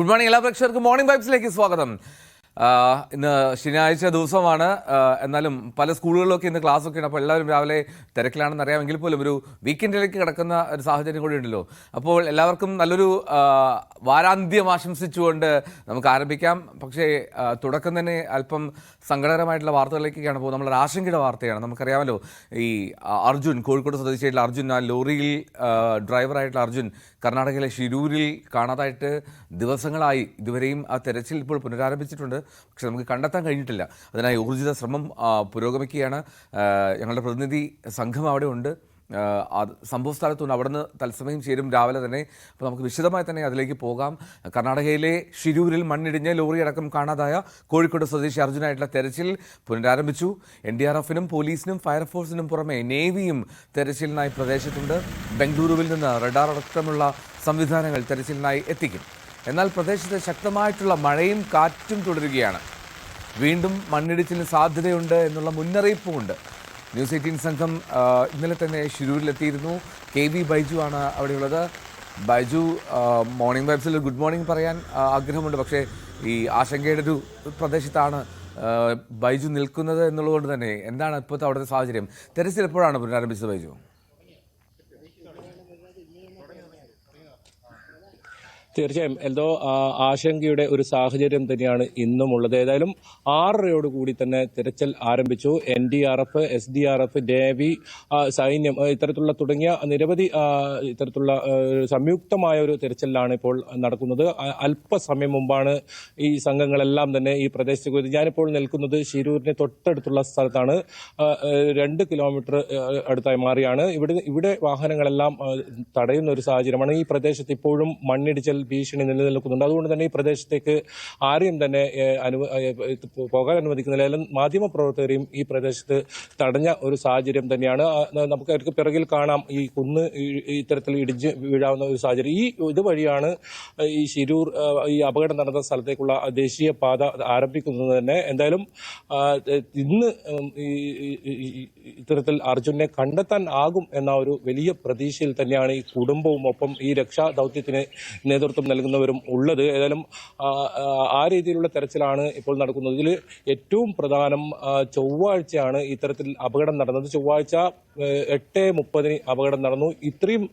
Good morning എല്ലാ പ്രേക്ഷകർക്കും morning വൈബ്സിലേക്ക് സ്വാഗതം. ഇന്ന് ശനിയാഴ്ച ദിവസമാണ്. എന്നാലും പല സ്കൂളുകളിലൊക്കെ ഇന്ന് ക്ലാസ്സൊക്കെയാണ്. അപ്പോൾ എല്ലാവരും രാവിലെ തിരക്കിലാണെന്ന് അറിയാമെങ്കിൽ പോലും ഒരു വീക്കെൻഡിലേക്ക് കിടക്കുന്ന ഒരു സാഹചര്യം കൂടി ഉണ്ടല്ലോ. അപ്പോൾ എല്ലാവർക്കും നല്ലൊരു വാരാന്ത്യം ആശംസിച്ചുകൊണ്ട് നമുക്ക് ആരംഭിക്കാം. പക്ഷേ തുടക്കം തന്നെ അല്പം സങ്കടകരമായിട്ടുള്ള വാർത്തകളിലേക്കാണ് പോകുന്നത്. നമ്മളൊരു ആശങ്കയുടെ വാർത്തയാണ്. നമുക്കറിയാമല്ലോ, ഈ അർജുൻ, കോഴിക്കോട് സ്വദേശിയായിട്ടുള്ള അർജുൻ, ആ ലോറിയിൽ ഡ്രൈവറായിട്ടുള്ള അർജുൻ കർണാടകയിലെ ഷിരൂരിൽ കാണാതായിട്ട് ദിവസങ്ങളായി. ഇതുവരെയും ആ തെരച്ചിൽ ഇപ്പോൾ പുനരാരംഭിച്ചിട്ടുണ്ട്. പക്ഷെ നമുക്ക് കണ്ടെത്താൻ കഴിഞ്ഞിട്ടില്ല. അതിനായി ഊർജിത ശ്രമം പുരോഗമിക്കുകയാണ്. ഞങ്ങളുടെ പ്രതിനിധി സംഘം അവിടെ ഉണ്ട്, സംഭവ സ്ഥലത്തുണ്ട്. അവിടെ നിന്ന് തത്സമയം ചേരും രാവിലെ തന്നെ. അപ്പോൾ നമുക്ക് വിശദമായി തന്നെ അതിലേക്ക് പോകാം. കർണാടകയിലെ ഷിരൂരിൽ മണ്ണിടിഞ്ഞ് ലോറി അടക്കം കാണാതായ കോഴിക്കോട് സ്വദേശി അർജുനായിട്ടുള്ള തെരച്ചിൽ പുനരാരംഭിച്ചു. NDRFനും പോലീസിനും ഫയർഫോഴ്സിനും പുറമെ നേവിയും തെരച്ചിലിനായി പ്രദേശത്തുണ്ട്. ബംഗളൂരുവിൽ നിന്ന് റഡാർ അടക്കമുള്ള സംവിധാനങ്ങൾ തെരച്ചിലിനായി എത്തിക്കും. എന്നാൽ പ്രദേശത്ത് ശക്തമായിട്ടുള്ള മഴയും കാറ്റും തുടരുകയാണ്. വീണ്ടും മണ്ണിടിച്ചിലിന് സാധ്യതയുണ്ട് എന്നുള്ള മുന്നറിയിപ്പുമുണ്ട്. ന്യൂസ് 18 സംഘം ഇന്നലെ തന്നെ ഷിരൂരിലെത്തിയിരുന്നു. KV ബൈജു ആണ് അവിടെയുള്ളത്. ബൈജു, മോർണിംഗ് വൈബ്സിൽ ഗുഡ് മോർണിംഗ് പറയാൻ ആഗ്രഹമുണ്ട്. പക്ഷേ ഈ ആശങ്കയുടെ ഒരു പ്രദേശത്താണ് ബൈജു നിൽക്കുന്നത് എന്നുള്ളതുകൊണ്ട് തന്നെ എന്താണ് ഇപ്പോഴത്തെ അവിടുത്തെ സാഹചര്യം? തെരച്ചിൽ എപ്പോഴാണ് പുനരാരംഭിച്ചത് ബൈജു? തീർച്ചയായും എന്തോ ആശങ്കയുടെ ഒരു സാഹചര്യം തന്നെയാണ് ഇന്നുമുള്ളത്. ഏതായാലും 6:30 തന്നെ തിരച്ചിൽ ആരംഭിച്ചു. NDRF, SDRF, നേവി, സൈന്യം ഇത്തരത്തിലുള്ള തുടങ്ങിയ നിരവധി ഇത്തരത്തിലുള്ള സംയുക്തമായ ഒരു തിരച്ചിലാണ് ഇപ്പോൾ നടക്കുന്നത്. അല്പസമയം മുമ്പാണ് ഈ സംഘങ്ങളെല്ലാം തന്നെ ഈ പ്രദേശത്ത്. ഞാനിപ്പോൾ നിൽക്കുന്നത് ഷിരൂരിന് തൊട്ടടുത്തുള്ള സ്ഥലത്താണ്. 2 കിലോമീറ്റർ അടുത്തായി മാറിയാണ്. ഇവിടെ വാഹനങ്ങളെല്ലാം തടയുന്ന ഒരു സാഹചര്യമാണ്. ഈ പ്രദേശത്ത് ഇപ്പോഴും മണ്ണിടിച്ചൽ ഭീഷണി നിലനിൽക്കുന്നുണ്ട്. അതുകൊണ്ട് തന്നെ ഈ പ്രദേശത്തേക്ക് ആരെയും തന്നെ പോകാൻ അനുവദിക്കുന്നില്ല. മാധ്യമപ്രവർത്തകരെയും ഈ പ്രദേശത്ത് തടഞ്ഞ ഒരു സാഹചര്യം തന്നെയാണ്. നമുക്ക് അവർക്ക് പിറകിൽ കാണാം ഈ കുന്ന് ഇത്തരത്തിൽ ഇടിഞ്ഞ് വീഴാവുന്ന ഒരു സാഹചര്യം. ഇതുവഴിയാണ് ഈ ഷിരൂർ, ഈ അപകടം നടന്ന സ്ഥലത്തേക്കുള്ള ദേശീയപാത ആരംഭിക്കുന്നത് തന്നെ. എന്തായാലും ഇന്ന് ഇത്തരത്തിൽ അർജുനെ കണ്ടെത്താൻ ആകും എന്ന ഒരു വലിയ പ്രതീക്ഷയിൽ തന്നെയാണ് ഈ കുടുംബവും ഒപ്പം ഈ രക്ഷാ ദൗത്യത്തിന് നേതൃത്വം നൽകുന്നവരും ഉള്ളത്. ഏതായാലും ആ രീതിയിലുള്ള തെരച്ചിലാണ് ഇപ്പോൾ നടക്കുന്നത്. ഇതിൽ ഏറ്റവും പ്രധാനം ചൊവ്വാഴ്ചയാണ് ഇത്തരത്തിൽ അപകടം നടന്നത്. ചൊവ്വാഴ്ച 8:30 അപകടം നടന്നു. ഇത്രയും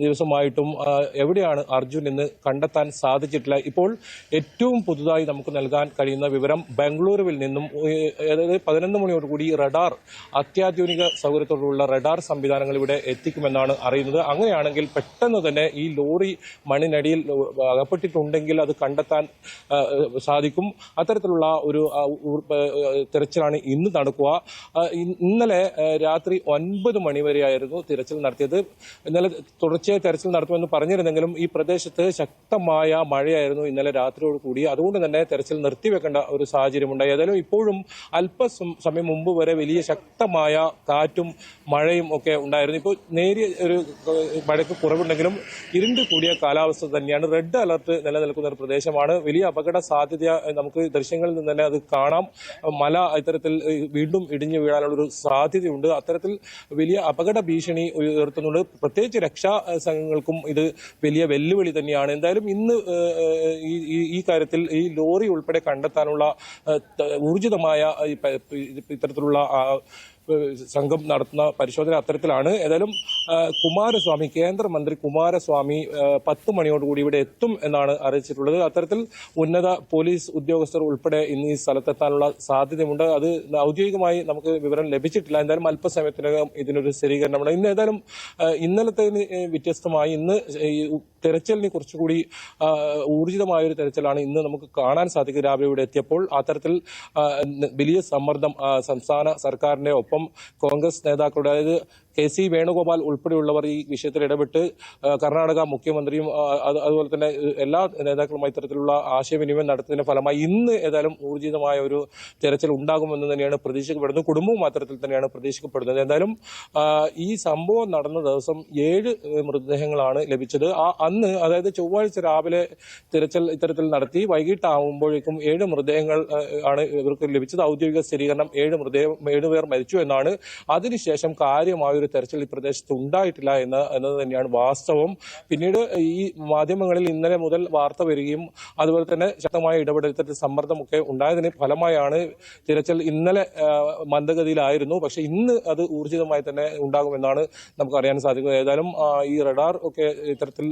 ദിവസമായിട്ടും എവിടെയാണ് അർജുൻ എന്ന് കണ്ടെത്താൻ സാധിച്ചിട്ടില്ല. ഇപ്പോൾ ഏറ്റവും പുതുതായി നമുക്ക് നൽകാൻ കഴിയുന്ന വിവരം ബംഗളൂരുവിൽ നിന്നും അതായത് 11 മണിയോടുകൂടി റഡാർ, അത്യാധുനിക സൗകര്യത്തോടുള്ള റഡാർ സംവിധാനങ്ങൾ ഇവിടെ എത്തിക്കുമെന്നാണ് അറിയുന്നത്. അങ്ങനെയാണെങ്കിൽ പെട്ടെന്ന് തന്നെ ഈ ലോറി മണ്ണിനടിയിൽ അകപ്പെട്ടിട്ടുണ്ടെങ്കിൽ അത് കണ്ടെത്താൻ സാധിക്കും. അത്തരത്തിലുള്ള ഒരു തിരച്ചിലാണ് ഇന്ന് നടക്കുക. ഇന്നലെ രാത്രി 9 മണി വരെയായിരുന്നു തിരച്ചിൽ നടത്തിയത്. ഇന്നലെ തുടർച്ചയായി തെരച്ചിൽ നടത്തുമെന്ന് പറഞ്ഞിരുന്നെങ്കിലും ഈ പ്രദേശത്ത് ശക്തമായ മഴയായിരുന്നു ഇന്നലെ രാത്രിയോട് കൂടി. അതുകൊണ്ട് തന്നെ തെരച്ചിൽ നിർത്തിവെക്കേണ്ട ഒരു സാഹചര്യമുണ്ടായി. ഏതായാലും ഇപ്പോഴും അല്പസമയം മുമ്പ് വരെ വലിയ ശക്തമായ കാറ്റും മഴയും ഒക്കെ ഉണ്ടായിരുന്നു. ഇപ്പോൾ നേരിയ ഒരു മഴയ്ക്ക് കുറവുണ്ടെങ്കിലും ഇരുണ്ട് കൂടിയ കാലാവസ്ഥ തന്നെയാണ്. റെഡ് അലർട്ട് നിലനിൽക്കുന്ന ഒരു പ്രദേശമാണ്. വലിയ അപകട സാധ്യത നമുക്ക് ദൃശ്യങ്ങളിൽ നിന്ന് തന്നെ അത് കാണാം. മല ഇത്തരത്തിൽ വീണ്ടും ഇടിഞ്ഞു വീഴാനുള്ളൊരു സാധ്യതയുണ്ട്. അത്തരത്തിൽ വലിയ അപകട ഭീഷണി ഉയർത്തുന്നുണ്ട്. പ്രത്യേകിച്ച് രക്ഷാ സംഘങ്ങൾക്കും ഇത് വലിയ വെല്ലുവിളി തന്നെയാണ്. എന്തായാലും ഇന്ന് ഈ കാര്യത്തിൽ ഈ ലോറി ഉൾപ്പെടെ കണ്ടെത്താനുള്ള ഊർജിതമായ ഇത്തരത്തിലുള്ള സംഘം നടത്തുന്ന പരിശോധന അത്തരത്തിലാണ്. ഏതായാലും കുമാരസ്വാമി, കേന്ദ്രമന്ത്രി കുമാരസ്വാമി 10 മണിയോടുകൂടി ഇവിടെ എത്തും എന്നാണ് അറിയിച്ചിട്ടുള്ളത്. അത്തരത്തിൽ ഉന്നത പോലീസ് ഉദ്യോഗസ്ഥർ ഉൾപ്പെടെ ഇന്ന് ഈ സ്ഥലത്തെത്താനുള്ള സാധ്യതയുണ്ട്. അത് ഔദ്യോഗികമായി നമുക്ക് വിവരം ലഭിച്ചിട്ടില്ല. എന്തായാലും അല്പസമയത്തിനകം ഇതിനൊരു സ്ഥിരീകരണമുണ്ട്. ഇന്ന് ഏതായാലും ഇന്നലത്തെ വ്യത്യസ്തമായി ഇന്ന് തെരച്ചിലിനെ കുറച്ചുകൂടി ഊർജിതമായ ഒരു തെരച്ചിലാണ് ഇന്ന് നമുക്ക് കാണാൻ സാധിക്കും. രാവിലെ ഇവിടെ എത്തിയപ്പോൾ അത്തരത്തിൽ വലിയ സമ്മർദ്ദം സംസ്ഥാന സർക്കാരിന്റെ ഒപ്പം കോൺഗ്രസ് നേതാക്കളുടെ, അതായത് KC വേണുഗോപാൽ ഉൾപ്പെടെയുള്ളവർ ഈ വിഷയത്തിൽ ഇടപെട്ട് കർണാടക മുഖ്യമന്ത്രിയും അതുപോലെ തന്നെ എല്ലാ നേതാക്കളുമായി ഇത്തരത്തിലുള്ള ആശയവിനിമയം നടത്തുന്നതിന്റെ ഫലമായി ഇന്ന് ഏതായാലും ഊർജിതമായ ഒരു തെരച്ചിൽ ഉണ്ടാകുമെന്ന് തന്നെയാണ് പ്രതീക്ഷിക്കപ്പെടുന്നത്. കുടുംബവും അത്തരത്തിൽ തന്നെയാണ് പ്രതീക്ഷിക്കപ്പെടുന്നത്. എന്തായാലും ഈ സംഭവം നടന്ന ദിവസം 7 മൃതദേഹങ്ങളാണ് ലഭിച്ചത്. അന്ന് അതായത് ചൊവ്വാഴ്ച രാവിലെ തിരച്ചിൽ ഇത്തരത്തിൽ നടത്തി വൈകിട്ടാവുമ്പോഴേക്കും 7 മൃതദേഹങ്ങൾ ആണ് ഇവർക്ക് ലഭിച്ചത്. ഔദ്യോഗിക സ്ഥിരീകരണം 7 പേർ മരിച്ചു എന്നാണ്. അതിനുശേഷം കാര്യമായ ഒരു തെരച്ചിൽ ഈ പ്രദേശത്ത് ഉണ്ടായിട്ടില്ല എന്നത് തന്നെയാണ് വാസ്തവം. പിന്നീട് ഈ മാധ്യമങ്ങളിൽ ഇന്നലെ മുതൽ വാർത്ത വരികയും അതുപോലെ തന്നെ ശക്തമായ ഇടപെടൽ സമ്മർദ്ദമൊക്കെ ഉണ്ടായതിന് ഫലമായാണ് തിരച്ചിൽ ഇന്നലെ മന്ദഗതിയിലായിരുന്നു. പക്ഷെ ഇന്ന് അത് ഊർജിതമായി തന്നെ ഉണ്ടാകുമെന്നാണ് നമുക്ക് അറിയാൻ സാധിക്കുന്നത്. ഏതായാലും ഈ റഡാർ ഒക്കെ ഇത്തരത്തിൽ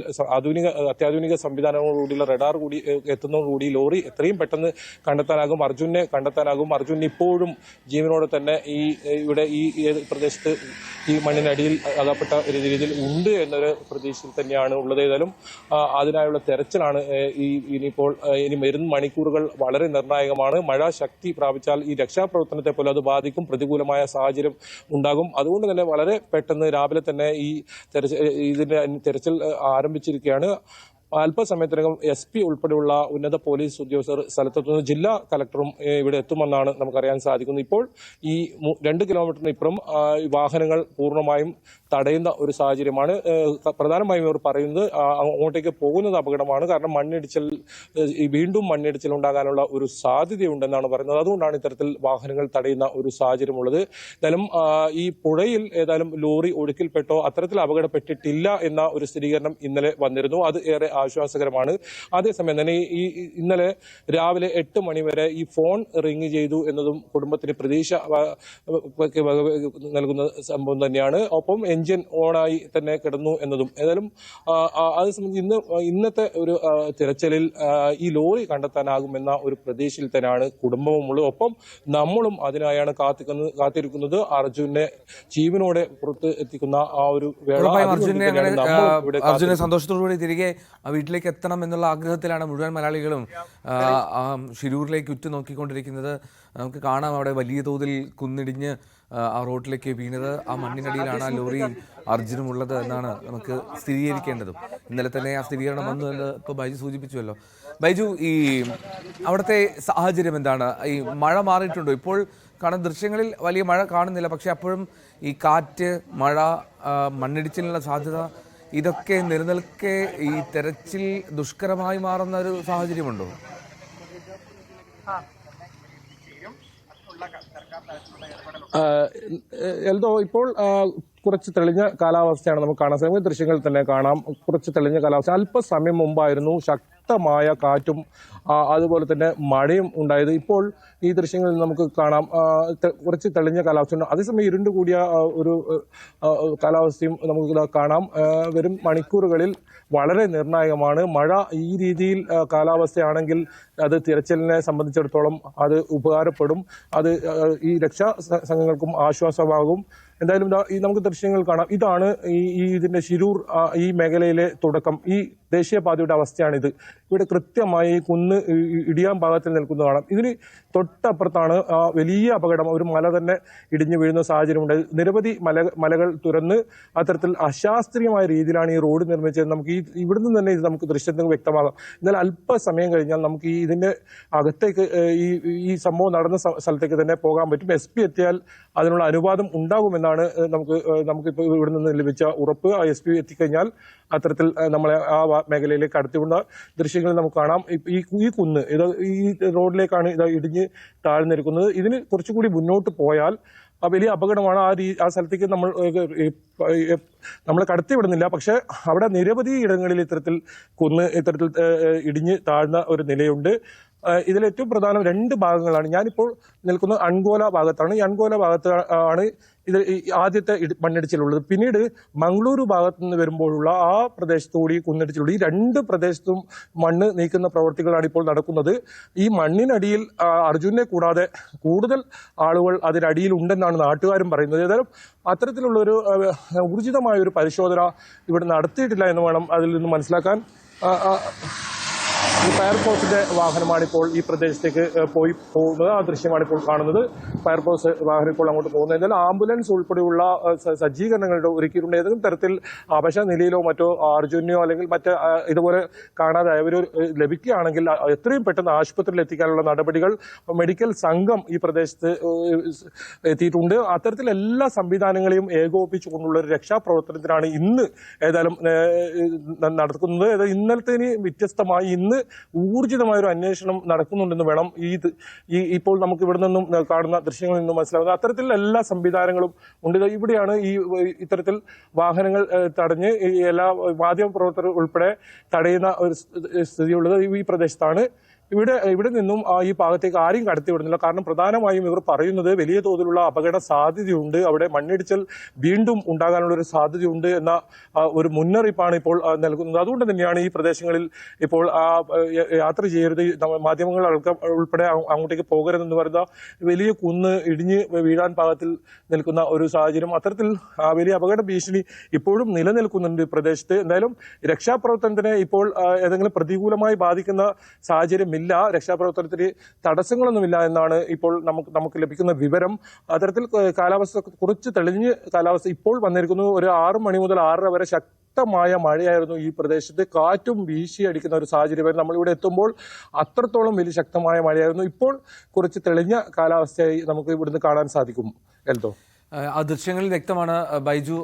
അത്യാധുനിക സംവിധാനങ്ങളോടുകൂടിയുള്ള റഡാർ കൂടി എത്തുന്നതോടുകൂടി ലോറി എത്രയും പെട്ടെന്ന് കണ്ടെത്താനാകും, അർജുനെ കണ്ടെത്താനാകും. അർജുൻ ഇപ്പോഴും ജീവനോടെ തന്നെ ഇവിടെ ഈ പ്രദേശത്ത് ഈ മണ്ണിനടിയിൽ അകപ്പെട്ട രീതിയിൽ ഉണ്ട് എന്നൊരു പ്രതീക്ഷയിൽ തന്നെയാണ് ഉള്ളത്. ഏതായാലും അതിനായുള്ള തെരച്ചിലാണ് ഇനിയിപ്പോൾ ഇനി വരുന്ന മണിക്കൂറുകൾ വളരെ നിർണായകമാണ്. മഴ ശക്തി പ്രാപിച്ചാൽ ഈ രക്ഷാപ്രവർത്തനത്തെ പോലെ അത് ബാധിക്കും, പ്രതികൂലമായ സാഹചര്യം ഉണ്ടാകും. അതുകൊണ്ട് തന്നെ വളരെ പെട്ടെന്ന് രാവിലെ തന്നെ ഇതിന്റെ തെരച്ചിൽ ആരംഭിച്ചിരിക്കുകയാണ്. അല്പസമയത്തിനകം SP ഉൾപ്പെടെയുള്ള ഉന്നത പോലീസ് ഉദ്യോഗസ്ഥർ സ്ഥലത്തെത്തുന്നു. ജില്ലാ കളക്ടറും ഇവിടെ എത്തുമെന്നാണ് നമുക്കറിയാൻ സാധിക്കുന്നത്. ഇപ്പോൾ ഈ 2 കിലോമീറ്ററിന് ഇപ്പുറം വാഹനങ്ങൾ പൂർണ്ണമായും തടയുന്ന ഒരു സാഹചര്യമാണ്. പ്രധാനമായും ഇവർ പറയുന്നത് അങ്ങോട്ടേക്ക് പോകുന്നത് അപകടമാണ്, കാരണം വീണ്ടും മണ്ണിടിച്ചിൽ ഉണ്ടാകാനുള്ള ഒരു സാധ്യതയുണ്ടെന്നാണ് പറയുന്നത്. അതുകൊണ്ടാണ് ഇത്തരത്തിൽ വാഹനങ്ങൾ തടയുന്ന ഒരു സാഹചര്യമുള്ളത്. എന്തായാലും ഈ പുഴയിൽ ഏതായാലും ലോറി ഒഴുക്കിൽപ്പെട്ടോ അത്തരത്തിൽ അപകടപ്പെട്ടിട്ടില്ല എന്ന ഒരു സ്ഥിരീകരണം ഇന്നലെ വന്നിരുന്നു. അത് ഏറെ ആശ്വാസകരമാണ്. അതേസമയം തന്നെ ഇന്നലെ രാവിലെ 8 മണി വരെ ഈ ഫോൺ റിംഗ് ചെയ്തു എന്നതും കുടുംബത്തിന് പ്രതീക്ഷ നൽകുന്ന സംഭവം തന്നെയാണ്. ഒപ്പം എഞ്ചിൻ ഓണായി തന്നെ കിടന്നു എന്നതും. ഏതായാലും അത് സംബന്ധിച്ച് ഇന്നത്തെ ഒരു തിരച്ചിലിൽ ഈ ലോറി കണ്ടെത്താനാകുമെന്ന ഒരു പ്രതീക്ഷയിൽ തന്നെയാണ് കുടുംബവുമുള്ളത്. ഒപ്പം നമ്മളും അതിനായാണ് കാത്തിരിക്കുന്നത്. അർജുനെ ജീവനോടെ പുറത്ത് എത്തിക്കുന്ന ആ ഒരു വേള അർജുനെ സന്തോഷത്തോടുകൂടി തിരികെ വീട്ടിലേക്ക് എത്തണം എന്നുള്ള ആഗ്രഹത്തിലാണ് മുഴുവൻ മലയാളികളും ഷിരൂരിലേക്ക് ഉറ്റുനോക്കിക്കൊണ്ടിരിക്കുന്നത്. നമുക്ക് കാണാം അവിടെ വലിയ തോതിൽ കുന്നിടിഞ്ഞ് ആ റോഡിലേക്ക് വീണത്. ആ മണ്ണിനടിയിലാണ് ആ ലോറിയും അർജുനും ഉള്ളത് എന്നാണ് നമുക്ക് സ്ഥിരീകരിക്കേണ്ടതും. ഇന്നലെ തന്നെ ആ സ്ഥിരീകരണം വന്നു എന്ന് ഇപ്പോൾ ബൈജു സൂചിപ്പിച്ചുവല്ലോ. ബൈജു, ഈ അവിടുത്തെ സാഹചര്യം എന്താണ്? ഈ മഴ മാറിയിട്ടുണ്ടോ? ഇപ്പോൾ കാണുന്ന ദൃശ്യങ്ങളിൽ വലിയ മഴ കാണുന്നില്ല, പക്ഷെ അപ്പോഴും ഈ കാറ്റ്, മഴ, മണ്ണിടിച്ചിലിനുള്ള സാധ്യത ഇതൊക്കെ നിലനിൽക്കെ ഈ തെരച്ചിൽ ദുഷ്കരമായി മാറുന്ന ഒരു സാഹചര്യമുണ്ടോ? എൽദോ, ഇപ്പോൾ കുറച്ച് തെളിഞ്ഞ കാലാവസ്ഥയാണ് നമുക്ക് കാണാൻ സാധിക്കുന്നത്. ദൃശ്യങ്ങളിൽ തന്നെ കാണാം കുറച്ച് തെളിഞ്ഞ കാലാവസ്ഥ. അല്പസമയം മുമ്പായിരുന്നു ശക്തമായ കാറ്റും അതുപോലെ തന്നെ മഴയും ഉണ്ടായത്. ഇപ്പോൾ ഈ ദൃശ്യങ്ങളിൽ നമുക്ക് കാണാം കുറച്ച് തെളിഞ്ഞ കാലാവസ്ഥയുണ്ട്. അതേസമയം ഇരുണ്ടു കൂടിയ ഒരു കാലാവസ്ഥയും നമുക്ക് കാണാം. വരും മണിക്കൂറുകളിൽ വളരെ നിർണായകമാണ്. മഴ ഈ രീതിയിൽ കാലാവസ്ഥയാണെങ്കിൽ അത് തിരച്ചിലിനെ സംബന്ധിച്ചിടത്തോളം അത് ഉപകാരപ്പെടും. അത് ഈ രക്ഷാ സംഘങ്ങൾക്കും ആശ്വാസമാകും. എന്തായാലും നമുക്ക് ദൃശ്യങ്ങൾ കാണാം. ഇതാണ് ഇതിന്റെ ഷിരൂർ ഈ മേഖലയിലെ തുടക്കം. ഈ ദേശീയപാതയുടെ അവസ്ഥയാണിത്. ഇവിടെ കൃത്യമായി കുന്ന് ഇടിയാൻ ഭാഗത്തിൽ നിൽക്കുന്നത് കാണാം. ഇതിന് തൊട്ടപ്പുറത്താണ് വലിയ അപകടം. ഒരു മല തന്നെ ഇടിഞ്ഞു വീഴുന്ന സാഹചര്യമുണ്ട്. നിരവധി മലകൾ തുരന്ന് അത്തരത്തിൽ അശാസ്ത്രീയമായ രീതിയിലാണ് ഈ റോഡ് നിർമ്മിച്ചത്. നമുക്ക് ഇവിടുന്ന് തന്നെ ഇത് നമുക്ക് ദൃശ്യത്തിൽ വ്യക്തമാകാം. എന്നാൽ അല്പസമയം കഴിഞ്ഞാൽ നമുക്ക് ഇതിന്റെ അകത്തേക്ക് ഈ സംഭവം നടന്ന സ്ഥലത്തേക്ക് തന്നെ പോകാൻ പറ്റും. SP എത്തിയാൽ അതിനുള്ള അനുവാദം ഉണ്ടാകുമെന്നാണ് നമുക്കിപ്പോൾ ഇവിടെ നിന്ന് ലഭിച്ച ഉറപ്പ്. SP എത്തിക്കഴിഞ്ഞാൽ അത്തരത്തിൽ നമ്മളെ ആ മേഖലയിലേക്ക് കടത്തിവിടുന്ന ദൃശ്യങ്ങൾ നമുക്ക് കാണാം. ഈ കുന്ന് ഈ റോഡിലേക്കാണ് ഇത് ഇടിഞ്ഞ് താഴ്ന്നിരിക്കുന്നത്. ഇതിന് കുറച്ചുകൂടി മുന്നോട്ട് പോയാൽ വലിയ അപകടമാണ്. ആ സ്ഥലത്തേക്ക് നമ്മളെ കടത്തിവിടുന്നില്ല. പക്ഷെ അവിടെ നിരവധി ഇടങ്ങളിൽ ഇത്തരത്തിൽ ഇടിഞ്ഞ് താഴ്ന്ന ഒരു നിലയുണ്ട്. ഇതിൽ ഏറ്റവും പ്രധാനം 2 ഭാഗങ്ങളാണ്. ഞാനിപ്പോൾ നിൽക്കുന്നത് അൺഗോല ഭാഗത്താണ്. ഈ അൺഗോല ഭാഗത്ത് ആണ് ഇത് ആദ്യത്തെ മണ്ണിടിച്ചിലുള്ളത്. പിന്നീട് മംഗളൂരു ഭാഗത്ത് നിന്ന് വരുമ്പോഴുള്ള ആ പ്രദേശത്തുകൂടി കുന്നിടിച്ചിലുള്ളത്. ഈ 2 പ്രദേശത്തും മണ്ണ് നീക്കുന്ന പ്രവർത്തികളാണ് ഇപ്പോൾ നടക്കുന്നത്. ഈ മണ്ണിനടിയിൽ അർജുനെ കൂടാതെ കൂടുതൽ ആളുകൾ അതിനടിയിൽ ഉണ്ടെന്നാണ് നാട്ടുകാരും പറയുന്നത്. ഏതായാലും അത്തരത്തിലുള്ളൊരു ഊർജിതമായ ഒരു പരിശോധന ഇവിടെ നടത്തിയിട്ടില്ല എന്ന് വേണം അതിൽ നിന്ന് മനസ്സിലാക്കാൻ. ഫയർഫോഴ്സിന്റെ വാഹനമാണ് ഇപ്പോൾ ഈ പ്രദേശത്തേക്ക് പോകുന്നത്. ആ ദൃശ്യമാണ് ഇപ്പോൾ കാണുന്നത്. ഫയർഫോഴ്സ് വാഹനം ഇപ്പോൾ അങ്ങോട്ട് പോകുന്നത്. എന്നാൽ ആംബുലൻസ് ഉൾപ്പെടെയുള്ള സജ്ജീകരണങ്ങളുടെ ഒരുക്കിയിട്ടുണ്ട്. ഏതെങ്കിലും തരത്തിൽ അവശ നിലയിലോ മറ്റോ അർജുനെയോ അല്ലെങ്കിൽ മറ്റ് ഇതുപോലെ കാണാതായവരോ ലഭിക്കുകയാണെങ്കിൽ എത്രയും പെട്ടെന്ന് ആശുപത്രിയിൽ എത്തിക്കാനുള്ള നടപടികൾ മെഡിക്കൽ സംഘം ഈ പ്രദേശത്ത് എത്തിയിട്ടുണ്ട്. അത്തരത്തിൽ എല്ലാ സംവിധാനങ്ങളെയും ഏകോപിപ്പിച്ചുകൊണ്ടുള്ള ഒരു രക്ഷാപ്രവർത്തനത്തിനാണ് ഇന്ന് ഏതായാലും നടക്കുന്നത്. ഇന്നലത്തേന് വ്യത്യസ്തമായി ഇന്ന് ഊർജിതമായ ഒരു അന്വേഷണം നടക്കുന്നുണ്ടെന്ന് വേണം ഇപ്പോൾ നമുക്ക് ഇവിടെ നിന്നും കാണുന്ന ദൃശ്യങ്ങളിൽ നിന്നും മനസ്സിലാവുന്നത്. അത്തരത്തിൽ എല്ലാ സംവിധാനങ്ങളും ഉണ്ട്. ഇവിടെയാണ് ഇത്തരത്തിൽ വാഹനങ്ങൾ തടഞ്ഞ് എല്ലാ മാധ്യമപ്രവർത്തകർ ഉൾപ്പെടെ തടയുന്ന ഒരു സ്ഥിതിയുള്ളത് ഈ പ്രദേശത്താണ്. ഇവിടെ നിന്നും ഈ ഭാഗത്തേക്ക് ആരെയും കടത്തിവിടുന്നില്ല. കാരണം പ്രധാനമായും ഇവർ പറയുന്നത് വലിയ തോതിലുള്ള അപകട സാധ്യതയുണ്ട്, അവിടെ മണ്ണിടിച്ചൽ വീണ്ടും ഉണ്ടാകാനുള്ള ഒരു സാധ്യതയുണ്ട് എന്ന ഒരു മുന്നറിയിപ്പാണ് ഇപ്പോൾ നൽകുന്നത്. അതുകൊണ്ട് തന്നെയാണ് ഈ പ്രദേശങ്ങളിൽ ഇപ്പോൾ യാത്ര ചെയ്യരുത്, മാധ്യമങ്ങൾ ഉൾപ്പെടെ അങ്ങോട്ടേക്ക് പോകരുതെന്ന് പറയുന്ന വലിയ കുന്ന് ഇടിഞ്ഞ് വീഴാൻ പാകത്തിൽ നിൽക്കുന്ന ഒരു സാഹചര്യം. അത്തരത്തിൽ വലിയ അപകട ഭീഷണി ഇപ്പോഴും നിലനിൽക്കുന്നുണ്ട് പ്രദേശത്ത്. എന്തായാലും രക്ഷാപ്രവർത്തനത്തിന് ഇപ്പോൾ ഏതെങ്കിലും പ്രതികൂലമായി ബാധിക്കുന്ന സാഹചര്യം രക്ഷാപ്രവർത്തനത്തിന് തടസ്സങ്ങളൊന്നുമില്ല എന്നാണ് ഇപ്പോൾ നമുക്ക് ലഭിക്കുന്ന വിവരം. അത്തരത്തിൽ കാലാവസ്ഥ കുറച്ച് തെളിഞ്ഞ് കാലാവസ്ഥ ഇപ്പോൾ വന്നിരിക്കുന്നു. ഒരു 6 മണി മുതൽ 6:30 വരെ ശക്തമായ മഴയായിരുന്നു ഈ പ്രദേശത്ത്. കാറ്റും വീശി അടിക്കുന്ന ഒരു സാഹചര്യമായിരുന്നു. നമ്മളിവിടെ എത്തുമ്പോൾ അത്രത്തോളം വലിയ ശക്തമായ മഴയായിരുന്നു. ഇപ്പോൾ കുറച്ച് തെളിഞ്ഞ കാലാവസ്ഥയായി നമുക്ക് ഇവിടുന്ന് കാണാൻ സാധിക്കും. എൽദോ, ആ ദൃശ്യങ്ങളിൽ വ്യക്തമാണ് ബൈജു,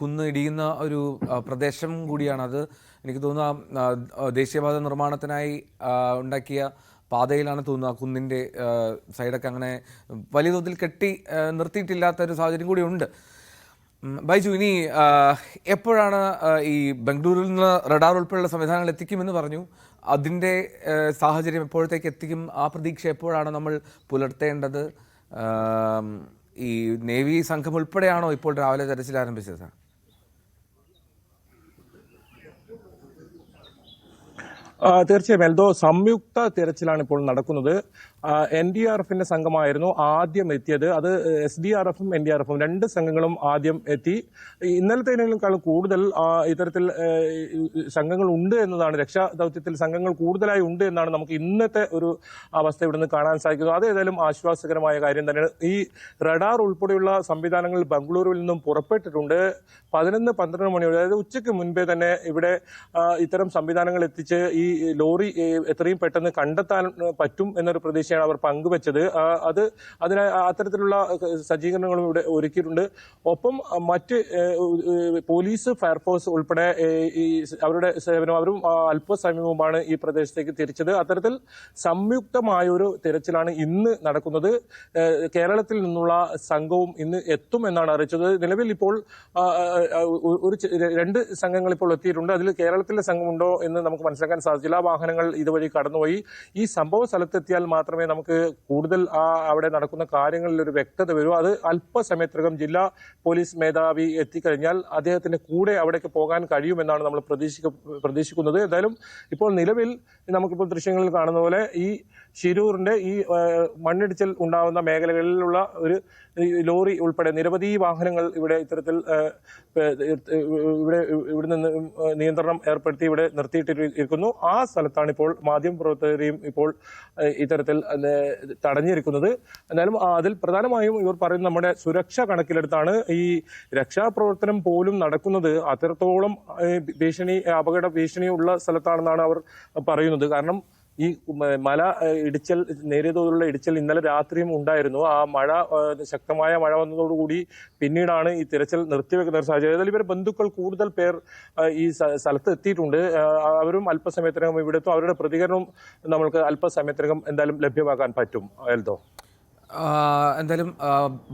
കുന്ന് ഇടിയുന്ന ഒരു പ്രദേശം കൂടിയാണത്. എനിക്ക് തോന്നുന്ന ദേശീയപാത നിർമ്മാണത്തിനായി ഉണ്ടാക്കിയ പാതയിലാണ് തോന്നുന്നത്. കുന്നിൻ്റെ സൈഡൊക്കെ അങ്ങനെ വലിയ തോതിൽ കെട്ടി നിർത്തിയിട്ടില്ലാത്ത ഒരു സാഹചര്യം കൂടി ഉണ്ട്. ബൈജു, ഇനി എപ്പോഴാണ് ഈ ബംഗളൂരുവിൽ നിന്ന് റഡാർ ഉൾപ്പെടെയുള്ള സംവിധാനങ്ങൾ എത്തിക്കുമെന്ന് പറഞ്ഞു. അതിൻ്റെ സാഹചര്യം എപ്പോഴത്തേക്ക് എത്തിക്കും? ആ പ്രതീക്ഷ എപ്പോഴാണ് നമ്മൾ പുലർത്തേണ്ടത്? ഈ നേവി സംഘം ഉൾപ്പെടെയാണോ ഇപ്പോൾ രാവിലെ തെരച്ചിൽ ആരംഭിച്ചത്? തീർച്ചയായും എൽദോ, സംയുക്ത തിരച്ചിലാണ് ഇപ്പോൾ നടക്കുന്നത്. NDRFിന്റെ സംഘമായിരുന്നു ആദ്യം എത്തിയത്. അത് SDRFും NDRFും 2 സംഘങ്ങളും ആദ്യം എത്തി. ഇന്നലത്തേക്കാളും കൂടുതൽ ഇത്തരത്തിൽ സംഘങ്ങൾ ഉണ്ട് എന്നതാണ്, രക്ഷാ ദൗത്യത്തിൽ സംഘങ്ങൾ കൂടുതലായി ഉണ്ട് എന്നാണ് നമുക്ക് ഇന്നത്തെ ഒരു അവസ്ഥ ഇവിടുന്ന് കാണാൻ സാധിക്കുന്നത്. അത് ഏതായാലും ആശ്വാസകരമായ കാര്യം തന്നെയാണ്. ഈ റഡാർ ഉൾപ്പെടെയുള്ള സംവിധാനങ്ങൾ ബംഗളൂരുവിൽ നിന്നും പുറപ്പെട്ടിട്ടുണ്ട്. 11-12 മണി, അതായത് ഉച്ചയ്ക്ക് മുൻപേ തന്നെ ഇവിടെ ഇത്തരം സംവിധാനങ്ങൾ എത്തിച്ച് ഈ ലോറി എത്രയും പെട്ടെന്ന് കണ്ടെത്താൻ പറ്റും എന്നൊരു പ്രതീക്ഷയാണ് അവർ പങ്കുവച്ചത്. അത്തരത്തിലുള്ള സജ്ജീകരണങ്ങളും ഇവിടെ ഒരുക്കിയിട്ടുണ്ട്. ഒപ്പം മറ്റ് പോലീസ്, ഫയർഫോഴ്സ് ഉൾപ്പെടെ അവരുടെ സേവനം അവരും അല്പസമയം മുമ്പാണ് ഈ പ്രദേശത്തേക്ക് തിരിച്ചത്. അത്തരത്തിൽ സംയുക്തമായൊരു തിരച്ചിലാണ് ഇന്ന് നടക്കുന്നത്. കേരളത്തിൽ നിന്നുള്ള സംഘവും ഇന്ന് എത്തും എന്നാണ് അറിയിച്ചത്. നിലവിൽ ഇപ്പോൾ 2 സംഘങ്ങൾ ഇപ്പോൾ എത്തിയിട്ടുണ്ട്. അതിൽ കേരളത്തിലെ സംഘമുണ്ടോ എന്ന് നമുക്ക് മനസ്സിലാക്കാൻ സാധിച്ചില്ല. വാഹനങ്ങൾ ഇതുവഴി കടന്നുപോയി. ഈ സംഭവ സ്ഥലത്തെത്തിയാൽ മാത്രമേ നമുക്ക് കൂടുതൽ അവിടെ നടക്കുന്ന കാര്യങ്ങളിൽ ഒരു വ്യക്തത വരൂ. അത് അല്പസമയത്തിനകം ജില്ലാ പോലീസ് മേധാവി എത്തിക്കഴിഞ്ഞാൽ അദ്ദേഹത്തിന്റെ കൂടെ അവിടേക്ക് പോകാൻ കഴിയുമെന്നാണ് നമ്മൾ പ്രതീക്ഷിക്കുന്നത്. എന്തായാലും ഇപ്പോൾ നിലവിൽ നമുക്കിപ്പോൾ ദൃശ്യങ്ങളിൽ കാണുന്ന പോലെ ഈ ശിരൂരിന്റെ ഈ മണ്ണിടിച്ചിൽ ഉണ്ടാകുന്ന മേഖലകളിലുള്ള ഒരു ലോറി ഉൾപ്പെടെ നിരവധി വാഹനങ്ങൾ ഇവിടെ ഇത്തരത്തിൽ ഇവിടെ നിന്ന് നിയന്ത്രണം ഏർപ്പെടുത്തി ഇവിടെ നിർത്തിയിട്ടിരിക്കുന്നു. ആ സ്ഥലത്താണ് ഇപ്പോൾ മാധ്യമപ്രവർത്തകരെയും ഇപ്പോൾ ഇത്തരത്തിൽ തടഞ്ഞിരിക്കുന്നത്. എന്നാലും അതിൽ പ്രധാനമായും ഇവർ പറയുന്നത് നമ്മുടെ സുരക്ഷ കണക്കിലെടുത്താണ് ഈ രക്ഷാപ്രവർത്തനം പോലും നടക്കുന്നത്. അത്രത്തോളം അപകട ഭീഷണിയുള്ള സ്ഥലത്താണെന്നാണ് അവർ പറയുന്നത്. കാരണം ഈ മല ഇടിച്ചൽ, നേരിയ തോതിലുള്ള ഇടിച്ചൽ ഇന്നലെ രാത്രിയും ഉണ്ടായിരുന്നു. ആ ശക്തമായ മഴ വന്നതോടുകൂടി പിന്നീടാണ് ഈ തിരച്ചിൽ നിർത്തിവെക്കുന്ന ഒരു സാഹചര്യം. ഏതായാലും ഇവർ ബന്ധുക്കൾ കൂടുതൽ പേർ ഈ സ്ഥലത്ത് എത്തിയിട്ടുണ്ട്. അവരും അല്പസമയത്തിനകം ഇവിടെ എത്തും. അവരുടെ പ്രതികരണം നമ്മൾക്ക് അല്പസമയത്തിനകം എന്തായാലും ലഭ്യമാക്കാൻ പറ്റും. എൽദോ, എന്തായാലും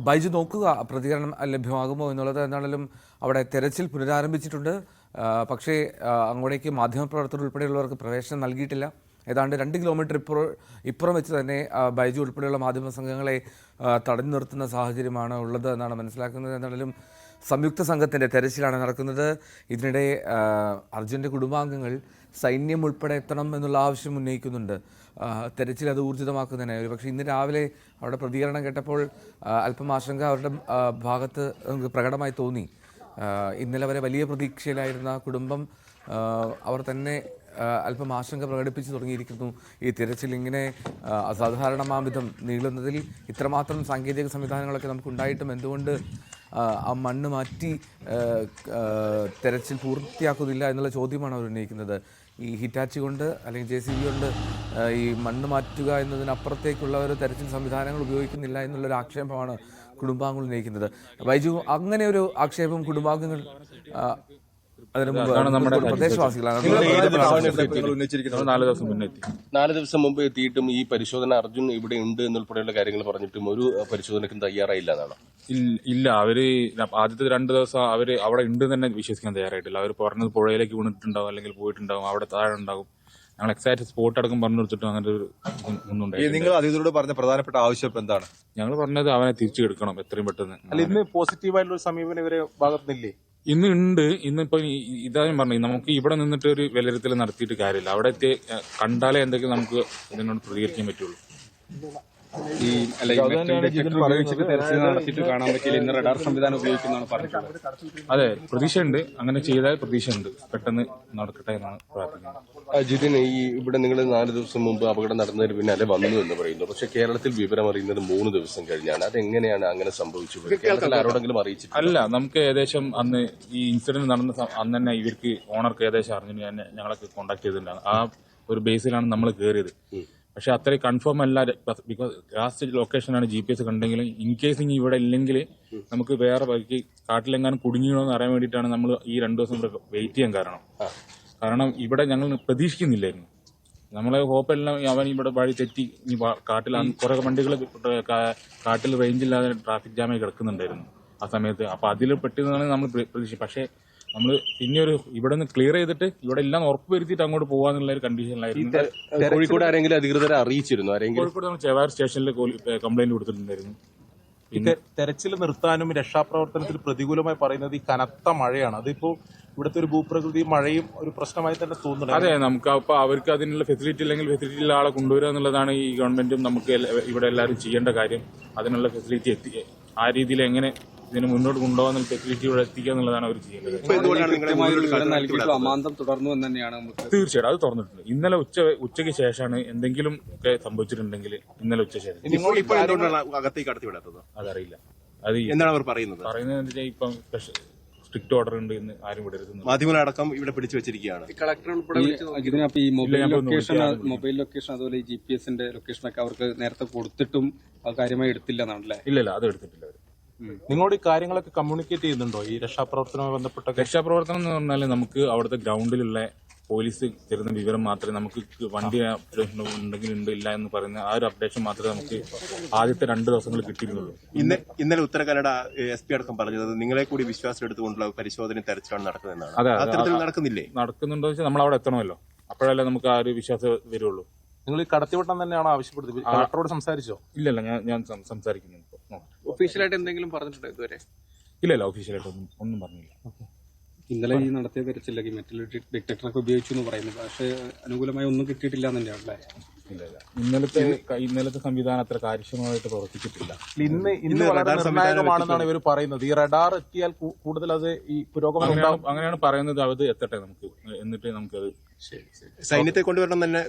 ബൈജു നോക്കുക പ്രതികരണം ലഭ്യമാകുമോ എന്നുള്ളത്. എന്താണെങ്കിലും അവിടെ തെരച്ചിൽ പുനരാരംഭിച്ചിട്ടുണ്ട്. പക്ഷേ അങ്ങോട്ടേക്ക് മാധ്യമപ്രവർത്തകർ ഉൾപ്പെടെയുള്ളവർക്ക് പ്രവേശനം നൽകിയിട്ടില്ല. ഏതാണ്ട് 2 കിലോമീറ്റർ ഇപ്പുറം വെച്ച് തന്നെ ബൈജു ഉൾപ്പെടെയുള്ള മാധ്യമ സംഘങ്ങളെ തടഞ്ഞു നിർത്തുന്ന സാഹചര്യമാണ് ഉള്ളത് എന്നാണ് മനസ്സിലാക്കുന്നത്. എന്നാലും സംയുക്ത സംഘത്തിൻ്റെ തെരച്ചിലാണ് നടക്കുന്നത്. ഇതിനിടെ അർജുൻ്റെ കുടുംബാംഗങ്ങൾ സൈന്യം ഉൾപ്പെടെ എത്തണം എന്നുള്ള ആവശ്യം ഉന്നയിക്കുന്നുണ്ട്. തെരച്ചിൽ അത് ഊർജിതമാക്കുന്നതിനായി. പക്ഷേ ഇന്ന് രാവിലെ അവരുടെ പ്രതികരണം കേട്ടപ്പോൾ അല്പം ആശങ്ക അവരുടെ ഭാഗത്ത് നമുക്ക് പ്രകടമായി തോന്നി. ഇന്നലെ വരെ വലിയ പ്രതീക്ഷയിലായിരുന്ന കുടുംബം അവർ തന്നെ അല്പം ആശങ്ക പ്രകടിപ്പിച്ചു തുടങ്ങിയിരിക്കുന്നു. ഈ തിരച്ചിൽ ഇങ്ങനെ അസാധാരണമാംവിധം നീളുന്നതിൽ ഇത്രമാത്രം സാങ്കേതിക സംവിധാനങ്ങളൊക്കെ നമുക്കുണ്ടായിട്ടും എന്തുകൊണ്ട് ആ മണ്ണ് മാറ്റി തെരച്ചിൽ പൂർത്തിയാക്കുന്നില്ല എന്നുള്ള ചോദ്യമാണ് അവർ ഉന്നയിക്കുന്നത്. ഈ ഹിറ്റാച്ചി കൊണ്ട് അല്ലെങ്കിൽ JCB കൊണ്ട് ഈ മണ്ണ് മാറ്റുക എന്നതിനപ്പുറത്തേക്കുള്ള ഒരു തെരച്ചിൽ സംവിധാനങ്ങൾ ഉപയോഗിക്കുന്നില്ല എന്നുള്ളൊരു ആക്ഷേപമാണ് കുടുംബാംഗങ്ങൾ ഉന്നയിക്കുന്നത്. ബൈജു, അങ്ങനെ ഒരു ആക്ഷേപം കുടുംബാംഗങ്ങൾ അതിന് മുമ്പ് അതാണ് നമ്മുടെ പ്രദേശവാസികളാണ്. 4 ദിവസം മുന്നേ എത്തി. 4 ദിവസം മുമ്പ് എത്തിയിട്ടും ഈ പരിശോധന അർജുൻ ഇവിടെ ഉണ്ട് എന്നുൾപ്പെടെയുള്ള കാര്യങ്ങൾ പറഞ്ഞിട്ടും ഒരു പരിശോധനയ്ക്കും തയ്യാറായില്ല എന്നാണ്. ഇല്ല, അവര് ആദ്യത്തെ 2 ദിവസം അവര് അവിടെ ഉണ്ട് തന്നെ വിശ്വസിക്കാൻ തയ്യാറായിട്ടില്ല. അവർ പറഞ്ഞത് പുഴയിലേക്ക് വീണിട്ടുണ്ടാവും, അല്ലെങ്കിൽ പോയിട്ടുണ്ടാവും, അവിടെ താഴെ ഉണ്ടാവും. ഞങ്ങൾ എക്സാക്ട് സ്പോട്ട് അടക്കം പറഞ്ഞു കൊടുത്തിട്ടും അങ്ങനെ ഒരു ഒന്നും ഉണ്ടായില്ല. നിങ്ങൾ അധികൃതരോട് പറഞ്ഞ പ്രധാനപ്പെട്ട ആവശ്യം ഇപ്പൊ എന്താണ്? ഞങ്ങൾ പറഞ്ഞത് അവനെ തിരിച്ചു എടുക്കണം എത്രയും പെട്ടെന്ന്. അല്ല, ഇന്ന് പോസിറ്റീവായിട്ടുള്ള സമീപനം ഇവരെ ഭാഗത്തുനിന്നില്ലേ? ഇന്ന് ഉണ്ട്. ഇന്നിപ്പോ ഇതാ ഞാൻ പറഞ്ഞു, നമുക്ക് ഇവിടെ നിന്നിട്ട് ഒരു വിലയിരുത്തൽ നടത്തിയിട്ട് കാര്യമില്ല. അവിടെ എത്തി കണ്ടാലേ എന്തെങ്കിലും നമുക്ക് ഇതിനോട് പ്രതികരിക്കാൻ പറ്റുള്ളൂ. ഈ ഉപയോഗിച്ചിട്ട് തെരച്ചിൽ നടത്തിയിട്ട് കാണാൻ പറ്റില്ല, ഇന്ന് റഡാർ സംവിധാനം ഉപയോഗിക്കുന്നതാണ് പറഞ്ഞിട്ടുള്ളത്. അതെ, പ്രതീക്ഷയുണ്ട്. അങ്ങനെ ചെയ്താൽ പ്രതീക്ഷയുണ്ട്, പെട്ടെന്ന് നടക്കട്ടെ എന്നാണ് പ്രാർത്ഥിക്കുന്നത്. ജിതിൻ, ഈ ഇവിടെ നിങ്ങൾ 4 ദിവസം മുമ്പ് അപകടം നടന്നതിന് പിന്നാലെ വന്നു എന്ന് പറയുന്നു. പക്ഷെ കേരളത്തിൽ വിവരം അറിയുന്നത് 3 ദിവസം കഴിഞ്ഞാണ്. അതെങ്ങനെയാണ് അങ്ങനെ സംഭവിച്ചത്? കേരളത്തിൽ ആരോടെങ്കിലും അറിയിച്ചിട്ട്? അല്ല, നമുക്ക് ഏകദേശം അന്ന് ഈ ഇൻസിഡന്റ് നടന്ന അന്ന് തന്നെ ഇവർക്ക് ഓണർക്ക് ഏകദേശം അറിഞ്ഞു ഞങ്ങളൊക്കെ കോൺടാക്ട് ചെയ്തിട്ടുണ്ടാണ്. ആ ഒരു ബേസിലാണ് നമ്മൾ കയറിയത്. പക്ഷെ അത്രയും കൺഫേം അല്ല, ബിക്കോസ് ലാസ്റ്റ് ലൊക്കേഷനാണ് GPS കണ്ടെങ്കിലും ഇൻ കേസ് ഇനി ഇവിടെ ഇല്ലെങ്കിൽ നമുക്ക് വേറെ വഴിക്ക് കാട്ടിലെങ്ങാനും കുടുങ്ങിയോ എന്ന് അറിയാൻ വേണ്ടിയിട്ടാണ് നമ്മൾ ഈ 2 ദിവസം ഇവിടെ വെയിറ്റ് ചെയ്യാൻ കാരണം ഇവിടെ ഞങ്ങൾ പ്രതീക്ഷിക്കുന്നില്ലായിരുന്നു. നമ്മളെ ഹോപ്പെല്ലാം അവൻ ഇവിടെ വഴി തെറ്റി ഇനി കാട്ടിലാണ് കുറെ വണ്ടികൾ കാട്ടിൽ റേഞ്ചില്ലാതെ ട്രാഫിക് ജാമായി കിടക്കുന്നുണ്ടായിരുന്നു ആ സമയത്ത്. അപ്പൊ അതിൽ പെട്ടെന്നാണ് നമ്മൾ പ്രതീക്ഷിച്ചത്. പക്ഷെ നമ്മൾ പിന്നെ ഇവിടെ നിന്ന് ക്ലിയർ ചെയ്തിട്ട് ഇവിടെ എല്ലാം ഉറപ്പ് വരുത്തിയിട്ട് അങ്ങോട്ട് പോകാന്നുള്ള ഒരു കണ്ടീഷനിലായിരുന്നു. കോഴിക്കോട് ആരെങ്കിലും അധികൃതരെ അറിയിച്ചിരുന്നു? കോഴിക്കോട് നമ്മൾ ചെവാർ സ്റ്റേഷനിൽ കംപ്ലൈന്റ് കൊടുത്തിട്ടുണ്ടായിരുന്നു. തെരച്ചിൽ നിർത്താനും രക്ഷാപ്രവർത്തനത്തിൽ പ്രതികൂലമായി പറയുന്നത് ഈ കനത്ത മഴയാണ്. അതിപ്പോ ഇവിടുത്തെ ഒരു ഭൂപ്രകൃതി മഴയും ഒരു പ്രശ്നമായി തന്നെ തോന്നുന്നു. അതെ, നമുക്ക് അപ്പൊ അവർക്ക് അതിനുള്ള ഫെസിലിറ്റി ഇല്ലെങ്കിൽ ഫെസിലിറ്റിയുള്ള ആളെ കൊണ്ടുവരിക എന്നുള്ളതാണ് ഈ ഗവൺമെന്റും നമുക്ക് ഇവിടെ എല്ലാവരും ചെയ്യേണ്ട കാര്യം. അതിനുള്ള ഫെസിലിറ്റി എത്തി ആ രീതിയിൽ എങ്ങനെ ഇതിന് മുന്നോട്ട് കൊണ്ടുപോകാൻ ഫെസിലിറ്റി ഇവിടെ എത്തിക്കുക എന്നുള്ളതാണ് അവർ ചെയ്യേണ്ടത്. അമാന്തം തുടർന്നു എന്ന് തന്നെയാണ് നമുക്ക്. തീർച്ചയായിട്ടും അത് തുറന്നിട്ടുണ്ട്. ഇന്നലെ ഉച്ചയ്ക്ക് ശേഷമാണ് എന്തെങ്കിലും ഒക്കെ സംഭവിച്ചിട്ടുണ്ടെങ്കിൽ ഇന്നലെ ഉച്ച ശേഷം. അതറിയില്ല. അത് എന്താണ് അവർ പറയുന്നത്? പറയുന്നത് ഇപ്പം സ്ട്രിക്റ്റ് ഓർഡർ ഉണ്ട് എന്ന് ആരും വിടരുത്. മാധ്യമങ്ങളടക്കം ഇവിടെ പിടിച്ചു വെച്ചിരിക്കുകയാണ്. ഇതിനപ്പോ ഈ മൊബൈൽ ലൊക്കേഷൻ അതുപോലെ ഈ GPS-ന്റെ ലൊക്കേഷനൊക്കെ അവർക്ക് നേരത്തെ കൊടുത്തിട്ടും അത് കാര്യമായി എടുത്തില്ല എന്നാണല്ലേ? ഇല്ലല്ല, അത് എടുത്തിട്ടില്ല അവർ. നിങ്ങളോട് ഈ കാര്യങ്ങളൊക്കെ കമ്മ്യൂണിക്കേറ്റ് ചെയ്യുന്നുണ്ടോ ഈ രക്ഷാപ്രവർത്തനവുമായി ബന്ധപ്പെട്ട? രക്ഷാപ്രവർത്തനം എന്ന് പറഞ്ഞാൽ നമുക്ക് അവിടുത്തെ ഗ്രൗണ്ടിലുള്ള പോലീസ് തരുന്ന വിവരം മാത്രമേ നമുക്ക് വണ്ടി ഉണ്ടെങ്കിൽ ഉണ്ട് ഇല്ല എന്ന് പറയുന്ന ആ ഒരു അപ്ഡേഷൻ മാത്രമേ നമുക്ക് ആദ്യത്തെ 2 ദിവസങ്ങൾ കിട്ടിയിരുന്നുള്ളൂ. ഇന്നലെ ഉത്തര കന്നഡ SP അടക്കം പറഞ്ഞത് നിങ്ങളെ കൂടി വിശ്വാസം എടുത്തുകൊണ്ടുള്ള പരിശോധന തെരച്ചിലാണ് നടക്കുന്നതെന്നാണ്. അതെ, നടക്കുന്നില്ലേ? നടക്കുന്നുണ്ടോ വെച്ചാൽ നമ്മൾ അവിടെ എത്തണമല്ലോ, അപ്പോഴല്ലേ നമുക്ക് ആ ഒരു വിശ്വാസം വരുള്ളൂ. നിങ്ങൾ ഈ കടത്തിവിട്ടം തന്നെയാണോ ആവശ്യപ്പെടുന്നത്? കളക്ടറോട് സംസാരിച്ചോ? ഇല്ലല്ല, ഞാൻ സംസാരിക്കുന്നു. ഒഫീഷ്യലായിട്ട് എന്തെങ്കിലും പറഞ്ഞിട്ടുണ്ടോ ഇതുവരെ? ഇല്ലല്ല, ഒഫീഷ്യലായിട്ട് ഒന്നും പറഞ്ഞില്ല. ഇന്നലെ ഈ നടത്തിയ തെരച്ചിലേക്ക് മെറ്റൽ ഡിറ്റക്ടറൊക്കെ ഉപയോഗിച്ചു എന്ന് പറയുന്നു. പക്ഷേ അനുകൂലമായി ഒന്നും കിട്ടിയിട്ടില്ല എന്ന് തന്നെയാണല്ലേ? ഇന്നലത്തെ സംവിധാനം അത്ര കാര്യക്ഷമമായിട്ട് പ്രവർത്തിച്ചിട്ടില്ല. ഇന്ന് വളരെ നിർണായകമാണെന്നാണ് ഇവർ പറയുന്നത്. ഈ റഡാർ എത്തിയാൽ കൂടുതൽ അത് ഈ പുരോഗമനം ഉണ്ടാകും അങ്ങനെയാണ് പറയുന്നത്. അത് എത്തട്ടെ നമുക്ക്, എന്നിട്ട് നമുക്കത് സൈന്യത്തെ കൊണ്ടുവരണം തന്നെ.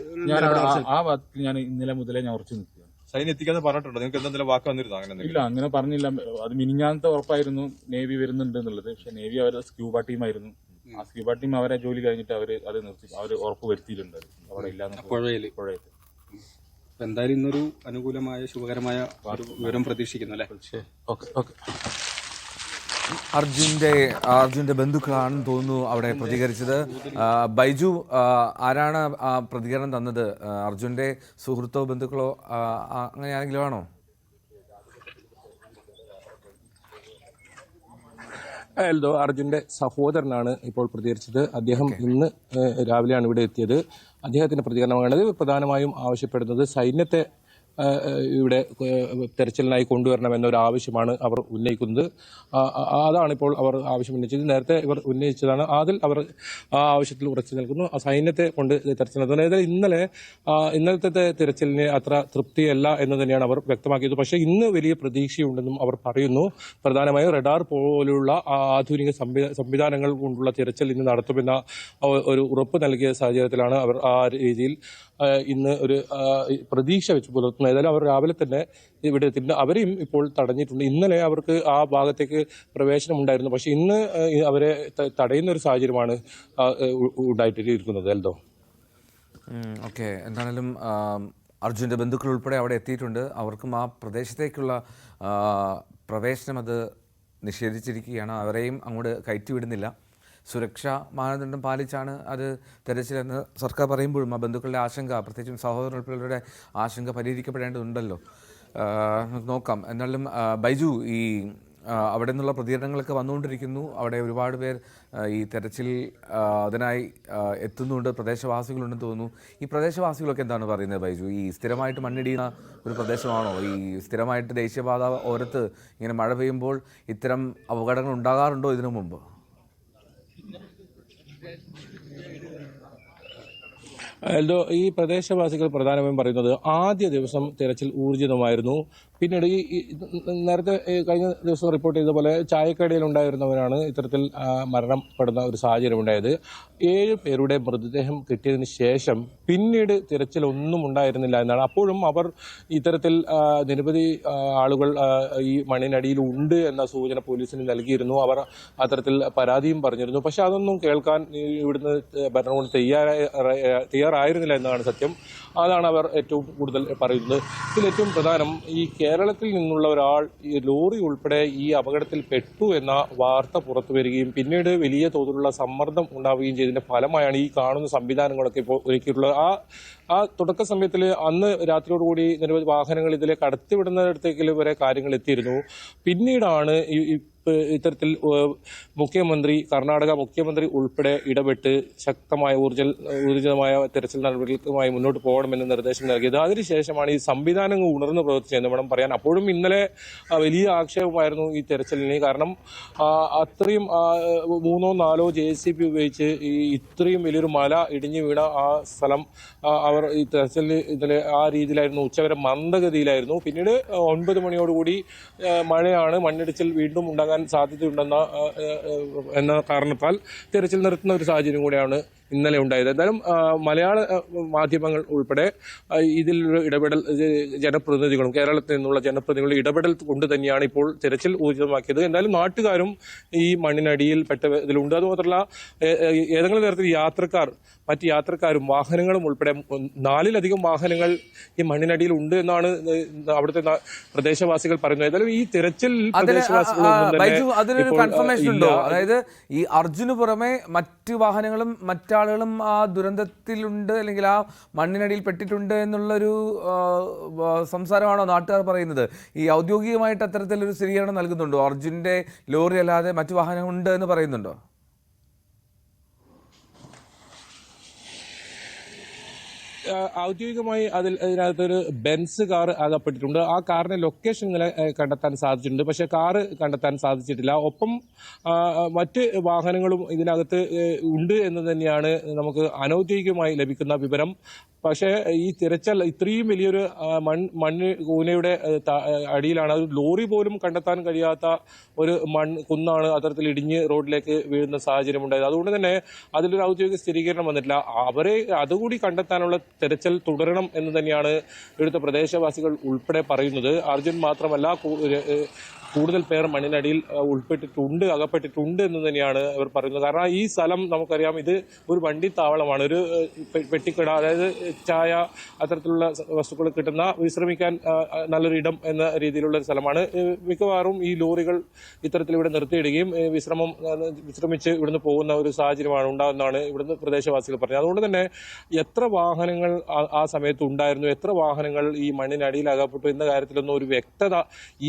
ആ വാക്കിൽ ഞാൻ ഇന്നലെ മുതലേ ഞാൻ ഉറച്ചു നിൽക്കുക. സൈന്യം എത്തിക്കാന്ന് പറഞ്ഞിട്ടുണ്ടോ? നിങ്ങൾക്ക് എന്തെങ്കിലും വാക്ക് വന്നിരുന്നു? അങ്ങനെ ഇല്ല, അങ്ങനെ പറഞ്ഞില്ല. അത് മിനിഞ്ഞാന്നത്തെ ഉറപ്പായിരുന്നു നേവി വരുന്നുണ്ട് എന്നുള്ളത്. പക്ഷെ നേവി അവരുടെ സ്ക്യൂബ ടീമായിരുന്നു. ആ സ്ക്യൂബ ടീം അവരെ ജോലി കഴിഞ്ഞിട്ട് അത് നിർത്തി അവർ ഉറപ്പ് വരുത്തിയിട്ടുണ്ട് അവിടെ ഇല്ലാന്ന് പുഴയിൽ. എന്തായാലും ഇന്നൊരു അനുകൂലമായ ശുഭകരമായ വിവരം പ്രതീക്ഷിക്കുന്നു അല്ലേ? ഓക്കെ. അർജുന്റെ ബന്ധുക്കളാണെന്ന് തോന്നുന്നു അവിടെ പ്രതികരിച്ചത്. ബൈജു, ആരാണ് ആ പ്രതികരണം തന്നത്? അർജുന്റെ സുഹൃത്തോ ബന്ധുക്കളോ അങ്ങനെയാണെങ്കിലും ആണോ? എൽദോ, അർജുന്റെ സഹോദരനാണ് ഇപ്പോൾ പ്രതികരിച്ചത്. അദ്ദേഹം ഇന്ന് രാവിലെയാണ് ഇവിടെ എത്തിയത്. അദ്ദേഹത്തിന്റെ പ്രതികരണമാണ് പ്രധാനമായും ആവശ്യപ്പെടുന്നത് സൈന്യത്തെ ഇവിടെ തെരച്ചിലിനായി കൊണ്ടുവരണമെന്നൊരു ആവശ്യമാണ് അവർ ഉന്നയിക്കുന്നത്. അതാണിപ്പോൾ അവർ ആവശ്യം ഉന്നയിച്ചത്. നേരത്തെ ഇവർ ഉന്നയിച്ചതാണ്. അതിൽ അവർ ആ ആവശ്യത്തിൽ ഉറച്ചു നിൽക്കുന്നു. സൈന്യത്തെ കൊണ്ട് തെരച്ചിൽ നടത്തുന്നത്. അതായത് ഇന്നലത്തെ തിരച്ചിലിന് അത്ര തൃപ്തിയല്ല എന്ന് തന്നെയാണ് അവർ വ്യക്തമാക്കിയത്. പക്ഷേ ഇന്ന് വലിയ പ്രതീക്ഷയുണ്ടെന്നും അവർ പറയുന്നു. പ്രധാനമായും റഡാർ പോലുള്ള ആധുനിക സംവിധാനങ്ങൾ കൊണ്ടുള്ള തിരച്ചിൽ ഇന്ന് നടത്തുമെന്ന ഒരു ഉറപ്പ് നൽകിയ സാഹചര്യത്തിലാണ് അവർ ആ രീതിയിൽ ഇന്ന് ഒരു പ്രതീക്ഷ വെച്ച് പുലർത്തുന്നത്. ഏതായാലും അവർ രാവിലെ തന്നെ ഇവിടെ എത്തിയിട്ടുണ്ട്. അവരെയും ഇപ്പോൾ തടഞ്ഞിട്ടുണ്ട്. ഇന്നലെ അവർക്ക് ആ ഭാഗത്തേക്ക് പ്രവേശനം ഉണ്ടായിരുന്നു. പക്ഷെ ഇന്ന് അവരെ തടയുന്ന ഒരു സാഹചര്യമാണ് ഉണ്ടായിട്ടിരിക്കുന്നത്. എൽദോ, ഓക്കെ. എന്താണെങ്കിലും അർജുൻ്റെ ബന്ധുക്കൾ ഉൾപ്പെടെ അവിടെ എത്തിയിട്ടുണ്ട്. അവർക്കും ആ പ്രദേശത്തേക്കുള്ള പ്രവേശനം അത് നിഷേധിച്ചിരിക്കുകയാണ്. അവരെയും അങ്ങോട്ട് കയറ്റിവിടുന്നില്ല. സുരക്ഷാ മാനദണ്ഡം പാലിച്ചാണ് അത് തെരച്ചിലെന്ന് സർക്കാർ പറയുമ്പോഴും ആ ബന്ധുക്കളുടെ ആശങ്ക, പ്രത്യേകിച്ചും സഹോദരങ്ങളുടെ ആശങ്ക പരിഹരിക്കപ്പെടേണ്ടതുണ്ടല്ലോ. നമുക്ക് നോക്കാം. എന്നാലും ബൈജു, ഈ അവിടെ നിന്നുള്ള പ്രതികരണങ്ങളൊക്കെ വന്നുകൊണ്ടിരിക്കുന്നു. അവിടെ ഒരുപാട് പേർ ഈ തെരച്ചിൽ അതിനായി എത്തുന്നുണ്ട്, പ്രദേശവാസികളുണ്ടെന്ന് തോന്നുന്നു. ഈ പ്രദേശവാസികളൊക്കെ എന്താണ് പറയുന്നത് ബൈജു? ഈ സ്ഥിരമായിട്ട് മണ്ണിടിയുന്ന ഒരു പ്രദേശമാണോ? ഈ സ്ഥിരമായിട്ട് ദേശീയപാത ഓരത്ത് ഇങ്ങനെ മഴ പെയ്യുമ്പോൾ ഇത്തരം അപകടങ്ങൾ ഉണ്ടാകാറുണ്ടോ ഇതിനു മുമ്പ്? ഈ പ്രദേശവാസികൾ പ്രധാനമായും പറയുന്നത് ആദ്യ ദിവസം തിരച്ചിൽ ഊർജിതമായിരുന്നു. പിന്നീട് നേരത്തെ കഴിഞ്ഞ ദിവസം റിപ്പോർട്ട് ചെയ്തതുപോലെ ചായക്കടയിൽ ഉണ്ടായിരുന്നവരാണ് ഇത്തരത്തിൽ മരണപ്പെടുന്ന ഒരു സാഹചര്യം ഉണ്ടായത്. 7 പേരുടെ മൃതദേഹം കിട്ടിയതിന് ശേഷം പിന്നീട് തിരച്ചിൽ ഒന്നും ഉണ്ടായിരുന്നില്ല എന്നാണ്. അപ്പോഴും അവർ ഇത്തരത്തിൽ നിരവധി ആളുകൾ ഈ മണ്ണിനടിയിൽ ഉണ്ട് എന്ന സൂചന പോലീസിന് നൽകിയിരുന്നു. അവർ അത്തരത്തിൽ പരാതിയും പറഞ്ഞിരുന്നു. പക്ഷെ അതൊന്നും കേൾക്കാൻ ഇവിടുന്ന് ഭരണകൂടം തയ്യാറായിരുന്നില്ല എന്നതാണ് സത്യം. അതാണ് അവർ ഏറ്റവും കൂടുതൽ പറയുന്നത്. ഇതിലേറ്റവും പ്രധാനം, ഈ കേരളത്തിൽ നിന്നുള്ള ഒരാൾ ഈ ലോറി ഉൾപ്പെടെ ഈ അപകടത്തിൽ പെട്ടു എന്ന വാർത്ത പുറത്തു വരികയും പിന്നീട് വലിയ തോതിലുള്ള സമ്മർദ്ദം ഉണ്ടാവുകയും ചെയ്തതിന്റെ ഫലമായാണ് ഈ കാണുന്ന സംവിധാനങ്ങളൊക്കെ ഇപ്പോൾ ഒരുക്കിയിട്ടുള്ളത്. ആ തുടക്ക സമയത്തിൽ അന്ന് രാത്രിയോടുകൂടി നിരവധി വാഹനങ്ങൾ ഇതിലെ കടത്തിവിടുന്നിടത്തേക്ക് വരെ കാര്യങ്ങൾ എത്തിയിരുന്നു. പിന്നീടാണ് ഇത്തരത്തിൽ കർണാടക മുഖ്യമന്ത്രി ഉൾപ്പെടെ ഇടപെട്ട് ശക്തമായ ഊർജിതമായ തെരച്ചിൽ നടപടികളുമായി മുന്നോട്ട് പോകണമെന്ന് നിർദ്ദേശം നൽകിയത്. അതിനുശേഷമാണ് ഈ സംവിധാനങ്ങൾ ഉണർന്ന് പ്രവർത്തിച്ചതെന്ന് വേണം പറയാൻ. അപ്പോഴും ഇന്നലെ വലിയ ആക്ഷേപമായിരുന്നു ഈ തെരച്ചിലിന്. കാരണം അത്രയും 3-4 JCB ഉപയോഗിച്ച് ഇത്രയും വലിയൊരു മല ഇടിഞ്ഞു വീണ ആ സ്ഥലം അവർ ഈ തെരച്ചിലിന് ഇന്നലെ ആ രീതിയിലായിരുന്നു. ഉച്ചവരെ മന്ദഗതിയിലായിരുന്നു. പിന്നീട് 9 മണിയോടുകൂടി മഴയാണ്, മണ്ണിടിച്ചിൽ വീണ്ടും ഉണ്ടാകാൻ സാധ്യതയുണ്ടെന്ന കാരണത്താൽ തെരച്ചിൽ നിർത്തുന്ന ഒരു സാഹചര്യം കൂടെയാണ് ഇന്നലെ ഉണ്ടായത്. എന്തായാലും മലയാള മാധ്യമങ്ങൾ ഉൾപ്പെടെ ഇതിൽ ഇടപെടൽ ജനപ്രതിനിധികളും കേരളത്തിൽ നിന്നുള്ള ജനപ്രതിനിധികളുടെ ഇടപെടൽ കൊണ്ട് തന്നെയാണ് ഇപ്പോൾ തെരച്ചിൽ ഊർജിതമാക്കിയത്. എന്തായാലും നാട്ടുകാരും ഈ മണ്ണിനടിയിൽ ഇതിലുണ്ട്. അതുമാത്രമല്ല, ഏതെങ്കിലും തരത്തിൽ മറ്റ് യാത്രക്കാരും വാഹനങ്ങളും ഉൾപ്പെടെ 4-ലധികം വാഹനങ്ങൾ ഈ മണ്ണിനടിയിൽ ഉണ്ട് എന്നാണ് അവിടുത്തെ പ്രദേശവാസികൾ പറയുന്നത്. ഏതായാലും ഈ തെരച്ചിൽ അതിനൊരു കൺഫർമേഷൻ ഉണ്ടോ? അതായത് ഈ അർജുന് പുറമെ മറ്റ് വാഹനങ്ങളും മറ്റാളുകളും ആ ദുരന്തത്തിലുണ്ട്, അല്ലെങ്കിൽ ആ മണ്ണിനടിയിൽ പെട്ടിട്ടുണ്ട് എന്നുള്ളൊരു സംസാരമാണോ നാട്ടുകാർ പറയുന്നത്? ഈ ഔദ്യോഗികമായിട്ട് അത്തരത്തിലൊരു സ്ഥിരീകരണം നൽകുന്നുണ്ടോ? അർജുന്റെ ലോറി അല്ലാതെ മറ്റു വാഹനങ്ങളുണ്ട് എന്ന് പറയുന്നുണ്ടോ? ഔദ്യോഗികമായി ഇതിനകത്തൊരു ബെൻസ് കാർ അകപ്പെട്ടിട്ടുണ്ട്. ആ കാറിന്റെ ലൊക്കേഷൻ ഇന്നലെ കണ്ടെത്താൻ സാധിച്ചിട്ടുണ്ട്. പക്ഷെ കാറ് കണ്ടെത്താൻ സാധിച്ചിട്ടില്ല. ഒപ്പം മറ്റ് വാഹനങ്ങളും ഇതിനകത്ത് ഉണ്ട് എന്ന് തന്നെയാണ് നമുക്ക് അനൌദ്യോഗികമായി ലഭിക്കുന്ന വിവരം. പക്ഷേ ഈ തിരച്ചിൽ ഇത്രയും വലിയൊരു മണ്ണ് കൂനയുടെ അടിയിലാണ്. അത് ലോറി പോലും കണ്ടെത്താൻ കഴിയാത്ത ഒരു കുന്നാണ് അത്തരത്തിൽ ഇടിഞ്ഞ് റോഡിലേക്ക് വീഴുന്ന സാഹചര്യം ഉണ്ടായത്. അതുകൊണ്ട് തന്നെ അതിലൊരു ഔദ്യോഗിക സ്ഥിരീകരണം വന്നിട്ടില്ല. അവരെ അതുകൂടി കണ്ടെത്താനുള്ള തെരച്ചിൽ തുടരണം എന്ന് തന്നെയാണ് ഇവിടുത്തെ പ്രദേശവാസികൾ ഉൾപ്പെടെ പറയുന്നത്. അർജുൻ മാത്രമല്ല, കൂടുതൽ പേർ മണ്ണിനടിയിൽ അകപ്പെട്ടിട്ടുണ്ട് എന്ന് തന്നെയാണ് അവർ പറയുന്നത്. കാരണം ഈ സ്ഥലം നമുക്കറിയാം, ഇത് ഒരു വണ്ടിത്താവളമാണ്, ഒരു പെട്ടിക്കട, അതായത് ചായ അത്തരത്തിലുള്ള വസ്തുക്കൾ കിട്ടുന്ന, വിശ്രമിക്കാൻ നല്ലൊരു ഇടം എന്ന രീതിയിലുള്ള ഒരു സ്ഥലമാണ്. മിക്കവാറും ഈ ലോറികൾ ഇത്തരത്തിൽ ഇവിടെ നിർത്തിയിടുകയും വിശ്രമിച്ച് ഇവിടുന്ന് പോകുന്ന ഒരു സാഹചര്യമാണ് ഉണ്ടാകുന്നതാണ് ഇവിടുന്ന് പ്രദേശവാസികൾ പറഞ്ഞത്. അതുകൊണ്ട് തന്നെ എത്ര വാഹനങ്ങൾ ആ സമയത്ത് ഉണ്ടായിരുന്നു, എത്ര വാഹനങ്ങൾ ഈ മണ്ണിനടിയിൽ അകപ്പെട്ടു എന്ന കാര്യത്തിലൊന്നും ഒരു വ്യക്തത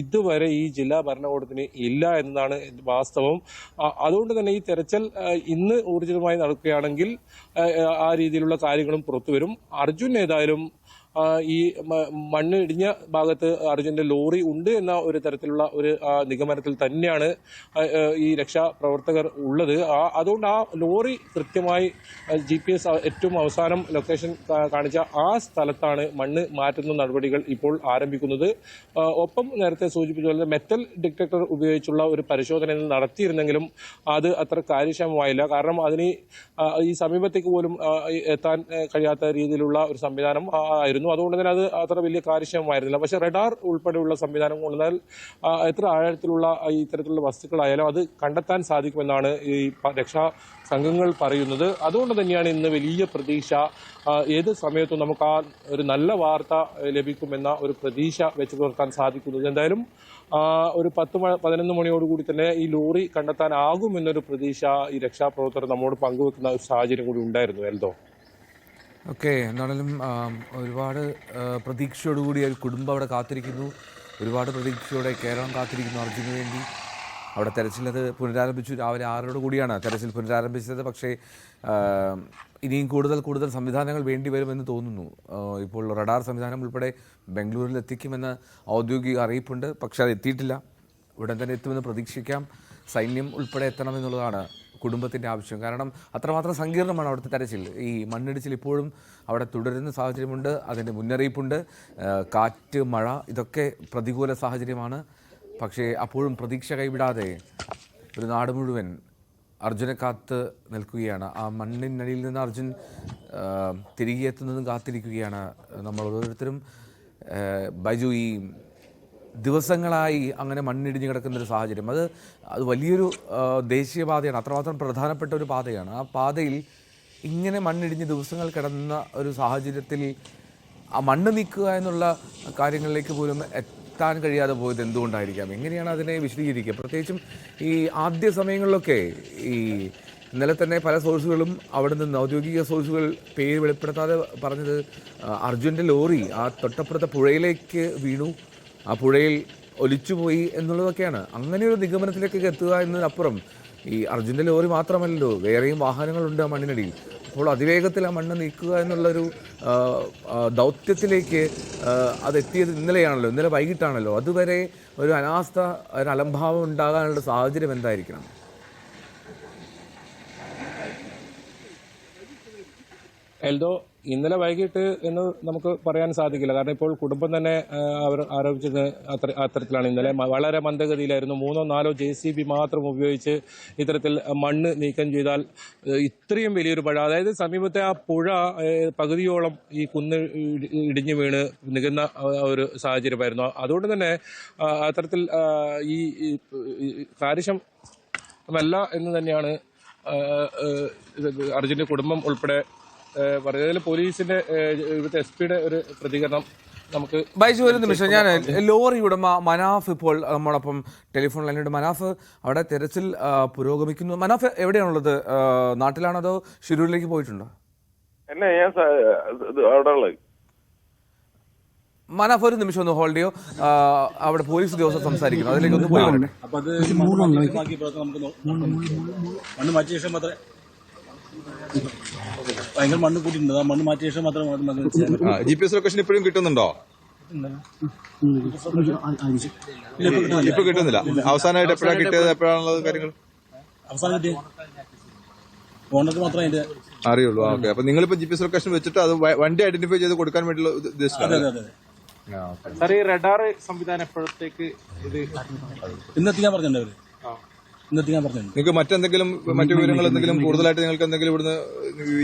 ഇതുവരെ ഈ ജില്ലാ ഭരണകൂടത്തിന് ഇല്ല എന്നതാണ് വാസ്തവം. അതുകൊണ്ട് തന്നെ ഈ തെരച്ചിൽ ഇന്ന് ഊർജിതമായി നടക്കുകയാണെങ്കിൽ ആ രീതിയിലുള്ള കാര്യങ്ങളും പുറത്തുവരും. അർജുൻ ഏതായാലും ഈ മണ്ണ് ഇടിഞ്ഞ ഭാഗത്ത് അർജുന്റെ ലോറി ഉണ്ട് എന്ന ഒരു തരത്തിലുള്ള ഒരു നിഗമനത്തിൽ തന്നെയാണ് ഈ രക്ഷാപ്രവർത്തകർ ഉള്ളത്. അതുകൊണ്ട് ആ ലോറി കൃത്യമായി GPS ഏറ്റവും അവസാനം ലൊക്കേഷൻ കാണിച്ച ആ സ്ഥലത്താണ് മണ്ണ് മാറ്റുന്ന നടപടികൾ ഇപ്പോൾ ആരംഭിക്കുന്നത്. ഒപ്പം നേരത്തെ സൂചിപ്പിച്ചതുപോലെ മെറ്റൽ ഡിറ്റക്ടർ ഉപയോഗിച്ചുള്ള ഒരു പരിശോധന നടത്തിയിരുന്നെങ്കിലും അത് അത്ര കാര്യക്ഷമമായില്ല. കാരണം അതിന് ഈ സമീപത്തേക്ക് പോലും എത്താൻ കഴിയാത്ത രീതിയിലുള്ള ഒരു സംവിധാനം ആയിരുന്നു. ആയിരുന്നു. അതുകൊണ്ട് തന്നെ അത് അത്ര വലിയ കാര്യക്ഷമമായിരുന്നില്ല. പക്ഷേ റഡാർ ഉൾപ്പെടെയുള്ള സംവിധാനം കൊണ്ടുവന്നാൽ എത്ര ആഴത്തിലുള്ള ഇത്തരത്തിലുള്ള വസ്തുക്കളായാലും അത് കണ്ടെത്താൻ സാധിക്കുമെന്നാണ് ഈ രക്ഷാ സംഘങ്ങൾ പറയുന്നത്. അതുകൊണ്ട് തന്നെയാണ് ഇന്ന് വലിയ പ്രതീക്ഷ. ഏത് സമയത്തും നമുക്ക് ആ ഒരു നല്ല വാർത്ത ലഭിക്കുമെന്ന ഒരു പ്രതീക്ഷ വെച്ചു പുലർത്താൻ സാധിക്കുന്നത്. എന്തായാലും ഒരു 10-11 മണിയോടുകൂടി തന്നെ ഈ ലോറി കണ്ടെത്താനാകുമെന്നൊരു പ്രതീക്ഷ ഈ രക്ഷാപ്രവർത്തകർ നമ്മോട് പങ്കുവെക്കുന്ന ഒരു സാഹചര്യം കൂടി ഉണ്ടായിരുന്നു. എൽദോ, ഓക്കെ, എന്താണെങ്കിലും ഒരുപാട് പ്രതീക്ഷയോടുകൂടി ഒരു കുടുംബം അവിടെ കാത്തിരിക്കുന്നു. ഒരുപാട് പ്രതീക്ഷയോടെ കേരളം കാത്തിരിക്കുന്നു അർജുന് വേണ്ടി. അവിടെ തെരച്ചിലത് പുനരാരംഭിച്ചു. രാവിലെ 6 കൂടിയാണ് തെരച്ചിൽ പുനരാരംഭിച്ചത്. പക്ഷേ ഇനിയും കൂടുതൽ സംവിധാനങ്ങൾ വേണ്ടി വരുമെന്ന് തോന്നുന്നു. ഇപ്പോൾ റഡാർ സംവിധാനം ഉൾപ്പെടെ ബംഗളൂരിൽ എത്തിക്കുമെന്ന് ഔദ്യോഗിക അറിയിപ്പുണ്ട്. പക്ഷേ അത് എത്തിയിട്ടില്ല. ഉടൻ തന്നെ എത്തുമെന്ന് പ്രതീക്ഷിക്കാം. സൈന്യം ഉൾപ്പെടെ എത്തണമെന്നുള്ളതാണ് കുടുംബത്തിൻ്റെ ആവശ്യം. കാരണം അത്രമാത്രം സങ്കീർണമാണ് അവിടുത്തെ തെരച്ചിൽ. ഈ മണ്ണിടിച്ചിൽ ഇപ്പോഴും അവിടെ തുടരുന്ന സാഹചര്യമുണ്ട്. അതിൻ്റെ മുന്നറിയിപ്പുണ്ട്. കാറ്റ്, മഴ ഇതൊക്കെ പ്രതികൂല സാഹചര്യമാണ്. പക്ഷേ അപ്പോഴും പ്രതീക്ഷ കൈവിടാതെ ഒരു നാട് മുഴുവൻ അർജുനെ കാത്ത് നിൽക്കുകയാണ്. ആ മണ്ണിനടിയിൽ നിന്ന് അർജുൻ തിരികെ എത്തുന്നതും കാത്തിരിക്കുകയാണ് നമ്മൾ ഓരോരുത്തരും. ബൈജു, ഈ ദിവസങ്ങളായി അങ്ങനെ മണ്ണിടിഞ്ഞ് കിടക്കുന്നൊരു സാഹചര്യം, അത് വലിയൊരു ദേശീയപാതയാണ്. അത്രമാത്രം പ്രധാനപ്പെട്ട ഒരു പാതയാണ്. ആ പാതയിൽ ഇങ്ങനെ മണ്ണിടിഞ്ഞ് ദിവസങ്ങൾ കിടന്ന ഒരു സാഹചര്യത്തിൽ ആ മണ്ണ് നീക്കുക എന്നുള്ള കാര്യങ്ങളിലേക്ക് പോലും എത്താൻ കഴിയാതെ പോയത് എന്തുകൊണ്ടായിരിക്കാം? എങ്ങനെയാണ് അതിനെ വിശദീകരിക്കുക? പ്രത്യേകിച്ചും ഈ ആദ്യ സമയങ്ങളിലൊക്കെ ഈ ഇന്നലെ തന്നെ പല സോഴ്സുകളും അവിടെ നിന്ന് ഔദ്യോഗിക സോഴ്സുകൾ പേര് വെളിപ്പെടുത്താതെ പറഞ്ഞത് അർജുൻ്റെ ലോറി ആ തൊട്ടപ്പുറത്തെ പുഴയിലേക്ക് വീണു, ആ പുഴയിൽ ഒലിച്ചുപോയി എന്നുള്ളതൊക്കെയാണ്. അങ്ങനെ ഒരു നിഗമനത്തിലേക്ക് എത്തുക എന്നതിനപ്പുറം ഈ അർജുൻ്റെ ലോറി മാത്രമല്ലല്ലോ, വേറെയും വാഹനങ്ങളുണ്ട് ആ മണ്ണിനടിയിൽ. അപ്പോൾ അതിവേഗത്തിൽ ആ മണ്ണ് നീക്കുക എന്നുള്ളൊരു ദൗത്യത്തിലേക്ക് അതെത്തിയത് ഇന്നലെയാണല്ലോ, ഇന്നലെ വൈകിട്ടാണല്ലോ. അതുവരെ ഒരു അനാസ്ഥ, ഒരു അലംഭാവം ഉണ്ടാകാനുള്ള സാഹചര്യം എന്തായിരിക്കണം? എൽദോ, ഇന്നലെ വൈകിട്ട് എന്ന് നമുക്ക് പറയാൻ സാധിക്കില്ല. കാരണം ഇപ്പോൾ കുടുംബം തന്നെ അവർ ആരോപിച്ചത് അത്തരത്തിലാണ്. ഇന്നലെ വളരെ മന്ദഗതിയിലായിരുന്നു. 3-4 JCB മാത്രം ഉപയോഗിച്ച് ഇത്തരത്തിൽ മണ്ണ് നീക്കം ചെയ്താൽ ഇത്രയും വലിയൊരു പുഴ, അതായത് സമീപത്തെ ആ പുഴ പകുതിയോളം ഈ കുന്ന് ഇടിഞ്ഞു വീണ് നികുന്ന ഒരു സാഹചര്യമായിരുന്നു. അതുകൊണ്ട് തന്നെ അത്തരത്തിൽ ഈ കാര്യക്ഷമമല്ല എന്ന് തന്നെയാണ് അർജുന്റെ കുടുംബം ഉൾപ്പെടെ പറഞ്ഞതിൽ പോലീസിന്റെ ഇവിടുത്തെ SP-യുടെ ഒരു പ്രതികരണം നമുക്ക്. ബൈജു, ഒരു നിമിഷം, ഞാൻ ലോറി ഉടമ മനാഫ് ഇപ്പോൾ നമ്മളൊപ്പം ടെലിഫോൺ ലൈനിലുണ്ട്. മനാഫ്, അവിടെ തെരച്ചിൽ പുരോഗമിക്കുന്നു. മനാഫ് എവിടെയാണുള്ളത്? നാട്ടിലാണോ അതോ ഷിരൂരിലേക്ക് പോയിട്ടുണ്ടോ? ഞാൻ അവിടെ ഉള്ളത്. മനാഫ്, ഒരു നിമിഷം ഒന്ന് ഹോൾഡ് ചെയ്യോ. അവിടെ പോലീസ് ഉദ്യോഗസ്ഥർ സംസാരിക്കുന്നു, അതിലേക്ക് ഒന്ന് പോയി വരട്ടെ. മണ്ണ് മാറ്റിയ ശേഷം മാത്രമേ ഭയങ്കര മണ്ണ് കൂട്ടിയിട്ടുണ്ട്. ആ മണ്ണ് മാറ്റിയ ശേഷം മാത്രമേ GPS ലൊക്കേഷൻ ഇപ്പോഴും കിട്ടുന്നുണ്ടോ? ഇപ്പൊ കിട്ടുന്നില്ല. അവസാനമായിട്ട് എപ്പോഴാണ് കിട്ടിയത്? എപ്പോഴാണുള്ളത് കാര്യങ്ങൾ? അവസാനം കിട്ടിയ ഓണർക്ക് മാത്രമേ അതിന്റെ അറിയുള്ളൂ. ഓക്കെ, അപ്പൊ നിങ്ങളിപ്പോ GPS ലൊക്കേഷൻ വെച്ചിട്ട് അത് വണ്ടി ഐഡന്റിഫൈ ചെയ്ത് കൊടുക്കാൻ വേണ്ടിയുള്ള ഉദ്ദേശിച്ചാണ്. സാർ, ഈ റഡാർ സംവിധാനം എപ്പോഴത്തേക്ക് ഇത് ഇന്നെത്തിക്കാൻ പറഞ്ഞിട്ടുണ്ട് അവര്? ഇന്നെത്തിക്കാൻ പറഞ്ഞിട്ടുണ്ട്. നിങ്ങൾക്ക് മറ്റു വിവരങ്ങൾ എന്തെങ്കിലും കൂടുതലായിട്ട് നിങ്ങൾക്ക് എന്തെങ്കിലും ഇവിടുന്ന്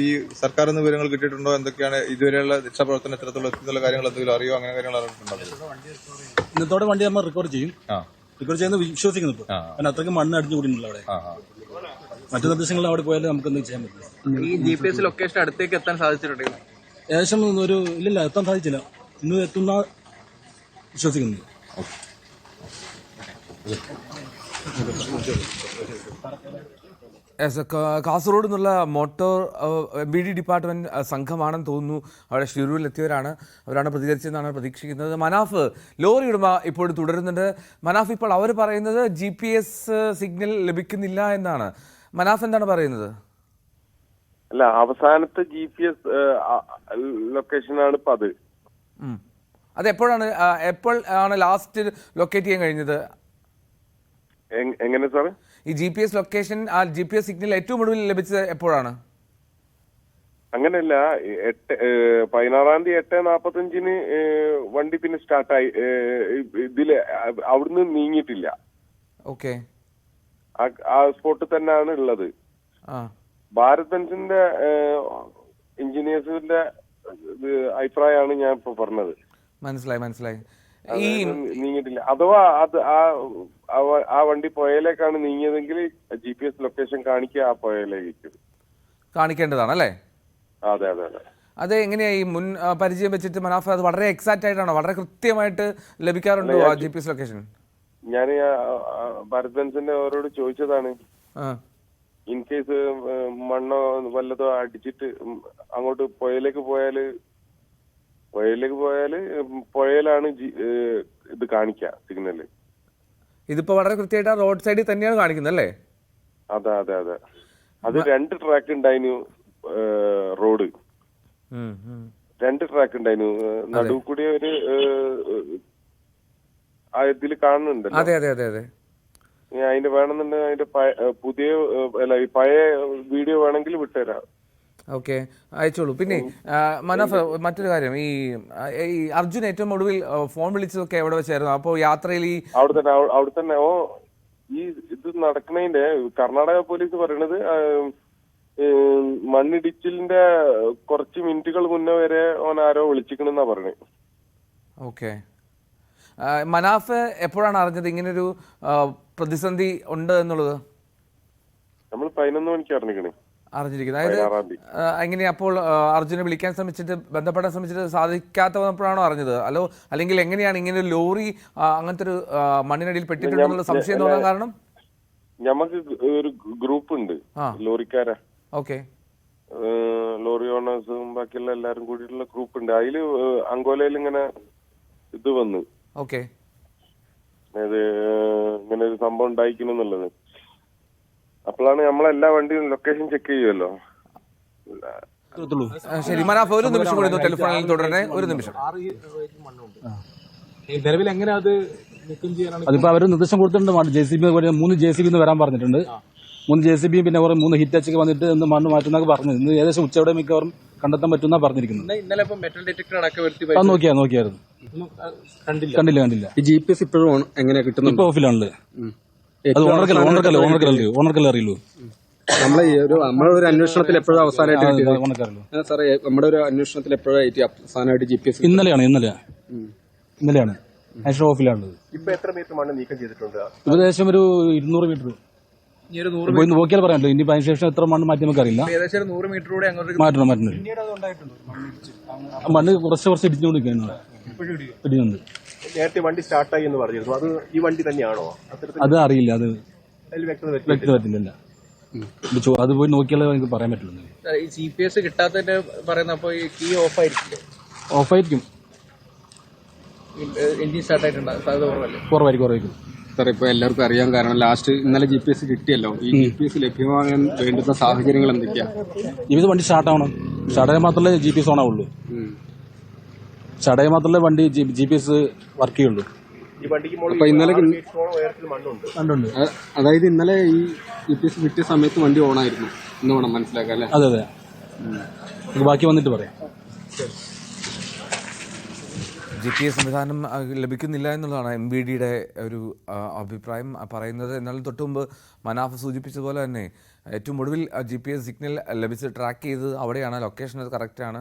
ഈ സർക്കാരിൽ നിന്ന് വിവരങ്ങൾ കിട്ടിയിട്ടുണ്ടോ? എന്തൊക്കെയാണ് ഇതുവരെയുള്ള രക്ഷാപ്രവർത്തനം എത്രത്തോളം എത്തുന്നുള്ള കാര്യങ്ങൾ എന്തെങ്കിലും അറിയോ? അങ്ങനെ കാര്യങ്ങൾ അറിഞ്ഞിട്ടുണ്ടോ? ഇന്നത്തോടെ വണ്ടി നമ്മൾ റിക്കവർ ചെയ്യും. റിക്കവർ ചെയ്യുന്നത് വിശ്വസിക്കുന്നു. ഇപ്പോൾ കാരണം അത്രയ്ക്ക് മണ്ണ് അടിഞ്ഞു കൂടിയിട്ടുണ്ടല്ലോ അവിടെ. മറ്റു നിർദ്ദേശങ്ങൾ അവിടെ പോയാലും നമുക്ക് എന്തെങ്കിലും ചെയ്യാൻ പറ്റില്ല. ഈ GPS ലൊക്കേഷൻ അടുത്തേക്ക് എത്താൻ സാധിച്ചിട്ടുണ്ടെങ്കിൽ ഏകദേശം ഇല്ലില്ല, എത്താൻ സാധിച്ചില്ല. ഇന്ന് എത്തുന്ന വിശ്വസിക്കുന്നു. കാസർഗോഡ് നിന്നുള്ള മോട്ടോർ MVD ഡിപ്പാർട്ട്മെന്റ് സംഘമാണെന്ന് തോന്നുന്നു. അവിടെ ഷിരൂരിലെത്തിയവരാണ്, അവരാണ് പ്രതികരിച്ചതെന്നാണ് പ്രതീക്ഷിക്കുന്നത്. മനാഫ്, ലോറി ഉടമ ഇപ്പോഴും തുടരുന്നുണ്ട്. മനാഫ്, ഇപ്പോൾ അവർ പറയുന്നത് GPS സിഗ്നൽ ലഭിക്കുന്നില്ല എന്നാണ്. മനാഫ് എന്താണ് പറയുന്നത്? അല്ല, അവസാനത്തെ GPS ലൊക്കേഷനാണ് ഇപ്പൊ അത്. എപ്പോൾ ആണ് ലാസ്റ്റ് ലൊക്കേറ്റ് ചെയ്യാൻ കഴിഞ്ഞത്? എങ്ങനെ സാറ്? ഈ GPS ലൊക്കേഷൻ, ആ GPS സിഗ്നൽ ഏറ്റവും ഒടുവിൽ ലഭിച്ചത് എപ്പോഴാണ്? അങ്ങനെയല്ല, 16-ാം തീയതി 8:45 വണ്ടി പിന്നെ സ്റ്റാർട്ടായി. ഇതില് അവിടുന്ന് നീങ്ങിയിട്ടില്ല. ഓക്കെ, ആ സ്പോട്ടിൽ തന്നെയാണ് ഉള്ളത്. ഭാരത് ബെൻസിന്റെ എഞ്ചിനീയേഴ്സിന്റെ അഭിപ്രായമാണ് ഞാൻ ഇപ്പൊ പറഞ്ഞത്. മനസ്സിലായി. ഈ നീങ്ങിയിട്ടില്ല. അഥവാ അത് ആ വണ്ടി പുഴയിലേക്കാണ് നീങ്ങിയതെങ്കിൽ GPS ലൊക്കേഷൻ കാണിക്കുക ആ പുഴയിലേക്ക് കാണിക്കേണ്ടതാണ് അല്ലേ? അതെ. അത് എങ്ങനെയാ ഈ മുൻ പരിചയം വെച്ചിട്ട് മനാഫ് അത് വളരെ എക്സാക്റ്റ് ആയിട്ടാണോ, വളരെ കൃത്യമായിട്ട് ലഭിക്കാറുണ്ടോ ആ GPS ലൊക്കേഷൻ? ഞാൻ ഭാരത് ബെൻസിന്റെ അവരോട് ചോദിച്ചതാണ്. ഇൻ കേസ് മണ്ണോ വല്ലതോ അടിച്ചിട്ട് അങ്ങോട്ട് പുഴയിലേക്ക് പോയാല് പുഴയിലാണ് ഇത് കാണിക്കുക സിഗ്നല്. ഇതിപ്പോ വളരെ കൃത്യമായിട്ട് റോഡ് സൈഡിൽ തന്നെയാണ് കാണിക്കുന്നത് അല്ലേ? അതെ. അത് 2 ട്രാക്ക് ഉണ്ടായിരുന്നു. റോഡ് 2 ട്രാക്ക് ഉണ്ടായിരുന്നു. നടുവ് കൂടി ഒരു ഇതിൽ കാണുന്നുണ്ടല്ലോ. അതെ. അതിന്റെ വേണമെന്നുണ്ടെങ്കിൽ അതിന്റെ പഴയ വീഡിയോ വേണമെങ്കിൽ വിട്ടുതരാം. ഓക്കെ, അയച്ചോളൂ. പിന്നെ മനാഫ്, മറ്റൊരു കാര്യം, ഈ അർജുൻ ഏറ്റവും ഒടുവിൽ ഫോൺ വിളിച്ചതൊക്കെ എവിടെ വെച്ചായിരുന്നു? അപ്പോൾ യാത്രയിൽ ഈ അവിടെ തന്നെ ഈ ഇത് നടക്കണതിന്റെ കർണാടക പോലീസ് പറയണത് മണ്ണിടിച്ചിലിന്റെ കുറച്ച് മിനിറ്റുകൾ മുന്നേ വരെ ഓൻ ആരോ വിളിച്ചിക്കണെന്നാ പറഞ്ഞത്. ഓക്കെ, മനാഫ് എപ്പോഴാണ് അറിഞ്ഞത് ഇങ്ങനൊരു പ്രതിസന്ധി ഉണ്ട് എന്നുള്ളത്? നമ്മൾ 11 മണിക്ക് അറിഞ്ഞിരിക്കുന്നത്. അതായത് എങ്ങനെയാ അപ്പോൾ അർജുനെ വിളിക്കാൻ ശ്രമിച്ചിട്ട് ബന്ധപ്പെടാൻ ശ്രമിച്ചിട്ട് സാധിക്കാത്ത വന്നപ്പോഴാണോ അറിഞ്ഞത്? അല്ലെങ്കിൽ എങ്ങനെയാണ് ഇങ്ങനെ ഒരു ലോറി അങ്ങനത്തെ ഒരു മണ്ണിനടിയിൽ പെട്ടിട്ടുണ്ടെന്നുള്ള സംശയം തോന്നാൻ കാരണം? ഞമ്മക്ക് ഒരു ഗ്രൂപ്പ് ഉണ്ട് ലോറിക്കാരാ. ഓക്കെ, ലോറി ഓണേഴ്സും ബാക്കിയുള്ള എല്ലാരും കൂടിയിട്ടുള്ള ഗ്രൂപ്പ് ഉണ്ട്. അതില് അങ്കോലയിൽ ഇങ്ങനെ ഇത് വന്നു. ഓക്കെ, ഇങ്ങനെ ഒരു സംഭവം ഉണ്ടായിക്കുന്നുള്ളത്. അപ്പോഴാണ് നമ്മളെല്ലാ വണ്ടിയും ലൊക്കേഷൻ ചെക്ക് ചെയ്യുമല്ലോ. ശരി മനാഫ്, ഒരു നിമിഷം കൂടി ടെലിഫോണിൽ തുടരണേ. ഒരു നിമിഷം. നിലവിൽ എങ്ങനെ അത് നീക്കം ചെയ്യാനാണ്? അതിപ്പോ അവർ നിർദ്ദേശം കൊടുത്തിട്ടുണ്ട്. 3 JCB വരാൻ പറഞ്ഞിട്ടുണ്ട്. 3 JCB പിന്നെ 3 ഹിറ്റാച്ചൊക്കെ വന്നിട്ട് മണ്ണ് മാറ്റുന്നൊക്കെ പറഞ്ഞു. ഇന്ന് ഏകദേശം ഉച്ചയോടെ മിക്കവാറും കണ്ടെത്താൻ പറ്റുന്ന പറഞ്ഞിരിക്കുന്നത്. ഇന്നലെ മെറ്റൽ ഡിറ്റക്ടർ അടക്കം നോക്കിയായിരുന്നു. കണ്ടില്ല. ഈ GPS ഇപ്പോഴും എങ്ങനെയാ കിട്ടുന്നത്? ഇപ്പൊ ഓഫിലാണല്ലേ? അത് ഓണർക്കല്ലേ അറിയുള്ളൂ. നമ്മളൊരു അന്വേഷണത്തിൽ എപ്പോഴും അവസാനമായിട്ട് സാറേ, നമ്മുടെ ഒരു അന്വേഷണത്തിൽ എപ്പോഴായിട്ട് അവസാനമായിട്ട് GPS ഇന്നലെയാണ് നാഷണൽ ഓഫിലാണുള്ളത്. ഇപ്പൊ എത്ര മീറ്റർ മണ്ണ് നീക്കം ചെയ്തിട്ടുണ്ട്? ഏകദേശം ഒരു 200 മീറ്റർ നോക്കിയാൽ പറയാമല്ലോ. ഇനി അതിന് ശേഷം എത്ര മണ്ണ് മാറ്റി നമുക്ക് അറിയില്ല. ഏകദേശം 100 മീറ്റർ കൂടെ മാറ്റണം. മണ്ണ് കുറച്ച് ഇടിച്ചുകൊണ്ടിരിക്കുന്നുണ്ട്. നേരത്തെ വണ്ടി സ്റ്റാർട്ടായി എന്ന് പറഞ്ഞിരുന്നു. അത് ഈ വണ്ടി തന്നെയാണോ? അത് അറിയില്ല. അത് വ്യക്തത പറ്റില്ല. അത് പോയി നോക്കിയാലേ എനിക്ക് പറയാൻ പറ്റുള്ളൂ. ഈ GPS കിട്ടാത്തതിന്റെ പറയുന്ന അപ്പൊ ഈ കീ ഓഫായിരിക്കും. എഞ്ചിൻ സ്റ്റാർട്ട് ആയിട്ടുണ്ടോ? സാധ്യത കുറവായിരിക്കും. സാർ, ഇപ്പൊ എല്ലാവർക്കും അറിയാൻ കാരണം ഇന്നലെ GPS കിട്ടിയല്ലോ. ഈ GPS ലഭ്യമാകാൻ വേണ്ടുന്ന സാഹചര്യങ്ങൾ എന്തൊക്കെയാ? വണ്ടി സ്റ്റാർട്ടാവണം. സ്റ്റാർട്ടായാൽ മാത്രമേ GPS ഓൺ ആവുള്ളൂ. സ്റ്റാർട്ടായാൽ മാത്രമേ വണ്ടി GPS വർക്ക് ചെയ്യുള്ളൂ. അപ്പൊ ഇന്നലെ അതായത് ഇന്നലെ ഈ GPS കിട്ടിയ സമയത്ത് വണ്ടി ഓൺ ആയിരുന്നു എന്ന് വേണം മനസ്സിലാക്കാൻ അല്ലേ? അതെ. ബാക്കി വന്നിട്ട് പറയാം. GPS സംവിധാനം ലഭിക്കുന്നില്ല എന്നുള്ളതാണ് MVDയുടെ ഒരു അഭിപ്രായം പറയുന്നത്. എന്നാലും തൊട്ടുമുമ്പ് മനാഫ് സൂചിപ്പിച്ചതുപോലെ തന്നെ ഏറ്റവും ഒടുവിൽ GPS സിഗ്നൽ ലഭിച്ച് ട്രാക്ക് ചെയ്ത് അവിടെയാണ് ലൊക്കേഷൻ, അത് കറക്റ്റാണ്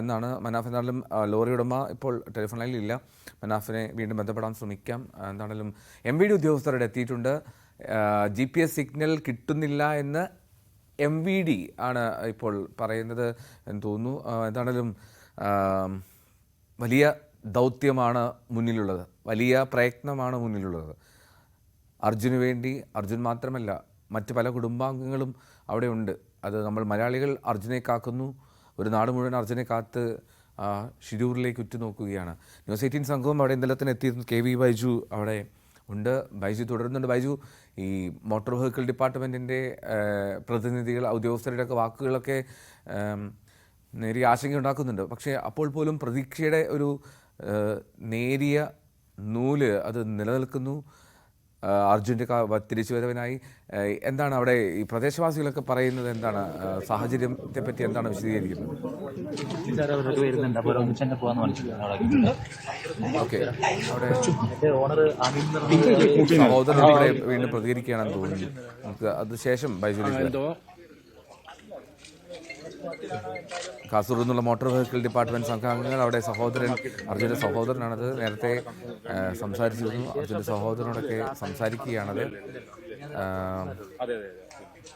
എന്നാണ് മനാഫ്. എന്നാലും ലോറി ഉടമ ഇപ്പോൾ ടെലിഫോൺ ലൈനിലില്ല. മനാഫിനെ വീണ്ടും ബന്ധപ്പെടാൻ ശ്രമിക്കാം. എന്താണെങ്കിലും MVD ഉദ്യോഗസ്ഥരുടെ എത്തിയിട്ടുണ്ട്. GPS സിഗ്നൽ കിട്ടുന്നില്ല എന്ന് MVD ആണ് ഇപ്പോൾ പറയുന്നത് എന്ന് തോന്നുന്നു. എന്താണെങ്കിലും വലിയ ദൗത്യമാണ് മുന്നിലുള്ളത്, വലിയ പ്രയത്നമാണ് മുന്നിലുള്ളത്. അർജുന് വേണ്ടി അർജുൻ മാത്രമല്ല, മറ്റ് പല കുടുംബാംഗങ്ങളും അവിടെ ഉണ്ട്. അത് നമ്മൾ മലയാളികൾ അർജുനെ കാക്കുന്നു. ഒരു നാട് മുഴുവൻ അർജുനെ കാത്ത് ഷിരൂരിലേക്ക് ഉറ്റുനോക്കുകയാണ്. ന്യൂസ് 18 സംഘവും അവിടെ ഇന്നലെ തന്നെ എത്തിയിരുന്നു. KV ബൈജു അവിടെ ഉണ്ട്. ബൈജു തുടരുന്നുണ്ട്. ബൈജു, ഈ മോട്ടോർ വെഹിക്കിൾ ഡിപ്പാർട്ട്മെൻറ്റിൻ്റെ പ്രതിനിധികൾ, ഉദ്യോഗസ്ഥരുടെയൊക്കെ വാക്കുകളൊക്കെ നേരിയ ആശങ്ക ഉണ്ടാക്കുന്നുണ്ട്. പക്ഷേ അപ്പോൾ പോലും പ്രതീക്ഷയുടെ ഒരു നേരിയ നൂല് അത് നിലനിൽക്കുന്നു. അർജുൻ്റെ തിരിച്ചുവരവിനായി എന്താണ് അവിടെ ഈ പ്രദേശവാസികളൊക്കെ പറയുന്നത്? എന്താണ് സാഹചര്യത്തെ പറ്റി എന്താണ് വിശദീകരിക്കുന്നത്? ഓക്കെ, അവിടെ സഹോദരൻ ഇവിടെ വീണ്ടും പ്രതികരിക്കുകയാണെന്ന് തോന്നുന്നു. നമുക്ക് അത് ശേഷം ബൈജുലേക്ക് കാസർഗോഡ് നിന്നുള്ള മോട്ടോർ വെഹിക്കിൾ ഡിപ്പാർട്ട്മെന്റ് സംഘാംഗങ്ങൾ അവിടെ അർജുന്റെ സഹോദരനാണത്. നേരത്തെ സംസാരിച്ചിരുന്നു. അർജുന്റെ സഹോദരനോടൊക്കെ സംസാരിക്കുകയാണത്.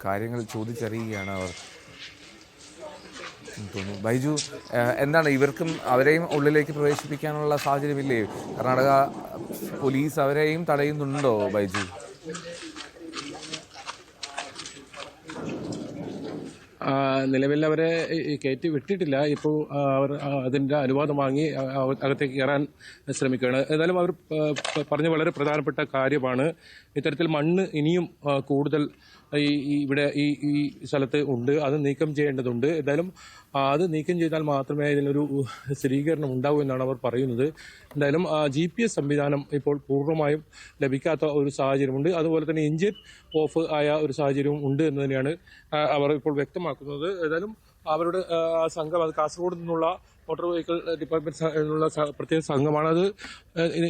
കാര്യങ്ങൾ ചോദിച്ചറിയുകയാണ് അവർ തോന്നുന്നു. ബൈജു, എന്താണ് ഇവർക്കും അവരെയും ഉള്ളിലേക്ക് പ്രവേശിപ്പിക്കാനുള്ള സാഹചര്യമില്ലേ? കർണാടക പോലീസ് അവരെയും തടയുന്നുണ്ടോ ബൈജു? നിലവിൽ അവരെ കയറ്റി വിട്ടിട്ടില്ല. ഇപ്പോൾ അവർ അതിൻ്റെ അനുവാദം വാങ്ങി അകത്തേക്ക് കയറാൻ ശ്രമിക്കുകയാണ്. ഏതായാലും അവർ പറഞ്ഞ വളരെ പ്രധാനപ്പെട്ട കാര്യമാണ്. ഇത്തരത്തിൽ മണ്ണ് ഇനിയും കൂടുതൽ ഇവിടെ ഈ സ്ഥലത്ത് ഉണ്ട്. അത് നീക്കം ചെയ്യേണ്ടതുണ്ട്. എന്തായാലും അത് നീക്കം ചെയ്താൽ മാത്രമേ ഇതിനൊരു സ്ഥിരീകരണം ഉണ്ടാവൂ എന്നാണ് അവർ പറയുന്നത്. എന്തായാലും GPS സംവിധാനം ഇപ്പോൾ പൂർണ്ണമായും ലഭിക്കാത്ത ഒരു സാഹചര്യമുണ്ട്. അതുപോലെ തന്നെ എഞ്ചിൻ ഓഫ് ആയ ഒരു സാഹചര്യവും ഉണ്ട് എന്ന് തന്നെയാണ് അവർ ഇപ്പോൾ വ്യക്തമാക്കുന്നത്. ഏതായാലും അവരുടെ സംഘം, അത് കാസർഗോഡ് നിന്നുള്ള മോട്ടോർ വെഹിക്കിൾ ഡിപ്പാർട്ട്മെന്റ് പ്രത്യേക സംഘമാണ്. അത്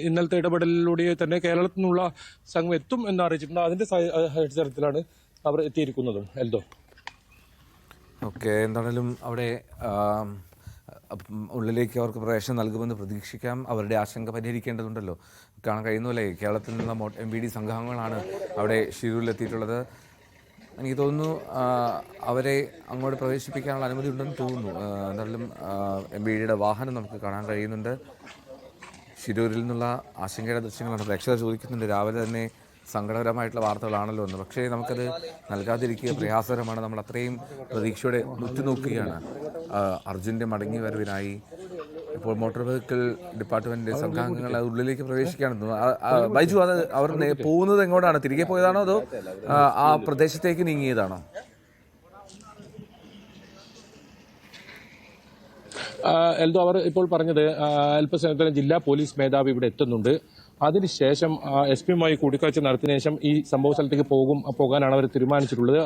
ഇന്നലത്തെ ഇടപെടലിലൂടെ തന്നെ കേരളത്തിൽ നിന്നുള്ള സംഘം എത്തും എന്ന് അറിയിച്ചിട്ടുണ്ട്. അതിന്റെ അടിസ്ഥാനത്തിലാണ് അവർ എത്തിയിരിക്കുന്നതും. എൽദോ, ഓക്കെ. എന്താണെങ്കിലും അവിടെ ഉള്ളിലേക്ക് അവർക്ക് പ്രവേശനം നൽകുമെന്ന് പ്രതീക്ഷിക്കാം. അവരുടെ ആശങ്ക പരിഹരിക്കേണ്ടതുണ്ടല്ലോ. കാണാൻ കഴിയുന്നല്ലേ, കേരളത്തിൽ നിന്നുള്ള MVD സംഘാംഗങ്ങളാണ് അവിടെ ഷിരൂരിലെത്തിയിട്ടുള്ളത്. എനിക്ക് തോന്നുന്നു അവരെ അങ്ങോട്ട് പ്രവേശിപ്പിക്കാനുള്ള അനുമതി ഉണ്ടെന്ന് തോന്നുന്നു. എന്തായാലും MVDയുടെ വാഹനം നമുക്ക് കാണാൻ കഴിയുന്നുണ്ട്. ഷിരൂരിൽ നിന്നുള്ള ആശങ്കയുടെ ദൃശ്യങ്ങളാണ് പ്രേക്ഷകർ ചോദിക്കുന്നുണ്ട്. രാവിലെ തന്നെ സങ്കടകരമായിട്ടുള്ള വാർത്തകളാണല്ലോ എന്ന്. പക്ഷേ നമുക്കത് നൽകാതിരിക്കുക പ്രയാസകരമാണ്. നമ്മൾ അത്രയും പ്രതീക്ഷയോടെ ഉറ്റുനോക്കുകയാണ് അർജുൻ്റെ മടങ്ങി വരവിനായി. ഇപ്പോൾ മോട്ടോർ വെഹിക്കിൾ ഡിപ്പാർട്ട്മെന്റിന്റെ സംഘാംഗങ്ങൾ ഉള്ളിലേക്ക് പ്രവേശിക്കുകയാണെന്ന്. ബൈജു, അത് അവർ പോകുന്നത് എങ്ങോട്ടാണ്? തിരികെ പോയതാണോ അതോ ആ പ്രദേശത്തേക്ക് നീങ്ങിയതാണോ? എൽദോ, അവർ ഇപ്പോൾ പറഞ്ഞത് അല്പസമയത്തിന് ജില്ലാ പോലീസ് മേധാവി ഇവിടെ എത്തുന്നുണ്ട്. അതിനുശേഷം SP-യുമായി കൂടിക്കാഴ്ച നടത്തിയ ശേഷം ഈ സംഭവ സ്ഥലത്തേക്ക് പോകാനാണ് അവർ തീരുമാനിച്ചിട്ടുള്ളത്.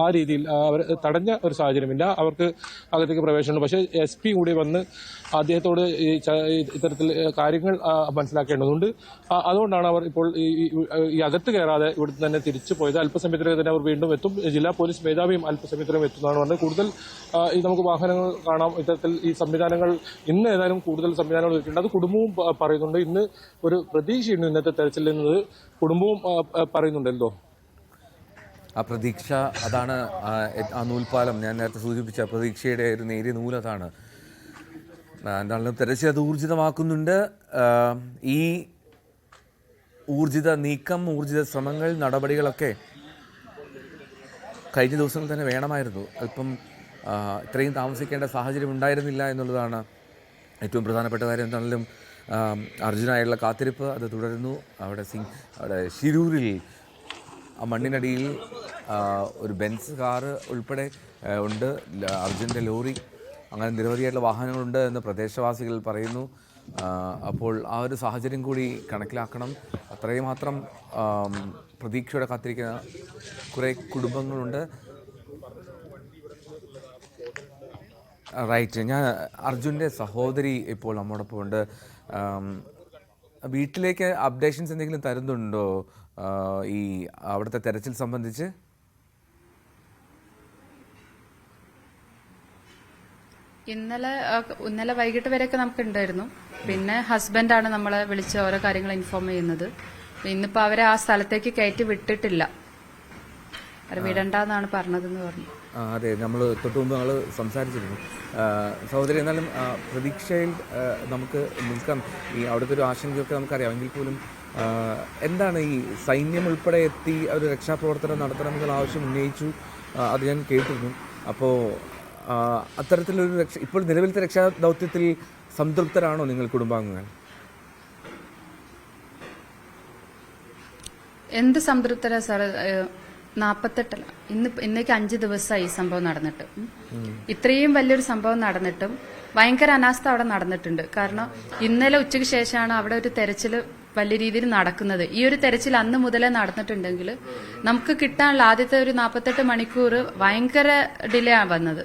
ആ രീതിയിൽ അവർ തടഞ്ഞ ഒരു സാഹചര്യമില്ല. അവർക്ക് അകത്തേക്ക് പ്രവേശനമുണ്ട്. പക്ഷേ SP കൂടി വന്ന് അദ്ദേഹത്തോട് ഇത്തരത്തിൽ കാര്യങ്ങൾ മനസ്സിലാക്കേണ്ടതുണ്ട്. അതുകൊണ്ടാണ് അവർ ഇപ്പോൾ ഈ അകത്ത് കയറാതെ ഇവിടുന്ന് തന്നെ തിരിച്ചു പോയത്. അല്പസമയത്തിനകം തന്നെ അവർ വീണ്ടും എത്തും. ജില്ലാ പോലീസ് മേധാവിയും അല്പസമയത്തിനകം എത്തുന്നതാണ് പറഞ്ഞത്. കൂടുതൽ നമുക്ക് വാഹനങ്ങൾ കാണാം. ഇത്തരത്തിൽ ഈ സംവിധാനങ്ങൾ ഇന്ന് ഏതായാലും കൂടുതൽ സംവിധാനങ്ങൾ വെച്ചിട്ടുണ്ട്. അത് കുടുംബവും പറയുന്നുണ്ട്. ഇന്ന് ഒരു പ്രതീക്ഷയുണ്ട് ഇന്നത്തെ തെരച്ചിൽ എന്നത് കുടുംബവും പറയുന്നുണ്ടല്ലോ. ആ പ്രതീക്ഷ അതാണ്. ആ നൂൽപ്പാലം ഞാൻ നേരത്തെ സൂചിപ്പിച്ച പ്രതീക്ഷയുടെ ഒരു നേരിയ നൂലതാണ്. എന്തായാലും തെരച്ചിൽ അത് ഊർജിതമാക്കുന്നുണ്ട്. ഈ ഊർജിത നീക്കം, ഊർജിത ശ്രമങ്ങൾ, നടപടികളൊക്കെ കഴിഞ്ഞ ദിവസങ്ങൾ തന്നെ വേണമായിരുന്നു. അല്പം ഇത്രയും താമസിക്കേണ്ട സാഹചര്യം ഉണ്ടായിരുന്നില്ല എന്നുള്ളതാണ് ഏറ്റവും പ്രധാനപ്പെട്ട കാര്യം. എന്താണെങ്കിലും അർജുനായുള്ള കാത്തിരിപ്പ് അത് തുടരുന്നു. അവിടെ ഷിരൂരിൽ ആ മണ്ണിനടിയിൽ ഒരു ബെൻസ് കാറ് ഉൾപ്പെടെ ഉണ്ട്, അർജുൻ്റെ ലോറി, അങ്ങനെ നിരവധിയായിട്ടുള്ള വാഹനങ്ങളുണ്ട് എന്ന് പ്രദേശവാസികൾ പറയുന്നു. അപ്പോൾ ആ ഒരു സാഹചര്യം കൂടി കണക്കിലാക്കണം. അത്രയും മാത്രം പ്രതീക്ഷയോടെ കാത്തിരിക്കുന്ന കുറേ കുടുംബങ്ങളുണ്ട്. റൈറ്റ്, ഞാൻ അർജുൻ്റെ സഹോദരി ഇപ്പോൾ നമ്മോടൊപ്പം ഉണ്ട്. വീട്ടിലേക്ക് അപ്ഡേഷൻസ് എന്തെങ്കിലും തരുന്നുണ്ടോ ഈ അവിടുത്തെ തെരച്ചിൽ സംബന്ധിച്ച്? ഇന്നലെ വൈകിട്ട് വരെയൊക്കെ നമുക്ക് ഉണ്ടായിരുന്നു. പിന്നെ ഹസ്ബൻഡാണ് നമ്മളെ വിളിച്ച് ഓരോ കാര്യങ്ങൾ ഇൻഫോം ചെയ്യുന്നത്. ഇന്നിപ്പോ അവരെ ആ സ്ഥലത്തേക്ക് കയറ്റി വിട്ടിട്ടില്ല. അവരെ വിടണ്ടെന്നാണ് പറഞ്ഞതെന്ന് പറഞ്ഞു. അതെ, നമ്മൾ തൊട്ട് മുമ്പ് ഞങ്ങൾ സംസാരിച്ചിരുന്നു. സഹോദരി, എന്നാലും പ്രതീക്ഷയിൽ നമുക്ക് നിൽക്കാം. ഈ അവിടുത്തെ ഒരു ആശങ്കയൊക്കെ നമുക്കറിയാം. എങ്കിൽ പോലും എന്താണ് ഈ സൈന്യം ഉൾപ്പെടെ എത്തി ഒരു രക്ഷാപ്രവർത്തനം നടത്തണമെന്നുള്ള ആവശ്യം ഉന്നയിച്ചു, അത് ഞാൻ കേട്ടിരുന്നു. അപ്പോൾ അത്തരത്തിലൊരു ഇപ്പോൾ നിലവിലത്തെ രക്ഷാ ദൗത്യത്തിൽ സംതൃപ്തരാണോ നിങ്ങൾ കുടുംബാംഗങ്ങൾ? എന്ത് സംതൃപ്തരാ സാർ? 48 ഇന്നേക്ക് 5 ദിവസമായി ഈ സംഭവം നടന്നിട്ട്. ഇത്രയും വലിയൊരു സംഭവം നടന്നിട്ടും ഭയങ്കര അനാസ്ഥ അവിടെ നടന്നിട്ടുണ്ട്. കാരണം ഇന്നലെ ഉച്ചയ്ക്ക് ശേഷമാണ് അവിടെ ഒരു തെരച്ചിൽ വലിയ രീതിയിൽ നടക്കുന്നത്. ഈ ഒരു തെരച്ചിൽ അന്ന് മുതലേ നടന്നിട്ടുണ്ടെങ്കിൽ നമുക്ക് കിട്ടാനുള്ള ആദ്യത്തെ ഒരു 48 മണിക്കൂർ ഭയങ്കര ഡിലേ ആണ് വന്നത്.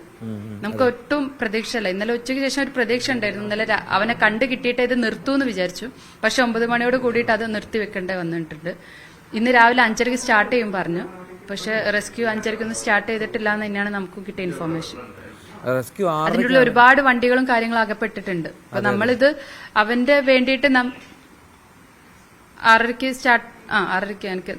നമുക്ക് ഒട്ടും പ്രതീക്ഷയില്ല. ഇന്നലെ ഉച്ചയ്ക്ക് ശേഷം ഒരു പ്രതീക്ഷ ഉണ്ടായിരുന്നു. ഇന്നലെ അവനെ കണ്ടു കിട്ടിയിട്ട് ഇത് നിർത്തൂന്ന് വിചാരിച്ചു. പക്ഷെ 9 മണിയോട് കൂടിയിട്ട് അത് നിർത്തി വെക്കേണ്ടി വന്നിട്ടുണ്ട്. ഇന്ന് രാവിലെ 5:30 സ്റ്റാർട്ട് ചെയ്യും പറഞ്ഞു. പക്ഷെ റെസ്ക്യൂ 5:30 സ്റ്റാർട്ട് ചെയ്തിട്ടില്ല എന്ന് തന്നെയാണ് നമുക്ക് കിട്ടിയ ഇൻഫർമേഷൻ. റെസ്ക്യൂ അതിനുള്ള ഒരുപാട് വണ്ടികളും കാര്യങ്ങളും അകപ്പെട്ടിട്ടുണ്ട്. അപ്പൊ നമ്മളിത് അവന്റെ വേണ്ടിയിട്ട് 6:30 സ്റ്റാർട്ട് 6:30 എനിക്ക്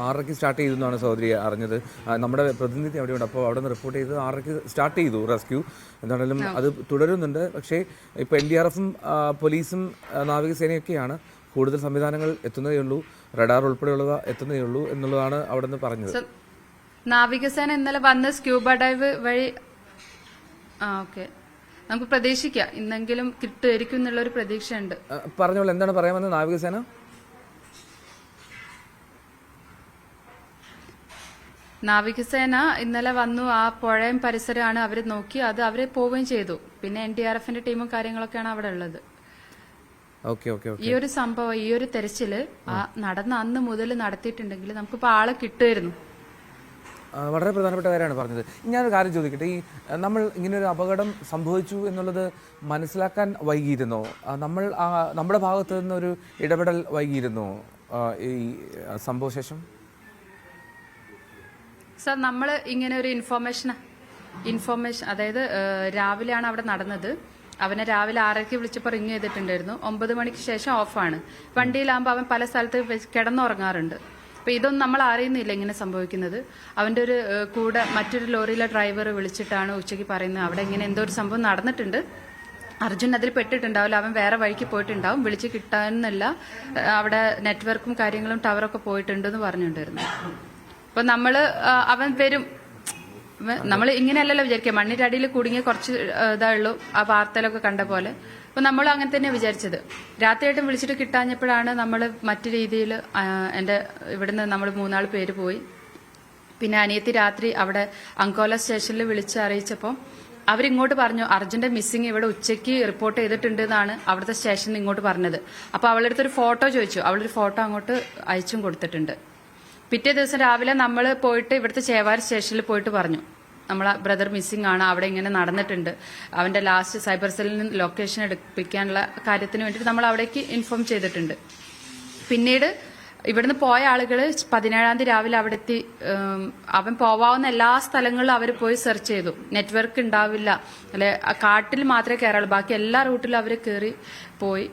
6:30 സ്റ്റാർട്ട് ചെയ്തു എന്നാണ് സഹോദരി അറിഞ്ഞത്. നമ്മുടെ പ്രതിനിധി അവിടെയുണ്ട്. അപ്പോൾ അവിടെ നിന്ന് റിപ്പോർട്ട് ചെയ്ത് 6:30 സ്റ്റാർട്ട് ചെയ്തു റെസ്ക്യൂ. എന്താണെങ്കിലും അത് തുടരുന്നുണ്ട്. പക്ഷേ ഇപ്പോൾ NDRFും പോലീസും നാവികസേനയൊക്കെയാണ്. കൂടുതൽ സംവിധാനങ്ങൾ എത്തുന്നതേ ഉള്ളൂ, റഡാർ ഉൾപ്പെടെയുള്ളവ എത്തുന്നതേ ഉള്ളൂ എന്നുള്ളതാണ് അവിടെ നിന്ന് പറഞ്ഞത്. നാവികസേന ഇന്നലെ വന്ന് സ്ക്യൂബ ഡൈവ് വഴി ഓക്കെ നമുക്ക് പ്രതീക്ഷിക്കാം ഇന്നെങ്കിലും കിട്ടുമായിരിക്കും എന്നുള്ളൊരു പ്രതീക്ഷയുണ്ട്. പറഞ്ഞോളൂ, എന്താണ് പറയാമെന്ന് നാവികസേന? നാവികസേന ഇന്നലെ വന്നു, ആ പുഴയും പരിസരമാണ് അവർ നോക്കി, അത് അവർ പോവുകയും ചെയ്തു. പിന്നെ NDRFന്റെ ടീമും കാര്യങ്ങളൊക്കെയാണ് അവിടെ ഉള്ളത്. ഈ ഒരു സംഭവം, ഈ ഒരു തെരച്ചില് നടന്ന അന്ന് മുതൽ നടത്തിയിട്ടുണ്ടെങ്കിൽ നമുക്കിപ്പോൾ ആളെ കിട്ടുമായിരുന്നു. വളരെ പ്രധാനപ്പെട്ട കാര്യമാണ് പറഞ്ഞത്. ഞാനൊരു കാര്യം ചോദിക്കട്ടെ, ഈ നമ്മൾ ഇങ്ങനൊരു അപകടം സംഭവിച്ചു എന്നുള്ളത് മനസ്സിലാക്കാൻ വൈകിയിരുന്നോ? നമ്മുടെ ഭാഗത്തു നിന്നൊരു ഇടപെടൽ വൈകിയിരുന്നോ ഈ സംഭവശേഷം? സർ, നമ്മൾ ഇങ്ങനെ ഒരു ഇൻഫോർമേഷൻ അതായത് രാവിലെയാണ് അവിടെ നടന്നത്. അവനെ രാവിലെ 6:30 വിളിച്ചപ്പോൾ റിങ് ചെയ്തിട്ടുണ്ടായിരുന്നു. 9 മണിക്ക് ശേഷം ഓഫാണ്. വണ്ടിയിലാകുമ്പോൾ അവൻ പല സ്ഥലത്ത് കിടന്നുറങ്ങാറുണ്ട്. അപ്പൊ ഇതൊന്നും നമ്മൾ അറിയുന്നില്ല ഇങ്ങനെ സംഭവിക്കുന്നത്. അവന്റെ ഒരു കൂടെ മറ്റൊരു ലോറിയിലെ ഡ്രൈവർ വിളിച്ചിട്ടാണ് ഉച്ചയ്ക്ക് പറയുന്നത് അവിടെ ഇങ്ങനെ എന്തോ ഒരു സംഭവം നടന്നിട്ടുണ്ട്, അർജുൻ അതിൽ പെട്ടിട്ടുണ്ടാവില്ല, അവൻ വേറെ വഴിക്ക് പോയിട്ടുണ്ടാവും, വിളിച്ച് കിട്ടാനില്ല, അവിടെ നെറ്റ്വർക്കും കാര്യങ്ങളും ടവറൊക്കെ പോയിട്ടുണ്ടെന്ന് പറഞ്ഞിട്ടുണ്ടായിരുന്നു. അപ്പൊ അവൻ വരും, നമ്മൾ ഇങ്ങനെയല്ലല്ലോ വിചാരിക്കുക, മണ്ണിന്റെ അടിയിൽ കുടുങ്ങിയ കുറച്ച് ഇതായുള്ളൂ ആ വാർത്തയിലൊക്കെ കണ്ട പോലെ. അപ്പൊ നമ്മൾ അങ്ങനെ തന്നെയാണ് വിചാരിച്ചത്. രാത്രിയായിട്ടും വിളിച്ചിട്ട് കിട്ടാഞ്ഞപ്പോഴാണ് നമ്മൾ മറ്റു രീതിയിൽ ഇവിടുന്ന് നമ്മൾ 3 പേര് പോയി. പിന്നെ അനിയത്തി രാത്രി അവിടെ അങ്കോല സ്റ്റേഷനിൽ വിളിച്ച് അറിയിച്ചപ്പോൾ അവരിങ്ങോട്ട് പറഞ്ഞു അർജുന്റെ മിസ്സിംഗ് ഇവിടെ ഉച്ചയ്ക്ക് റിപ്പോർട്ട് ചെയ്തിട്ടുണ്ട് എന്നാണ് അവിടുത്തെ സ്റ്റേഷനിൽ ഇങ്ങോട്ട് പറഞ്ഞത്. അപ്പൊ അവളുടെ അടുത്തൊരു ഫോട്ടോ ചോദിച്ചു, അവളൊരു ഫോട്ടോ അങ്ങോട്ട് അയച്ചും കൊടുത്തിട്ടുണ്ട്. പിറ്റേ ദിവസം രാവിലെ നമ്മൾ പോയിട്ട് ഇവിടുത്തെ ചേവാരി സ്റ്റേഷനിൽ പോയിട്ട് പറഞ്ഞു നമ്മളെ ബ്രദർ മിസ്സിംഗ് ആണ്, അവിടെ ഇങ്ങനെ നടന്നിട്ടുണ്ട്, അവന്റെ ലാസ്റ്റ് സൈബർ സെല്ലിൽ നിന്ന് ലൊക്കേഷൻ എടുപ്പിക്കാനുള്ള കാര്യത്തിന് വേണ്ടിയിട്ട് നമ്മൾ അവിടേക്ക് ഇൻഫോം ചെയ്തിട്ടുണ്ട്. പിന്നീട് ഇവിടുന്ന് പോയ ആളുകൾ 17-ാം തീയതി രാവിലെ അവിടെ എത്തി. അവൻ പോവാവുന്ന എല്ലാ സ്ഥലങ്ങളിലും അവർ പോയി സെർച്ച് ചെയ്തു. നെറ്റ്വർക്ക് ഉണ്ടാവില്ല, അല്ലെ കാട്ടിൽ മാത്രമേ കയറുള്ളൂ, ബാക്കി എല്ലാ റൂട്ടിലും അവർ കയറി പോയി.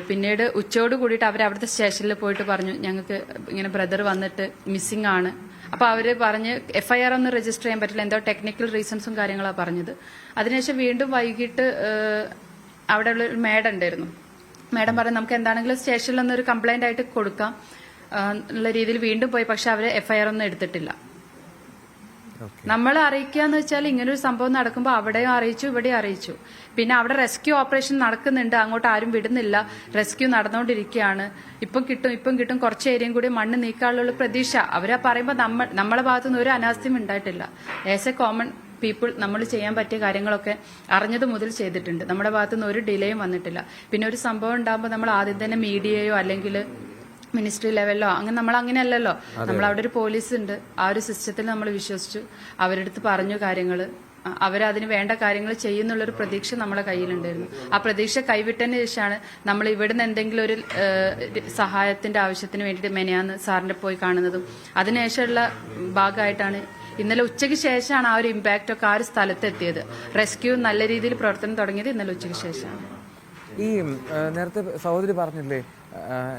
പിന്നീട് ഉച്ചയോട് കൂടിയിട്ട് അവർ അവിടുത്തെ സ്റ്റേഷനിൽ പോയിട്ട് പറഞ്ഞു ഞങ്ങൾക്ക് ഇങ്ങനെ ബ്രദർ വന്നിട്ട് മിസ്സിംഗ് ആണ്. അപ്പൊ അവര് പറഞ്ഞ് FIR ഒന്നും രജിസ്റ്റർ ചെയ്യാൻ പറ്റില്ല, എന്തോ ടെക്നിക്കൽ റീസൺസും കാര്യങ്ങളാണ് പറഞ്ഞത്. അതിനുശേഷം വീണ്ടും വൈകിട്ട് അവിടെ ഉള്ള ഒരു മേഡം ഉണ്ടായിരുന്നു. മേഡം പറഞ്ഞു നമുക്ക് എന്താണെങ്കിലും സ്റ്റേഷനിൽ ഒന്നൊരു കംപ്ലൈന്റ് ആയിട്ട് കൊടുക്കാം എന്നുള്ള രീതിയിൽ വീണ്ടും പോയി. പക്ഷെ അവര് FIR ഒന്നും എടുത്തിട്ടില്ല. നമ്മൾ അറിയിക്കാന്ന് വെച്ചാൽ ഇങ്ങനൊരു സംഭവം നടക്കുമ്പോൾ അവിടെയും അറിയിച്ചു, ഇവിടെയും അറിയിച്ചു. പിന്നെ അവിടെ റെസ്ക്യൂ ഓപ്പറേഷൻ നടക്കുന്നുണ്ട്, അങ്ങോട്ട് ആരും വിടുന്നില്ല, റെസ്ക്യൂ നടന്നുകൊണ്ടിരിക്കുകയാണ്. ഇപ്പം കിട്ടും കുറച്ച് ഏരിയയും കൂടി മണ്ണ് നീക്കാനുള്ള പ്രതീക്ഷ അവരാ പറയുമ്പോൾ നമ്മളെ ഭാഗത്തുനിന്ന് ഒരു അനാസ്ഥയും ഉണ്ടായിട്ടില്ല. ആസ് എ കോമൺ പീപ്പിൾ നമ്മൾ ചെയ്യാൻ പറ്റിയ കാര്യങ്ങളൊക്കെ അറിഞ്ഞത് മുതൽ ചെയ്തിട്ടുണ്ട്. നമ്മുടെ ഭാഗത്തുനിന്ന് ഒരു ഡിലേയും വന്നിട്ടില്ല. പിന്നെ ഒരു സംഭവം ഉണ്ടാകുമ്പോൾ നമ്മൾ ആദ്യം തന്നെ മീഡിയയോ അല്ലെങ്കിൽ മിനിസ്ട്രി ലെവലിലോ നമ്മൾ അങ്ങനെയല്ലല്ലോ, നമ്മൾ അവിടെ ഒരു പോലീസ് ഉണ്ട്, ആ ഒരു സിസ്റ്റത്തിൽ നമ്മൾ വിശ്വസിച്ചു, അവരെടുത്ത് പറഞ്ഞു കാര്യങ്ങൾ, അവരതിന് വേണ്ട കാര്യങ്ങൾ ചെയ്യുന്നുള്ളൊരു പ്രതീക്ഷ നമ്മളെ കയ്യിലുണ്ടായിരുന്നു. ആ പ്രതീക്ഷ കൈവിട്ടതിന് ശേഷമാണ് നമ്മൾ ഇവിടുന്ന് എന്തെങ്കിലും ഒരു സഹായത്തിന്റെ ആവശ്യത്തിന് വേണ്ടിയിട്ട് മെനയാന്ന് സാറിന്റെ പോയി കാണുന്നതും. അതിനുശേഷമുള്ള ഭാഗമായിട്ടാണ് ഇന്നലെ ഉച്ചയ്ക്ക് ശേഷമാണ് ആ ഒരു ഇമ്പാക്റ്റ് ഒക്കെ ആ ഒരു സ്ഥലത്തെത്തിയത്. റെസ്ക്യൂ നല്ല രീതിയിൽ പ്രവർത്തനം തുടങ്ങിയത് ഇന്നലെ ഉച്ചയ്ക്ക് ശേഷമാണ്. ഈ നേരത്തെ സഹോദരി പറഞ്ഞില്ലേ,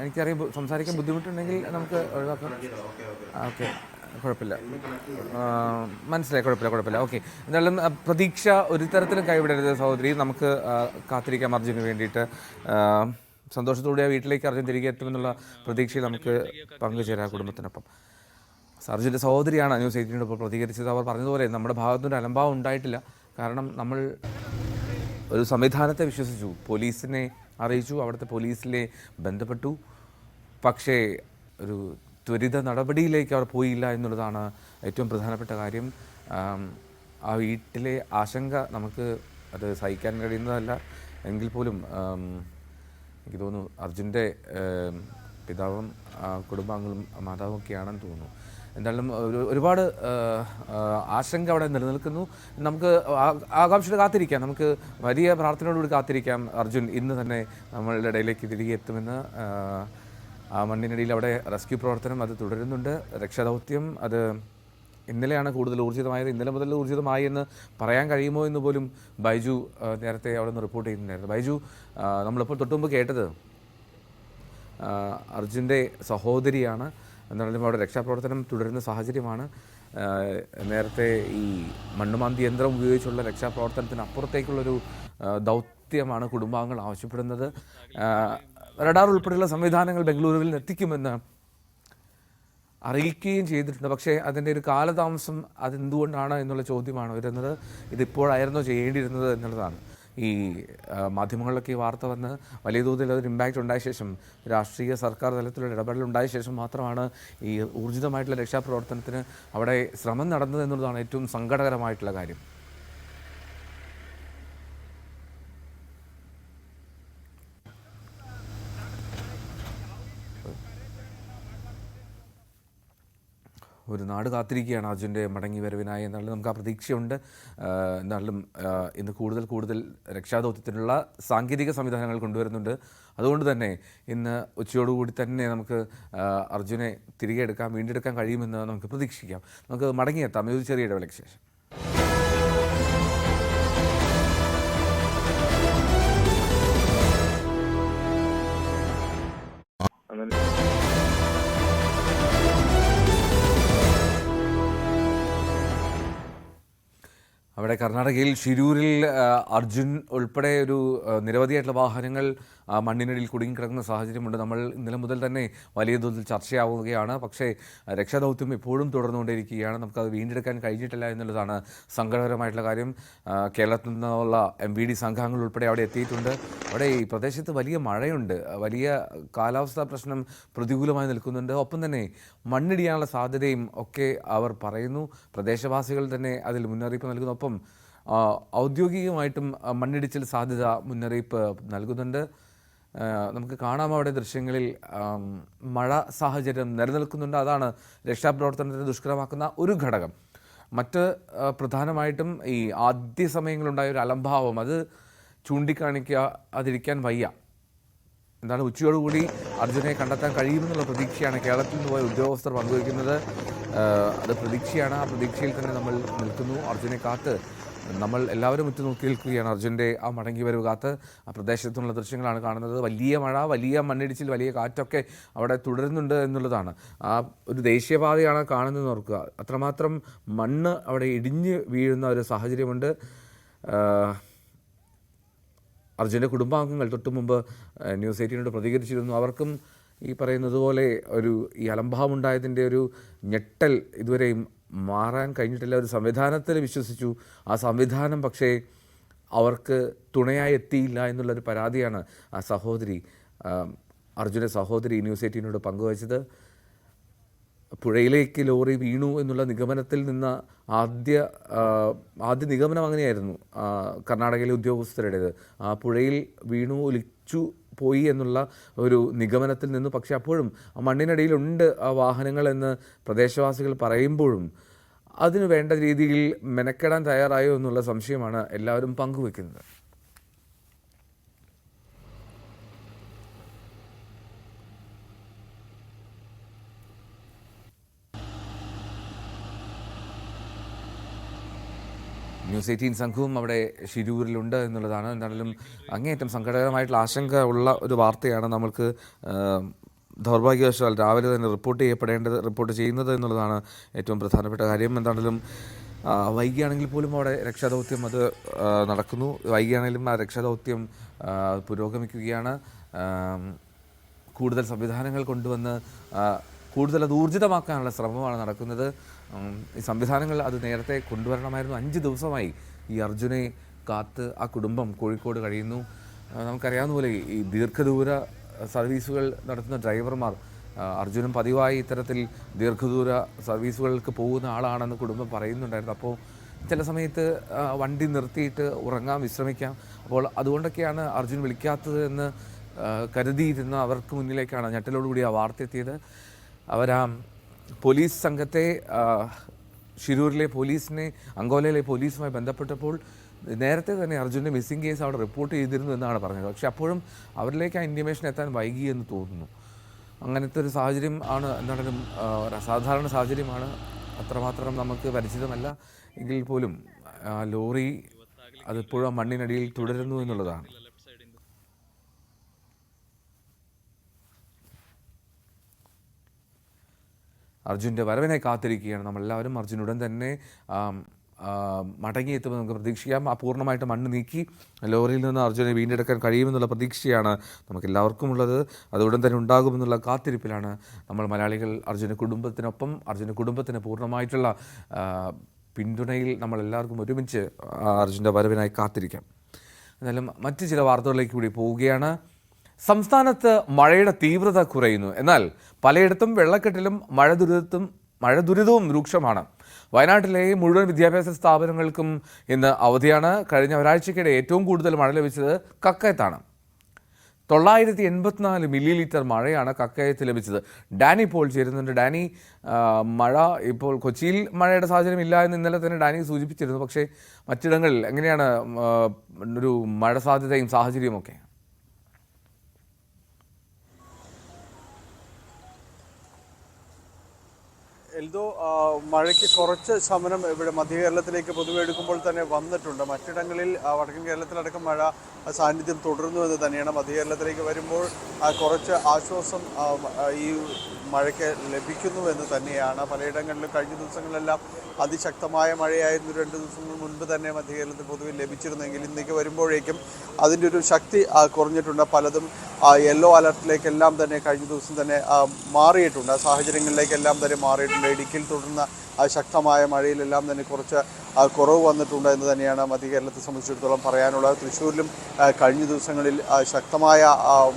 എനിക്കറിയാം സംസാരിക്കാൻ ബുദ്ധിമുട്ടുണ്ടെങ്കിൽ നമുക്ക് ഒഴിവാക്കാം. ഓക്കെ, കുഴപ്പമില്ല, മനസ്സിലായി, കുഴപ്പമില്ല. ഓക്കെ, എന്നാലും പ്രതീക്ഷ ഒരു തരത്തിലും കൈവിടരുത് സഹോദരി. നമുക്ക് കാത്തിരിക്കാം അർജുന് വേണ്ടിയിട്ട്. സന്തോഷത്തോടെ വീട്ടിലേക്ക് അർജുൻ തിരികെ എത്തുമെന്നുള്ള പ്രതീക്ഷയിൽ നമുക്ക് പങ്കുചേരാം കുടുംബത്തിനൊപ്പം. അർജുൻ്റെ സഹോദരിയാണ് ന്യൂസ് 18 ഇപ്പോൾ പ്രതികരിച്ചത്. അവർ പറഞ്ഞതുപോലെ നമ്മുടെ ഭാഗത്തുനിന്ന് അലംഭാവം ഉണ്ടായിട്ടില്ല. കാരണം നമ്മൾ ഒരു സംവിധാനത്തെ വിശ്വസിച്ചു, പോലീസിനെ അറിയിച്ചു, അവിടുത്തെ പോലീസിലെ ബന്ധപ്പെട്ടു. പക്ഷേ ഒരു ത്വരിത നടപടിയിലേക്ക് അവർ പോയില്ല എന്നുള്ളതാണ് ഏറ്റവും പ്രധാനപ്പെട്ട കാര്യം. ആ വീട്ടിലെ ആശങ്ക നമുക്ക് അത് സഹിക്കാൻ കഴിയുന്നതല്ല. എങ്കിൽ പോലും എനിക്ക് തോന്നുന്നു അർജുൻ്റെ പിതാവും കുടുംബാംഗങ്ങളും മാതാവും ഒക്കെയാണെന്ന് തോന്നുന്നു. എന്തായാലും ഒരുപാട് ആശങ്ക അവിടെ നിലനിൽക്കുന്നു. നമുക്ക് ആകാംക്ഷയോടെ കാത്തിരിക്കാം, നമുക്ക് വലിയ പ്രാർത്ഥനയോടുകൂടി കാത്തിരിക്കാം. അർജുൻ ഇന്ന് തന്നെ നമ്മളുടെ ഇടയിലേക്ക് തിരികെ എത്തുമെന്ന്. ആ മണ്ണിനടിയിൽ അവിടെ റെസ്ക്യൂ പ്രവർത്തനം അത് തുടരുന്നുണ്ട്. രക്ഷാദൗത്യം അത് ഇന്നലെയാണ് കൂടുതൽ ഊർജിതമായത്. ഇന്നലെ മുതൽ ഊർജിതമായി എന്ന് പറയാൻ കഴിയുമോ എന്ന് പോലും ബൈജു നേരത്തെ അവിടെ നിന്ന് റിപ്പോർട്ട് ചെയ്യുന്നുണ്ടായിരുന്നു. ബൈജു, നമ്മളിപ്പോൾ തൊട്ടുമുമ്പ് കേട്ടത് അർജുൻ്റെ സഹോദരിയാണ്. എന്നാലും അവിടെ രക്ഷാപ്രവർത്തനം തുടരുന്ന സാഹചര്യമാണ്. നേരത്തെ ഈ മണ്ണുമാന്തി യന്ത്രം ഉപയോഗിച്ചുള്ള രക്ഷാപ്രവർത്തനത്തിന് അപ്പുറത്തേക്കുള്ളൊരു ദൗത്യമാണ് കുടുംബാംഗങ്ങൾ ആവശ്യപ്പെടുന്നത്. റഡാർ ഉൾപ്പെടെയുള്ള സംവിധാനങ്ങൾ ബംഗളൂരുവിൽ നിന്ന് എത്തിക്കുമെന്ന് അറിയിക്കുകയും ചെയ്തിട്ടുണ്ട്. പക്ഷേ അതിൻ്റെ ഒരു കാലതാമസം അതെന്തുകൊണ്ടാണ് എന്നുള്ള ചോദ്യമാണ് വരുന്നത്. ഇതിപ്പോഴായിരുന്നോ ചെയ്യേണ്ടിയിരുന്നത് എന്നുള്ളതാണ്. ഈ മാധ്യമങ്ങളിലൊക്കെ ഈ വാർത്ത വന്ന് വലിയ തോതിൽ അതൊരു ഇമ്പാക്റ്റ് ഉണ്ടായ ശേഷം, രാഷ്ട്രീയ സർക്കാർ തലത്തിലുള്ള ഇടപെടൽ ഉണ്ടായ ശേഷം മാത്രമാണ് ഈ ഊർജിതമായിട്ടുള്ള രക്ഷാപ്രവർത്തനത്തിന് അവിടെ ശ്രമം നടന്നത് എന്നുള്ളതാണ് ഏറ്റവും സങ്കടകരമായിട്ടുള്ള കാര്യം. ഒരു നാട് കാത്തിരിക്കുകയാണ് അർജുൻ്റെ മടങ്ങി വരവിനായി എന്നാലും നമുക്ക് ആ പ്രതീക്ഷയുണ്ട്. എന്നാലും ഇന്ന് കൂടുതൽ രക്ഷാദൗത്യത്തിനുള്ള സാങ്കേതിക സംവിധാനങ്ങൾ കൊണ്ടുവരുന്നുണ്ട്. അതുകൊണ്ട് തന്നെ ഇന്ന് ഉച്ചയോടുകൂടി തന്നെ നമുക്ക് അർജുനെ തിരികെ വീണ്ടെടുക്കാൻ കഴിയുമെന്ന് നമുക്ക് പ്രതീക്ഷിക്കാം. നമുക്ക് മടങ്ങിയെത്താം ഒരു ചെറിയ ഇടവേളയ്ക്ക് ശേഷം. അവിടെ കർണാടകയിൽ ഷിരൂരിൽ അർജുൻ ഉൾപ്പെടെ ഒരു നിരവധിയായിട്ടുള്ള വാഹനങ്ങൾ മണ്ണിനടിയിൽ കുടുങ്ങിക്കിടക്കുന്ന സാഹചര്യമുണ്ട്. നമ്മൾ ഇന്നലെ മുതൽ തന്നെ വലിയ തോതിൽ ചർച്ചയാവുകയാണ്. പക്ഷേ രക്ഷാദൗത്യം ഇപ്പോഴും തുടർന്നുകൊണ്ടിരിക്കുകയാണ്. നമുക്കത് വീണ്ടെടുക്കാൻ കഴിഞ്ഞിട്ടില്ല എന്നുള്ളതാണ് സങ്കടകരമായിട്ടുള്ള കാര്യം. കേരളത്തിൽ നിന്നുള്ള MVD സംഘങ്ങൾ ഉൾപ്പെടെ അവിടെ എത്തിയിട്ടുണ്ട്. അവിടെ ഈ പ്രദേശത്ത് വലിയ മഴയുണ്ട്, വലിയ കാലാവസ്ഥാ പ്രശ്നം പ്രതികൂലമായി നിൽക്കുന്നുണ്ട്. ഒപ്പം തന്നെ മണ്ണിടിയാനുള്ള സാധ്യതയും ഒക്കെ അവർ പറയുന്നു. പ്രദേശവാസികൾ തന്നെ അതിൽ മുന്നറിയിപ്പ് നൽകുന്നു. ഒപ്പം ഔദ്യോഗികമായിട്ടും മണ്ണിടിച്ചിൽ സാധ്യത മുന്നറിയിപ്പ് നൽകുന്നുണ്ട്. നമുക്ക് കാണാം അവിടെ ദൃശ്യങ്ങളിൽ മഴ സാഹചര്യം നിലനിൽക്കുന്നുണ്ട്. അതാണ് രക്ഷാപ്രവർത്തനത്തിന് ദുഷ്കരമാക്കുന്ന ഒരു ഘടകം. മറ്റ് പ്രധാനമായിട്ടും ഈ ആദ്യ സമയങ്ങളുണ്ടായ ഒരു അലംഭാവം അത് ചൂണ്ടിക്കാണിക്കാതിരിക്കാൻ വയ്യ. എന്താണ് ഉച്ചയോടുകൂടി അർജുനെ കണ്ടെത്താൻ കഴിയുമെന്നുള്ള പ്രതീക്ഷയാണ് കേരളത്തിൽ നിന്ന് പോയ ഉദ്യോഗസ്ഥർ പങ്കുവയ്ക്കുന്നത്. അത് പ്രതീക്ഷയാണ്. ആ പ്രതീക്ഷയിൽ തന്നെ നമ്മൾ നിൽക്കുന്നു. അർജുനെ കാത്ത് നമ്മൾ എല്ലാവരും ഉറ്റുനോക്കി നിൽക്കുകയാണ്. അർജുൻ്റെ ആ മടങ്ങിവരവ് കാത്ത് ആ പ്രദേശത്തുള്ള ദൃശ്യങ്ങളാണ് കാണുന്നത്. വലിയ മഴ, വലിയ മണ്ണിടിച്ചിൽ, വലിയ കാറ്റൊക്കെ അവിടെ തുടരുന്നുണ്ട് എന്നുള്ളതാണ്. ആ ഒരു ദേശീയപാതയാണ് കാണുന്നതെന്ന് ഓർക്കുക. അത്രമാത്രം മണ്ണ് അവിടെ ഇടിഞ്ഞ് വീഴുന്ന ഒരു സാഹചര്യമുണ്ട്. അർജുൻ്റെ കുടുംബാംഗങ്ങൾ തൊട്ടു മുമ്പ് ന്യൂസ് 18 പ്രതികരിച്ചിരുന്നു. അവർക്കും ഈ പറയുന്നത് പോലെ ഈ അലംഭാവം ഉണ്ടായതിൻ്റെ ഒരു ഞെട്ടൽ ഇതുവരെയും മാറാൻ കഴിഞ്ഞിട്ടില്ല. ഒരു സംവിധാനത്തിൽ വിശ്വസിച്ചു. ആ സംവിധാനം പക്ഷേ അവർക്ക് തുണയായി എത്തിയില്ല എന്നുള്ളൊരു പരാതിയാണ് ആ സഹോദരി, അർജുൻ്റെ സഹോദരി ന്യൂസ് 18 പങ്കുവച്ചത്. പുഴയിലേക്ക് ലോറി വീണു എന്നുള്ള നിഗമനത്തിൽ നിന്ന് ആദ്യ നിഗമനം അങ്ങനെയായിരുന്നു കർണാടകയിലെ ഉദ്യോഗസ്ഥരുടേത്. ആ പുഴയിൽ വീണു ഒലിച്ചു പോയി എന്നുള്ള ഒരു നിഗമനത്തിൽ നിന്നു. പക്ഷേ അപ്പോഴും മണ്ണിനടിയിലുണ്ട് ആ വാഹനങ്ങൾ എന്ന് പ്രദേശവാസികൾ പറയുമ്പോഴും അതിന് വേണ്ട രീതിയിൽ മെനക്കെടാൻ തയ്യാറായോ എന്നുള്ള സംശയമാണ് എല്ലാവരും പങ്കുവെക്കുന്നത്. ന്യൂസ് 18 സംഘവും അവിടെ ഷിരൂരിലുണ്ട് എന്നുള്ളതാണ്. എന്തായാലും അങ്ങേയറ്റം സങ്കടകരമായിട്ടുള്ള ആശങ്ക ഉള്ള ഒരു വാർത്തയാണ് നമ്മൾക്ക് ദൗർഭാഗ്യവശാൽ രാവിലെ തന്നെ റിപ്പോർട്ട് ചെയ്യുന്നത് എന്നുള്ളതാണ് ഏറ്റവും പ്രധാനപ്പെട്ട കാര്യം. എന്താണെങ്കിലും വൈകിയാണെങ്കിൽ പോലും അവിടെ രക്ഷാദൗത്യം അത് നടക്കുന്നു. വൈകിയാണെങ്കിലും ആ രക്ഷാദൗത്യം പുരോഗമിക്കുകയാണ്. കൂടുതൽ സംവിധാനങ്ങൾ കൊണ്ടുവന്ന് കൂടുതൽ അത് ഊർജിതമാക്കാനുള്ള ശ്രമമാണ് നടക്കുന്നത്. ഈ സംവിധാനങ്ങൾ അത് നേരത്തെ കൊണ്ടുവരണമായിരുന്നു. 5 ദിവസമായി ഈ അർജുനെ കാത്ത് ആ കുടുംബം കോഴിക്കോട് കഴിയുന്നു. നമുക്കറിയാവുന്ന പോലെ ഈ ദീർഘദൂര സർവീസുകൾ നടത്തുന്ന ഡ്രൈവർമാർ, അർജുനും പതിവായി ഇത്തരത്തിൽ ദീർഘദൂര സർവീസുകൾക്ക് പോകുന്ന ആളാണെന്ന് കുടുംബം പറയുന്നുണ്ടായിരുന്നു. അപ്പോൾ ചില സമയത്ത് വണ്ടി നിർത്തിയിട്ട് ഉറങ്ങാം, വിശ്രമിക്കാം. അപ്പോൾ അതുകൊണ്ടൊക്കെയാണ് അർജുൻ വിളിക്കാത്തത് എന്ന് കരുതിയിരുന്ന അവർക്ക് മുന്നിലേക്കാണ് ഞെട്ടലോടുകൂടി ആ വാർത്ത എത്തിയത്. അവരാ പോലീസ് സംഘത്തെ, ഷിരൂരിലെ പോലീസിനെ, അങ്കോലയിലെ പോലീസുമായി ബന്ധപ്പെട്ടപ്പോൾ നേരത്തെ തന്നെ അർജുൻ്റെ മിസ്സിംഗ് കേസ് അവിടെ റിപ്പോർട്ട് ചെയ്തിരുന്നു എന്നാണ് പറഞ്ഞത്. പക്ഷെ അപ്പോഴും അവരിലേക്ക് ആ ഇൻറ്റിമേഷൻ എത്താൻ വൈകി എന്ന് തോന്നുന്നു. അങ്ങനത്തെ ഒരു സാഹചര്യം ആണ്. എന്താണെങ്കിലും ഒരു അസാധാരണ സാഹചര്യമാണ്. അത്രമാത്രം നമുക്ക് പരിചിതമല്ല എങ്കിൽ പോലും ലോറി അതിപ്പോഴും മണ്ണിനടിയിൽ തുടരുന്നു എന്നുള്ളതാണ്. അർജുൻ്റെ വരവിനെ കാത്തിരിക്കുകയാണ് നമ്മളെല്ലാവരും. അർജുൻ ഉടൻ തന്നെ മടങ്ങിയെത്തുമ്പോൾ നമുക്ക് പ്രതീക്ഷിക്കാം. പൂർണ്ണമായിട്ട് മണ്ണ് നീക്കി ലോറിയിൽ നിന്ന് അർജുനെ വീണ്ടെടുക്കാൻ കഴിയുമെന്നുള്ള പ്രതീക്ഷയാണ് നമുക്കെല്ലാവർക്കും ഉള്ളത്. അത് ഉടൻ തന്നെ ഉണ്ടാകുമെന്നുള്ള കാത്തിരിപ്പിലാണ് നമ്മൾ മലയാളികൾ. അർജുൻ്റെ കുടുംബത്തിന് പൂർണ്ണമായിട്ടുള്ള പിന്തുണയിൽ നമ്മളെല്ലാവർക്കും ഒരുമിച്ച് അർജുൻ്റെ വരവിനായി കാത്തിരിക്കാം. എന്നാലും മറ്റ് ചില വാർത്തകളിലേക്ക് കൂടി പോവുകയാണ്. സംസ്ഥാനത്ത് മഴയുടെ തീവ്രത കുറയുന്നു. എന്നാൽ പലയിടത്തും വെള്ളക്കെട്ടിലും മഴ ദുരിതവും രൂക്ഷമാണ്. വയനാട്ടിലെ മുഴുവൻ വിദ്യാഭ്യാസ സ്ഥാപനങ്ങൾക്കും ഇന്ന് അവധിയാണ്. കഴിഞ്ഞ ഒരാഴ്ചയ്ക്കിടെ ഏറ്റവും കൂടുതൽ മഴ ലഭിച്ചത് കക്കയത്താണ്. 984 മില്ലിലിറ്റർ മഴയാണ് കക്കയത്ത് ലഭിച്ചത്. ഡാനി ഇപ്പോൾ ചേരുന്നുണ്ട്. ഡാനി, മഴ ഇപ്പോൾ കൊച്ചിയിൽ മഴയുടെ സാഹചര്യം ഇല്ല എന്ന് ഇന്നലെ തന്നെ ഡാനി സൂചിപ്പിച്ചിരുന്നു. പക്ഷേ മറ്റിടങ്ങളിൽ എങ്ങനെയാണ് ഒരു മഴ സാധ്യതയും സാഹചര്യവും ഒക്കെ? എൽദോ, മഴയ്ക്ക് കുറച്ച് ശമനം ഇവിടെ മധ്യ കേരളത്തിലേക്ക് പൊതുവെ എടുക്കുമ്പോൾ തന്നെ വന്നിട്ടുണ്ട്. മറ്റിടങ്ങളിൽ വടക്കൻ കേരളത്തിലടക്കം മഴ സാന്നിധ്യം തുടരുന്നു എന്ന് തന്നെയാണ്. മധ്യ കേരളത്തിലേക്ക് വരുമ്പോൾ കുറച്ച് ആശ്വാസം ഈ മഴയ്ക്ക് ലഭിക്കുന്നു എന്ന് തന്നെയാണ്. പലയിടങ്ങളിലും കഴിഞ്ഞ ദിവസങ്ങളിലെല്ലാം അതിശക്തമായ മഴയായിരുന്നു 2 ദിവസങ്ങൾ മുൻപ് തന്നെ മധ്യ കേരളത്തിൽ പൊതുവെ ലഭിച്ചിരുന്നെങ്കിൽ ഇന്നേക്ക് വരുമ്പോഴേക്കും അതിൻ്റെ ഒരു ശക്തി കുറഞ്ഞിട്ടുണ്ട്. പലതും യെല്ലോ അലർട്ടിലേക്കെല്ലാം തന്നെ കഴിഞ്ഞ ദിവസം തന്നെ മാറിയിട്ടുണ്ട്. ആ സാഹചര്യങ്ങളിലേക്കെല്ലാം തന്നെ മാറിയിട്ടുണ്ട്. ഇടുക്കിയിൽ തുടർന്ന ശക്തമായ മഴയിലെല്ലാം തന്നെ കുറച്ച് കുറവ് വന്നിട്ടുണ്ട് എന്ന് തന്നെയാണ് മധ്യ കേരളത്തെ സംബന്ധിച്ചിടത്തോളം പറയാനുള്ളത്. തൃശ്ശൂരിലും കഴിഞ്ഞ ദിവസങ്ങളിൽ ശക്തമായ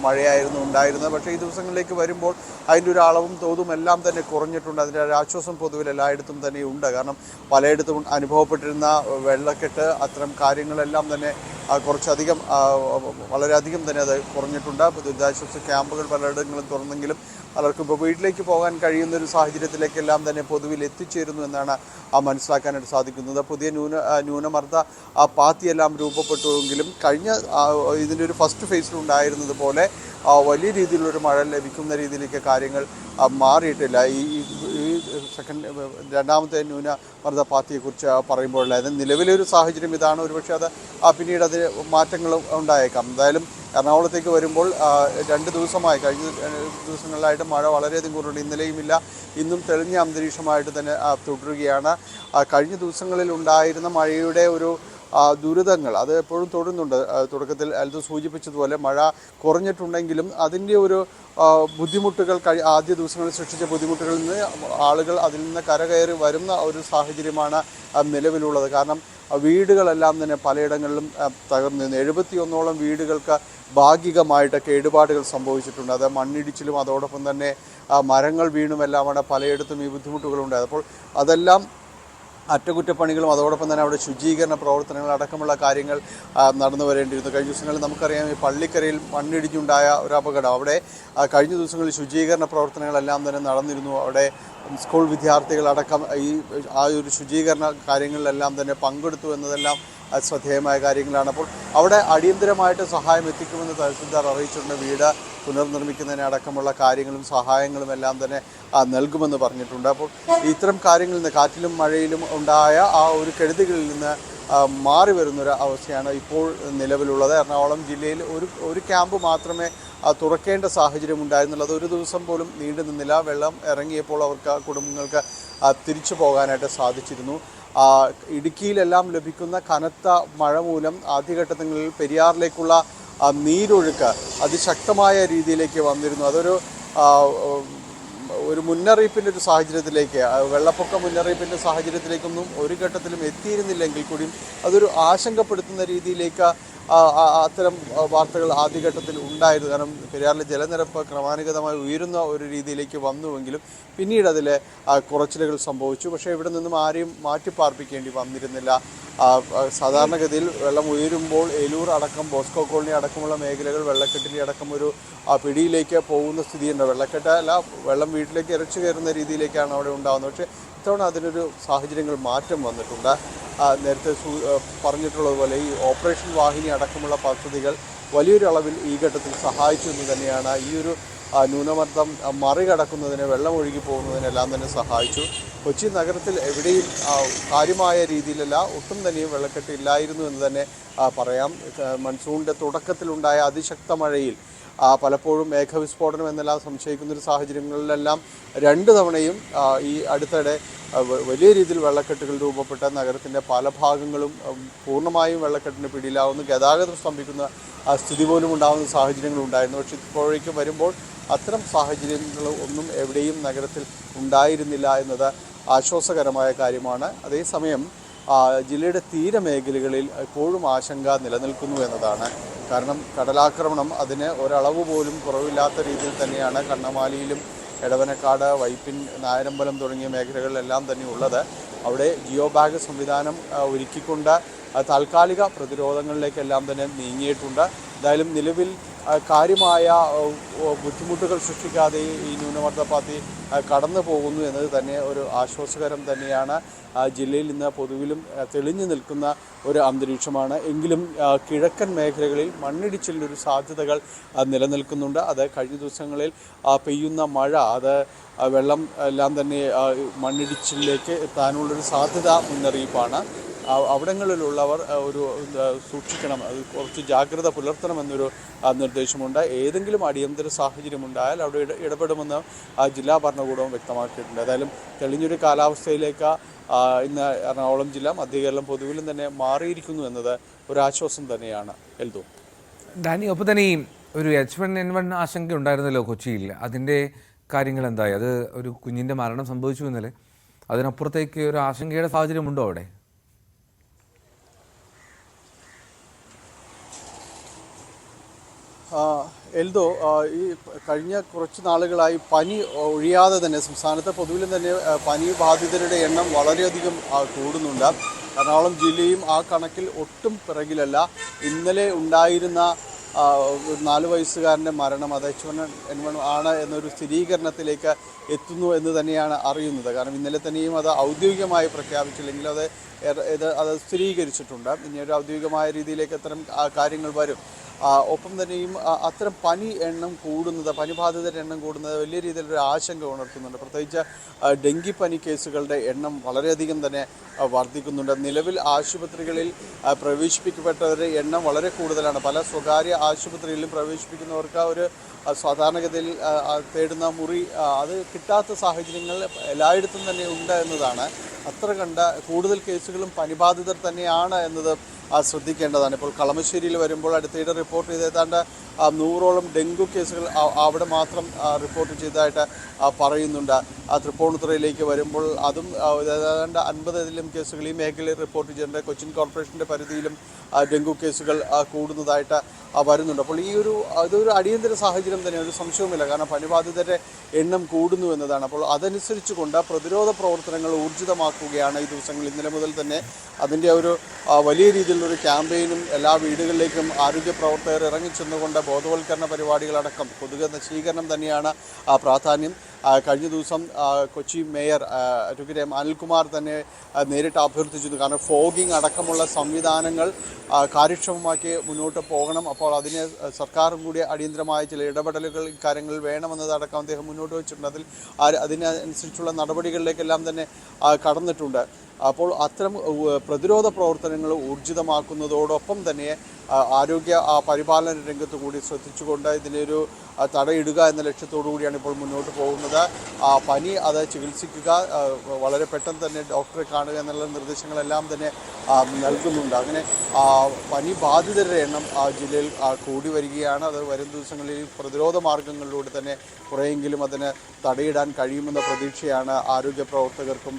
മഴയായിരുന്നു ഉണ്ടായിരുന്നത്. പക്ഷേ ഈ ദിവസങ്ങളിലേക്ക് വരുമ്പോൾ അതിൻ്റെ ഒരു അളവും തോതും എല്ലാം തന്നെ കുറഞ്ഞിട്ടുണ്ട്. അതിൻ്റെ ഒരു ആശ്വാസം പൊതുവിൽ എല്ലായിടത്തും തന്നെ ഉണ്ട്. കാരണം പലയിടത്തും അനുഭവപ്പെട്ടിരുന്ന വെള്ളക്കെട്ട് അത്തരം കാര്യങ്ങളെല്ലാം തന്നെ കുറച്ചധികം വളരെയധികം തന്നെ അത് കുറഞ്ഞിട്ടുണ്ട്. ദുരിതാശ്വാസ ക്യാമ്പുകൾ പലയിടങ്ങളും തുറന്നെങ്കിലും പലർക്കും ഇപ്പോൾ വീട്ടിലേക്ക് പോകാൻ കഴിയുന്ന ഒരു സാഹചര്യത്തിലേക്കെല്ലാം തന്നെ പൊതുവിൽ എത്തിച്ചേരുന്നു എന്നാണ് മനസ്സിലാക്കാനായിട്ട് സാധിക്കുന്നത്. പുതിയ ന്യൂനമർദ്ദ പാത്തിയെല്ലാം രൂപപ്പെട്ടുവെങ്കിലും കഴിഞ്ഞ ഇതിൻ്റെ ഒരു ഫസ്റ്റ് ഫേസിലുണ്ടായിരുന്നത് പോലെ വലിയ രീതിയിലുള്ളൊരു മഴ ലഭിക്കുന്ന രീതിയിലേക്ക് കാര്യങ്ങൾ മാറിയിട്ടില്ല. ഈ രണ്ടാമത്തെ ന്യൂനമർദ്ദ പാത്തിയെക്കുറിച്ച് പറയുമ്പോഴല്ല, അത് നിലവിലെ ഒരു സാഹചര്യം ഇതാണ്. ഒരുപക്ഷെ അത് പിന്നീട് അത് മാറ്റങ്ങൾ ഉണ്ടായേക്കാം. എന്തായാലും എറണാകുളത്തേക്ക് വരുമ്പോൾ 2 ദിവസമായി കഴിഞ്ഞ ദിവസങ്ങളിലായിട്ട് മഴ വളരെയധികം കുറവുണ്ട്. ഇന്നലെയും ഇല്ല, ഇന്നും തെളിഞ്ഞ അന്തരീക്ഷമായിട്ട് തന്നെ തുടരുകയാണ്. കഴിഞ്ഞ ദിവസങ്ങളിൽ ഉണ്ടായിരുന്ന മഴയുടെ ഒരു ദുരിതങ്ങൾ അത് എപ്പോഴും തുടരുന്നുണ്ട്. തുടക്കത്തിൽ അൽദോ സൂചിപ്പിച്ചതുപോലെ മഴ കുറഞ്ഞിട്ടുണ്ടെങ്കിലും അതിൻ്റെ ഒരു ബുദ്ധിമുട്ടുകൾ ആദ്യ ദിവസങ്ങളിൽ സൃഷ്ടിച്ച ബുദ്ധിമുട്ടുകളിൽ നിന്ന് ആളുകൾ അതിൽ നിന്ന് കരകയറി വരുന്ന ഒരു സാഹചര്യമാണ് നിലവിലുള്ളത്. കാരണം വീടുകളെല്ലാം തന്നെ പലയിടങ്ങളിലും തകർന്നിരുന്നു. 71ഓളം വീടുകൾക്ക് ഭാഗികമായിട്ട് കേടുപാടുകൾ സംഭവിച്ചിട്ടുണ്ട്. അത് മണ്ണിടിച്ചിലും അതോടൊപ്പം തന്നെ മരങ്ങൾ വീണുമെല്ലാമാണ് പലയിടത്തും ഈ ബുദ്ധിമുട്ടുകളുണ്ടായത്. അപ്പോൾ അതെല്ലാം അറ്റകുറ്റപ്പണികളും അതോടൊപ്പം തന്നെ അവിടെ ശുചീകരണ പ്രവർത്തനങ്ങൾ അടക്കമുള്ള കാര്യങ്ങൾ നടന്നു വരേണ്ടിയിരുന്നു. കഴിഞ്ഞ ദിവസങ്ങളിൽ നമുക്കറിയാം ഈ പള്ളിക്കരയിൽ മണ്ണിടിഞ്ഞുണ്ടായ ഒരു അപകടം. അവിടെ കഴിഞ്ഞ ദിവസങ്ങളിൽ ശുചീകരണ പ്രവർത്തനങ്ങളെല്ലാം തന്നെ നടന്നിരുന്നു. അവിടെ സ്കൂൾ വിദ്യാർത്ഥികളടക്കം ആ ഒരു ശുചീകരണ കാര്യങ്ങളിലെല്ലാം തന്നെ പങ്കെടുത്തു എന്നതെല്ലാം ശ്രദ്ധേയമായ കാര്യങ്ങളാണ്. അപ്പോൾ അവിടെ അടിയന്തരമായിട്ട് സഹായം എത്തിക്കുമെന്ന് തഹസിൽദാർ അറിയിച്ചിട്ടുണ്ട്. വീട് പുനർനിർമ്മിക്കുന്നതിന് അടക്കമുള്ള കാര്യങ്ങളും സഹായങ്ങളും എല്ലാം തന്നെ നൽകുമെന്ന് പറഞ്ഞിട്ടുണ്ട്. അപ്പോൾ ഇത്തരം കാര്യങ്ങളിൽ നിന്ന് കാറ്റിലും മഴയിലും ഉണ്ടായ ആ ഒരു കെടുതികളിൽ നിന്ന് മാറി വരുന്നൊരു അവസ്ഥയാണ് ഇപ്പോൾ നിലവിലുള്ളത്. എറണാകുളം ജില്ലയിൽ ഒരു ക്യാമ്പ് മാത്രമേ തുറക്കേണ്ട സാഹചര്യം ഉണ്ടായിരുന്നുള്ളത്. ഒരു ദിവസം പോലും നീണ്ടു നിന്നില്ല. വെള്ളം ഇറങ്ങിയപ്പോൾ കുടുംബങ്ങൾക്ക് തിരിച്ചു പോകാനായിട്ട് സാധിച്ചിരുന്നു. ഇടുക്കിയിലെല്ലാം ലഭിക്കുന്ന കനത്ത മഴ മൂലം ആദ്യഘട്ടങ്ങളിൽ പെരിയാറിലേക്കുള്ള നീരൊഴുക്ക് അതിശക്തമായ രീതിയിലേക്ക് വന്നിരുന്നു. അതൊരു മുന്നറിയിപ്പിൻ്റെ ഒരു സാഹചര്യത്തിലേക്ക്, വെള്ളപ്പൊക്ക മുന്നറിയിപ്പിൻ്റെ സാഹചര്യത്തിലേക്കൊന്നും ഒരു ഘട്ടത്തിലും എത്തിയിരുന്നില്ലെങ്കിൽ കൂടിയും അതൊരു ആശങ്കപ്പെടുത്തുന്ന രീതിയിലേക്ക് അത്തരം വാർത്തകൾ ആദ്യഘട്ടത്തിൽ ഉണ്ടായിരുന്നു. കാരണം പെരിയാറിലെ ജലനിരപ്പ് ക്രമാനുഗതമായി ഉയരുന്ന ഒരു രീതിയിലേക്ക് വന്നുവെങ്കിലും പിന്നീട് അതിൽ കുറച്ചിലുകൾ സംഭവിച്ചു. പക്ഷേ ഇവിടെ നിന്നും ആരെയും മാറ്റിപ്പാർപ്പിക്കേണ്ടി വന്നിരുന്നില്ല. സാധാരണഗതിയിൽ വെള്ളം ഉയരുമ്പോൾ ഏലൂർ അടക്കം ബോസ്കോ കോളനി അടക്കമുള്ള മേഖലകൾ വെള്ളക്കെട്ടിൻ്റെ അടക്കം ഒരു പിടിയിലേക്ക് പോകുന്ന സ്ഥിതിയുണ്ട്. വെള്ളക്കെട്ടല്ല, വെള്ളം വീട്ടിലേക്ക് ഇരച്ചു കയറുന്ന രീതിയിലേക്കാണ് അവിടെ ഉണ്ടാകുന്നത്. പക്ഷേ ഇത്തവണ അതിനൊരു സാഹചര്യങ്ങൾ മാറ്റം വന്നിട്ടുണ്ട്. നേരത്തെ പറഞ്ഞിട്ടുള്ളതുപോലെ ഈ ഓപ്പറേഷൻ വാഹിനി അടക്കമുള്ള പദ്ധതികൾ വലിയൊരു അളവിൽ ഈ ഘട്ടത്തിൽ സഹായിച്ചു എന്ന് തന്നെയാണ് ഈ ഒരു ന്യൂനമർദ്ദം മറികടക്കുന്നതിന്, വെള്ളം ഒഴുകി പോകുന്നതിനെല്ലാം തന്നെ സഹായിച്ചു. കൊച്ചി നഗരത്തിൽ എവിടെയും കാര്യമായ രീതിയിലല്ല, ഒട്ടും തന്നെയും വെള്ളക്കെട്ട് ഇല്ലായിരുന്നു എന്ന് തന്നെ പറയാം. മൺസൂണിൻ്റെ തുടക്കത്തിലുണ്ടായ അതിശക്ത മഴയിൽ പലപ്പോഴും മേഘവിസ്ഫോടനം എന്നെല്ലാം സംശയിക്കുന്നൊരു സാഹചര്യങ്ങളിലെല്ലാം 2 തവണയും ഈ അടുത്തിടെ വലിയ രീതിയിൽ വെള്ളക്കെട്ടുകൾ രൂപപ്പെട്ട നഗരത്തിൻ്റെ പല ഭാഗങ്ങളും പൂർണ്ണമായും വെള്ളക്കെട്ടിന് പിടിയിലാവുന്ന, ഗതാഗതം സ്തംഭിക്കുന്ന സ്ഥിതി പോലും ഉണ്ടാകുന്ന സാഹചര്യങ്ങളുണ്ടായിരുന്നു. പക്ഷേ ഇപ്പോഴേക്കും വരുമ്പോൾ അത്തരം സാഹചര്യങ്ങൾ ഒന്നും എവിടെയും നഗരത്തിൽ ഉണ്ടായിരുന്നില്ല എന്നത് ആശ്വാസകരമായ കാര്യമാണ്. അതേസമയം ജില്ലയുടെ തീരമേഖലകളിൽ ഇപ്പോഴും ആശങ്ക നിലനിൽക്കുന്നു എന്നതാണ്. കാരണം കടലാക്രമണം അതിന് ഒരളവ് പോലും കുറവില്ലാത്ത രീതിയിൽ തന്നെയാണ് കണ്ണമാലിയിലും എടവനക്കാട്, വൈപ്പിൻ, നായരമ്പലം തുടങ്ങിയ മേഖലകളിലെല്ലാം തന്നെ ഉള്ളത്. അവിടെ ജിയോ ബാഗ് സംവിധാനം ഒരുക്കിക്കൊണ്ട് താൽക്കാലിക പ്രതിരോധങ്ങളിലേക്കെല്ലാം തന്നെ നീങ്ങിയിട്ടുണ്ട്. എന്തായാലും നിലവിൽ കാര്യമായ ബുദ്ധിമുട്ടുകൾ സൃഷ്ടിക്കാതെ ഈ ന്യൂനമർദ്ദപാത്തി കടന്നു പോകുന്നു എന്നത് തന്നെ ഒരു ആശ്വാസകരം തന്നെയാണ്. ജില്ലയിൽ ഇന്ന് പൊതുവിലും തെളിഞ്ഞു നിൽക്കുന്ന ഒരു അന്തരീക്ഷമാണ്. എങ്കിലും കിഴക്കൻ മേഖലകളിൽ മണ്ണിടിച്ചിലിനൊരു സാധ്യതകൾ നിലനിൽക്കുന്നുണ്ട്. അത് കഴിഞ്ഞ ദിവസങ്ങളിൽ പെയ്യുന്ന മഴ അത് വെള്ളം എല്ലാം തന്നെ മണ്ണിടിച്ചിലേക്ക് എത്താനുള്ളൊരു സാധ്യത മുന്നറിയിപ്പാണ്. അവിടങ്ങളിലുള്ളവർ ഒരു സൂക്ഷിക്കണം, അത് കുറച്ച് ജാഗ്രത പുലർത്തണമെന്നൊരു നിർദ്ദേശമുണ്ട്. ഏതെങ്കിലും അടിയന്തര സാഹചര്യമുണ്ടായാൽ അവിടെ ഇടപെടുമെന്ന് ജില്ലാ ഭരണകൂടവും വ്യക്തമാക്കിയിട്ടുണ്ട്. ഏതായാലും തെളിഞ്ഞൊരു കാലാവസ്ഥയിലേക്ക് ഇന്ന് എറണാകുളം ജില്ല, മധ്യകേരളം പൊതുവിലും തന്നെ മാറിയിരിക്കുന്നു എന്നത് ഒരാശ്വാസം തന്നെയാണ്. എൽദോ ഡാനി, ഒപ്പം തന്നെ ഈ ഒരു H1N1 ആശങ്ക ഉണ്ടായിരുന്നല്ലോ കൊച്ചിയിൽ, അതിൻ്റെ കാര്യങ്ങൾ എന്തായി? അത് ഒരു കുഞ്ഞിൻ്റെ മരണം സംഭവിച്ചു ഇന്നലെ. അതിനപ്പുറത്തേക്ക് ഒരു ആശങ്കയുടെ സാഹചര്യമുണ്ടോ അവിടെ? എൽദോ, ഈ കഴിഞ്ഞ കുറച്ച് നാളുകളായി പനി ഒഴിയാതെ തന്നെ സംസ്ഥാനത്തെ പൊതുവിലും തന്നെ പനി ബാധിതരുടെ എണ്ണം വളരെയധികം കൂടുന്നുണ്ട്. എറണാകുളം ജില്ലയും ആ കണക്കിൽ ഒട്ടും പിറകിലല്ല. ഇന്നലെ ഉണ്ടായിരുന്ന 4 വയസ്സുകാരൻ്റെ മരണം അത് H1N1 ആണ് എന്നൊരു സ്ഥിരീകരണത്തിലേക്ക് എത്തുന്നു എന്ന് തന്നെയാണ് അറിയുന്നത്. കാരണം ഇന്നലെ തന്നെയും അത് ഔദ്യോഗികമായി പ്രഖ്യാപിച്ചില്ലെങ്കിൽ അത് സ്ഥിരീകരിച്ചിട്ടുണ്ട്. ഇനി ഒരു ഔദ്യോഗികമായ രീതിയിലേക്ക് അത്തരം കാര്യങ്ങൾ വരും. ഒപ്പം തന്നെയും അത്തരം പനി ബാധിതരുടെ എണ്ണം കൂടുന്നത് വലിയ രീതിയിലൊരു ആശങ്ക ഉണർത്തുന്നുണ്ട്. പ്രത്യേകിച്ച് ഡെങ്കിപ്പനി കേസുകളുടെ എണ്ണം വളരെയധികം തന്നെ വർദ്ധിക്കുന്നുണ്ട്. നിലവിൽ ആശുപത്രികളിൽ പ്രവേശിപ്പിക്കപ്പെട്ടവരുടെ എണ്ണം വളരെ കൂടുതലാണ്. പല സ്വകാര്യ ആശുപത്രികളിലും പ്രവേശിപ്പിക്കുന്നവർക്ക് ഒരു സാധാരണഗതിയിൽ തേടുന്ന മുറി അത് കിട്ടാത്ത സാഹചര്യങ്ങൾ എല്ലായിടത്തും തന്നെ ഉണ്ട് എന്നതാണ്. അത്ര കണ്ട കൂടുതൽ കേസുകളും പനിബാധിതർ തന്നെയാണ് എന്നത് ശ്രദ്ധിക്കേണ്ടതാണ്. ഇപ്പോൾ കളമശ്ശേരിയിൽ വരുമ്പോൾ അടുത്തിടെ റിപ്പോർട്ട് ചെയ്ത് ഏതാണ്ട് 100ഓളം ഡെങ്കു കേസുകൾ അവിടെ മാത്രം റിപ്പോർട്ട് ചെയ്തതായിട്ട് പറയുന്നുണ്ട്. തൃപ്പൂണിത്തുറയിലേക്ക് വരുമ്പോൾ അതും ഏതാണ്ട് 50-ലും കേസുകൾ ഈ മേഖലയിൽ റിപ്പോർട്ട് ചെയ്തിട്ടുണ്ട്. കൊച്ചിൻ കോർപ്പറേഷൻ്റെ പരിധിയിലും ഡെങ്കു കേസുകൾ കൂടുന്നതായിട്ട് വരുന്നുണ്ട്. അപ്പോൾ അതൊരു അടിയന്തര സാഹചര്യം തന്നെ, ഒരു സംശയവുമില്ല. കാരണം പനിബാധിതരുടെ എണ്ണം കൂടുന്നു എന്നതാണ്. അപ്പോൾ അതനുസരിച്ച് കൊണ്ട് പ്രതിരോധ പ്രവർത്തനങ്ങൾ ഊർജിതമാക്കുകയാണ് ഈ ദിവസങ്ങളിൽ. ഇന്നലെ മുതൽ തന്നെ അതിൻ്റെ ഒരു വലിയ രീതിയിലുള്ളൊരു ക്യാമ്പയിനും എല്ലാ വീടുകളിലേക്കും ആരോഗ്യ പ്രവർത്തകർ ഇറങ്ങിച്ചെന്നുകൊണ്ട് ബോധവൽക്കരണ പരിപാടികളടക്കം കൊതുക് നശീകരണം തന്നെയാണ് പ്രാധാന്യം. കഴിഞ്ഞ ദിവസം Kochi mayor advocate M Anilkumar തന്നെ നേരിട്ട് അഭ്യർത്ഥിച്ചിരുന്നു. കാരണം ഫോഗിംഗ് അടക്കമുള്ള സംവിധാനങ്ങൾ കാര്യക്ഷമമാക്കി മുന്നോട്ട് പോകണം. അപ്പോൾ അതിന് സർക്കാരും കൂടി അടിയന്തരമായ ചില ഇടപെടലുകൾ ഇക്കാര്യങ്ങളിൽ വേണമെന്നതടക്കം അദ്ദേഹം മുന്നോട്ട് വെച്ചിട്ടുണ്ട്. അതിനനുസരിച്ചുള്ള നടപടികളിലേക്കെല്ലാം തന്നെ കടന്നിട്ടുണ്ട്. അപ്പോൾ അത്തരം പ്രതിരോധ പ്രവർത്തനങ്ങൾ ഊർജിതമാക്കുന്നതോടൊപ്പം തന്നെ ആരോഗ്യ പരിപാലന രംഗത്ത് കൂടി ശ്രദ്ധിച്ചുകൊണ്ട് ഇതിനൊരു തടയിടുക എന്ന ലക്ഷ്യത്തോടു കൂടിയാണ് ഇപ്പോൾ മുന്നോട്ട് പോകുന്നത്. പനി അത് ചികിത്സിക്കുക, വളരെ പെട്ടെന്ന് തന്നെ ഡോക്ടറെ കാണുക എന്നുള്ള നിർദ്ദേശങ്ങളെല്ലാം തന്നെ നൽകുന്നുണ്ട്. അങ്ങനെ പനി ബാധിതരുടെ എണ്ണം ജില്ലയിൽ കൂടി വരികയാണ്. അത് വരും ദിവസങ്ങളിൽ പ്രതിരോധ മാർഗങ്ങളിലൂടെ തന്നെ കുറേയെങ്കിലും അതിന് തടയിടാൻ കഴിയുമെന്ന പ്രതീക്ഷയാണ് ആരോഗ്യ പ്രവർത്തകർക്കും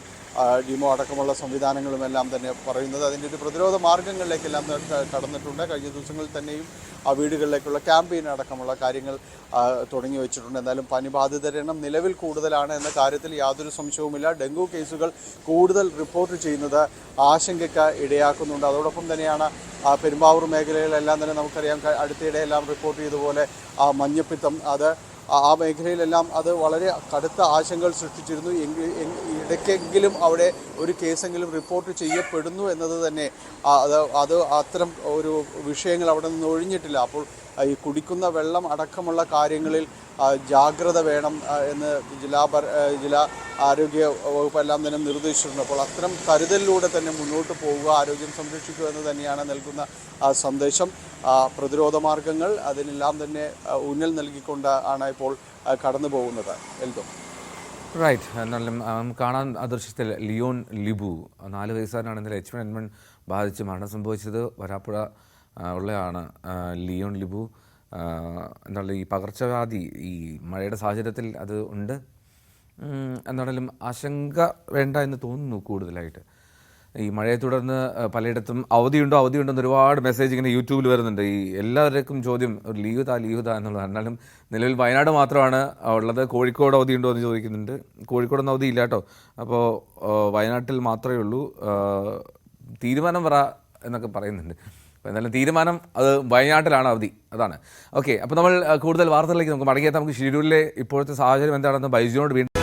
ഡിമോ അടക്കമുള്ള സംവിധാനങ്ങളുമെല്ലാം തന്നെ പറയുന്നത്. അതിൻ്റെ ഒരു പ്രതിരോധ മാർഗങ്ങളിലേക്കെല്ലാം കടന്നിട്ടുണ്ട്. കഴിഞ്ഞ ദിവസങ്ങളിൽ തന്നെയും ആ വീടുകളിലേക്കുള്ള ക്യാമ്പയിൻ അടക്കമുള്ള കാര്യങ്ങൾ തുടങ്ങി വെച്ചിട്ടുണ്ട്. എന്തായാലും പനിബാധിതരുടെ എണ്ണം നിലവിൽ കൂടുതലാണ് എന്ന കാര്യത്തിൽ യാതൊരു സംശയവുമില്ല. ഡെങ്കു കേസുകൾ കൂടുതൽ റിപ്പോർട്ട് ചെയ്യുന്നത് ആശങ്കയ്ക്ക് ഇടയാക്കുന്നുണ്ട്. അതോടൊപ്പം തന്നെയാണ് പെരുമ്പാവൂർ മേഖലയിലെല്ലാം തന്നെ നമുക്കറിയാം അടുത്തിടെ എല്ലാം റിപ്പോർട്ട് ചെയ്തതുപോലെ മഞ്ഞപ്പിത്തം അത് ആ മേഖലയിലെല്ലാം അത് വളരെ കടുത്ത ആശങ്കകൾ സൃഷ്ടിച്ചിരുന്നു. ഇടയ്ക്കെങ്കിലും അവിടെ ഒരു കേസെങ്കിലും റിപ്പോർട്ട് ചെയ്യപ്പെടുന്നു എന്നത് തന്നെ അത് അത്തരം ഒരു വിഷയങ്ങൾ അവിടെ നിന്ന് ഒഴിഞ്ഞിട്ടില്ല. അപ്പോൾ ഈ കുടിക്കുന്ന വെള്ളം അടക്കമുള്ള കാര്യങ്ങളിൽ ജാഗ്രത വേണം എന്ന് ജില്ലാ ആരോഗ്യ വകുപ്പെല്ലാം തന്നെ നിർദ്ദേശിച്ചിട്ടുണ്ട്. അപ്പോൾ അത്തരം കരുതലിലൂടെ തന്നെ മുന്നോട്ട് പോവുക, ആരോഗ്യം സംരക്ഷിക്കുക എന്ന് തന്നെയാണ് നൽകുന്ന സന്ദേശം. പ്രതിരോധ മാർഗങ്ങൾ അതിനെല്ലാം തന്നെ ഊന്നൽ നൽകിക്കൊണ്ട് ആണ് ഇപ്പോൾ കടന്നു പോകുന്നത്. എൽദോ റൈറ്റ്. എന്നാലും കാണാൻ ദൃശ്യത്തിൽ ലിയോൺ ലിബു 4 വയസ്സുകാരനാണ് ഇന്നലെ H1N1 ബാധിച്ച് മരണം സംഭവിച്ചത്. വരാപ്പുഴ ഉള്ളയാണ് ലിയോൺ ലിബു. എന്താണ് ഈ പകർച്ചവ്യാധി ഈ മഴയുടെ സാഹചര്യത്തിൽ അത് ഉണ്ട്. എന്നാണെങ്കിലും ആശങ്ക വേണ്ട എന്ന് തോന്നുന്നു കൂടുതലായിട്ട്. ഈ മഴയെ തുടർന്ന് പലയിടത്തും അവധിയുണ്ടോ എന്ന് ഒരുപാട് മെസ്സേജ് ഇങ്ങനെ യൂട്യൂബിൽ വരുന്നുണ്ട്. ഈ എല്ലാവർക്കും ചോദ്യം ഒരു ലീവ് താ എന്നുള്ളതാണ്. എന്നാലും നിലവിൽ വയനാട് മാത്രമാണ് ഉള്ളത്. കോഴിക്കോട് അവധിയുണ്ടോ എന്ന് ചോദിക്കുന്നുണ്ട്. കോഴിക്കോടൊന്നും അവധി ഇല്ല കേട്ടോ. അപ്പോൾ വയനാട്ടിൽ മാത്രമേ ഉള്ളൂ. തീരുമാനം പറ എന്നൊക്കെ പറയുന്നുണ്ട്. അപ്പോൾ എന്തായാലും തീരുമാനം അത് വയനാട്ടിലാണ് അവധി, അതാണ്. ഓക്കെ, അപ്പോൾ നമ്മൾ കൂടുതൽ വാർത്തകളിലേക്ക് നമുക്ക് മടങ്ങിയെത്താം. നമുക്ക് ഷിരൂരിലെ ഇപ്പോഴത്തെ സാഹചര്യം എന്താണെന്ന് ബൈജുവിനോട് വീണ്ടും.